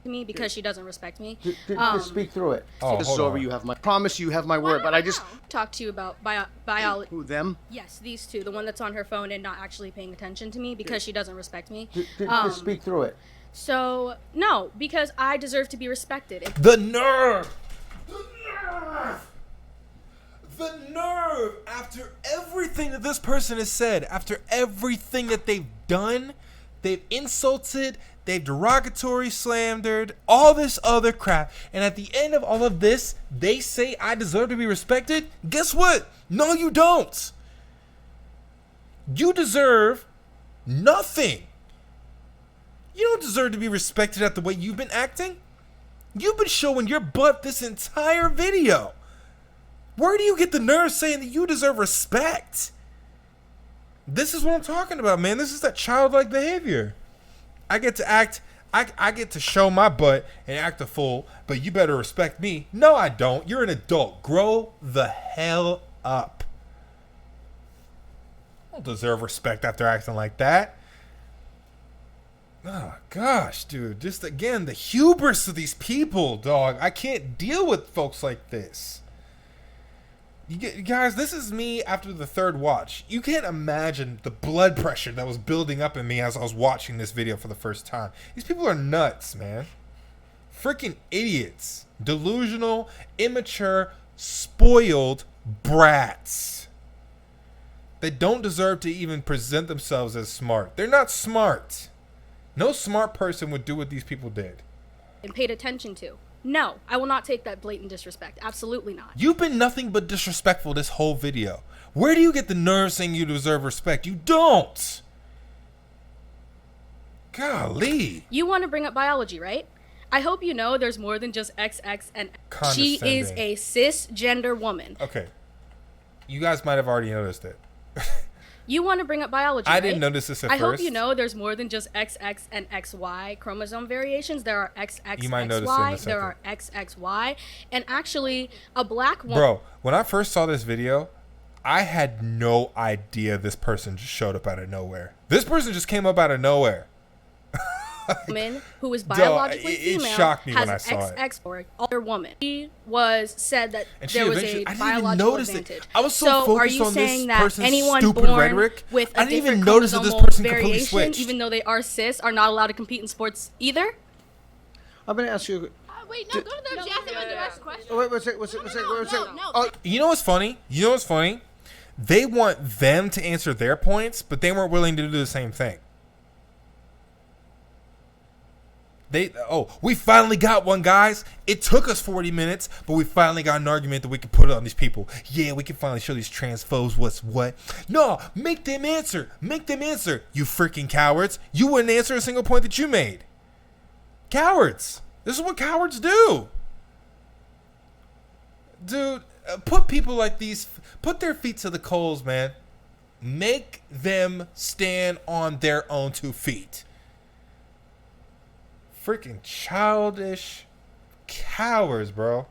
me because she doesn't respect me. Just speak through it. Oh, this is over. on. You have my promise. You have my word. But I just talk to you about biology. Who, them? Yes, these two. The one that's on her phone and not actually paying attention to me because she doesn't respect me. Just speak through it. So no, because I deserve to be respected. The nerve. The nerve, after everything that this person has said, after everything that they've done, they've insulted, they've derogatory slandered, all this other crap, and at the end of all of this, they say I deserve to be respected. Guess what? No, you don't. You deserve nothing. You don't deserve to be respected at the way you've been acting. You've been showing your butt this entire video. Where do you get the nerve saying that you deserve respect? This is what I'm talking about, man. This is that childlike behavior. I get to act, I get to show my butt and act a fool, but you better respect me. No, I don't. You're an adult. Grow the hell up. I don't deserve respect after acting like that. Oh, gosh, dude. Just, again, the hubris of these people, dog. I can't deal with folks like this. Guys, this is me after the third watch. You can't imagine the blood pressure that was building up in me as I was watching this video for the first time. These people are nuts, man. Freaking idiots. Delusional, immature, spoiled brats. They don't deserve to even present themselves as smart. They're not smart. No smart person would do what these people did. And paid attention to. No, I will not take that blatant disrespect. Absolutely not. You've been nothing but disrespectful this whole video. Where do you get the nerve saying you deserve respect? You don't. Golly. You want to bring up biology, right? I hope you know there's more than just XX and she is a cisgender woman. Okay. You guys might have already noticed it. You want to bring up biology, I right? didn't notice this at first. I hope you know there's more than just XX and XY chromosome variations. There are XX, you might notice it in a XY, second. there are XXY, and actually a black woman. Bro, when I first saw this video, I had no idea this person just showed up out of nowhere. This person just came up out of nowhere. woman who is biologically female shocked me has when I an saw it. XX for other woman. She was said that And there was a biological advantage. I was so are focused you on saying this that person's anyone stupid born rhetoric. with a I didn't even different notice that this chromosomal person completely variation, switched. even though they are cis, are not allowed to compete in sports either? I'm gonna ask you. Wait, no, go to the Jasmine with the rest question. Oh, wait, wait a second. No. Oh, You know what's funny? They want them to answer their points, but they weren't willing to do the same thing. We finally got one, guys. It took us 40 minutes, but we finally got an argument that we could put on these people. Yeah, we can finally show these transphobes what's what. No, make them answer. You freaking cowards. You wouldn't answer a single point that you made. Cowards. This is what cowards do. Dude, put people like these, put their feet to the coals, man. Make them stand on their own 2 feet. Freaking childish cowards, bro.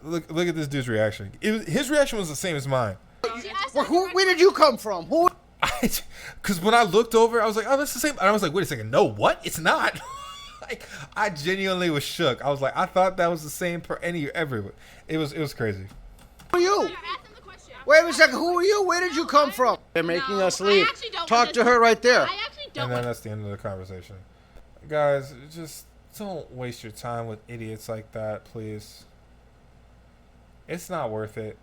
Look at this dude's reaction. His reaction was the same as mine. Where did you come from? Because when I looked over, I was like, oh, that's the same. And I was like, wait a second. No, what? It's not. Like, I genuinely was shook. I was like, I thought that was the same for everyone. It was crazy. Who are you? Wait a second. Who are you? Where did you come from? They're making us leave. Talk to her right there. And then that's the end of the conversation. Guys, just don't waste your time with idiots like that, please. It's not worth it.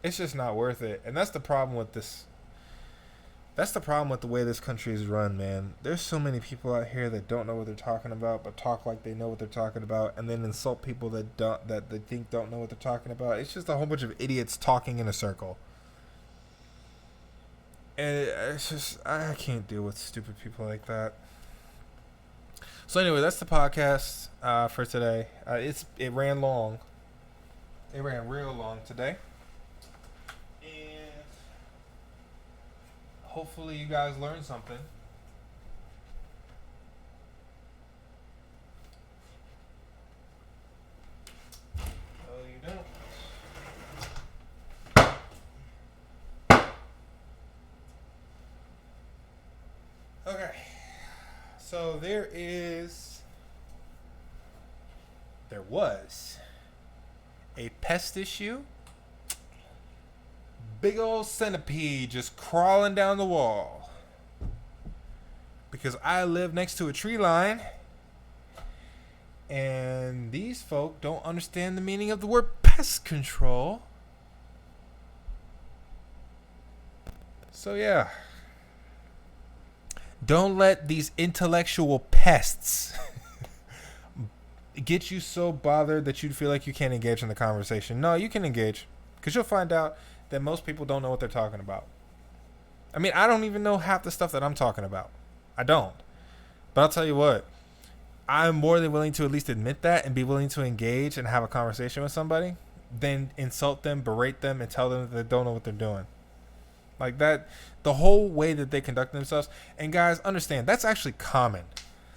It's just not worth it. And that's the problem with this. That's the problem with the way this country is run, man. There's so many people out here that don't know what they're talking about, but talk like they know what they're talking about, and then insult people that they think don't know what they're talking about. It's just a whole bunch of idiots talking in a circle. And it's just, I can't deal with stupid people like that. So anyway, that's the podcast for today. It ran long. It ran real long today. And hopefully you guys learned something. No, you don't. Okay. So there was a pest issue. Big old centipede just crawling down the wall. Because I live next to a tree line. And these folk don't understand the meaning of the word pest control. So yeah. Don't let these intellectual pests get you so bothered that you feel like you can't engage in the conversation. No, you can engage. Because you'll find out that most people don't know what they're talking about. I mean, I don't even know half the stuff that I'm talking about. I don't. But I'll tell you what. I'm more than willing to at least admit that and be willing to engage and have a conversation with somebody than insult them, berate them, and tell them that they don't know what they're doing. Like that, the whole way that they conduct themselves. And guys, understand, that's actually common.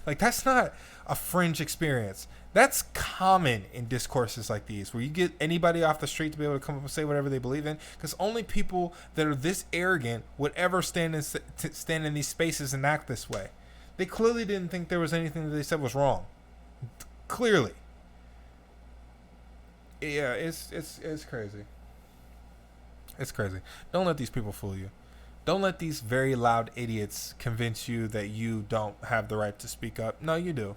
Like, that's not a fringe experience. That's common in discourses like these, where you get anybody off the street to be able to come up and say whatever they believe in, because only people that are this arrogant would ever stand in these spaces and act this way. They clearly didn't think there was anything that they said was wrong. Clearly. Yeah, it's crazy. It's crazy. Don't let these people fool you. Don't let these very loud idiots convince you that you don't have the right to speak up. No, you do.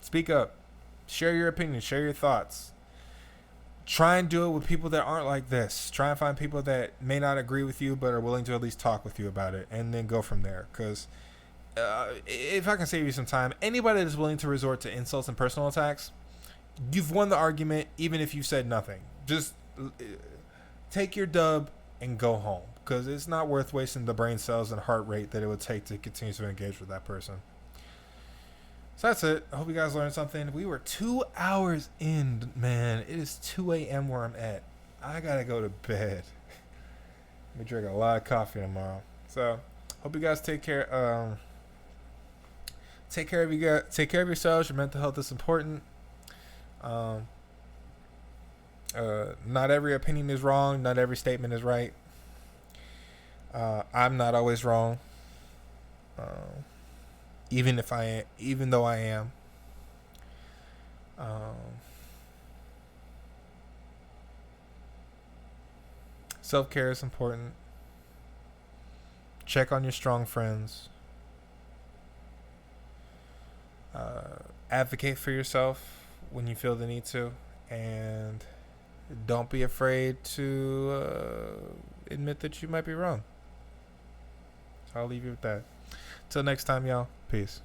Speak up. Share your opinion. Share your thoughts. Try and do it with people that aren't like this. Try and find people that may not agree with you but are willing to at least talk with you about it, and then go from there. Because if I can save you some time, anybody that's willing to resort to insults and personal attacks, you've won the argument even if you said nothing. Just take your dub and go home, because it's not worth wasting the brain cells and heart rate that it would take to continue to engage with that person. So that's it. I hope you guys learned something. We were 2 hours in, man. It is 2 a.m. where I'm at. I gotta go to bed. We drink a lot of coffee tomorrow. So hope you guys take care. Take care of you guys. Take care of yourselves. Your mental health is important. Not every opinion is wrong. Not every statement is right. I'm not always wrong. even though I am. Self-care is important. Check on your strong friends. Advocate for yourself when you feel the need to, and don't be afraid to admit that you might be wrong. So I'll leave you with that. Till next time, y'all. Peace.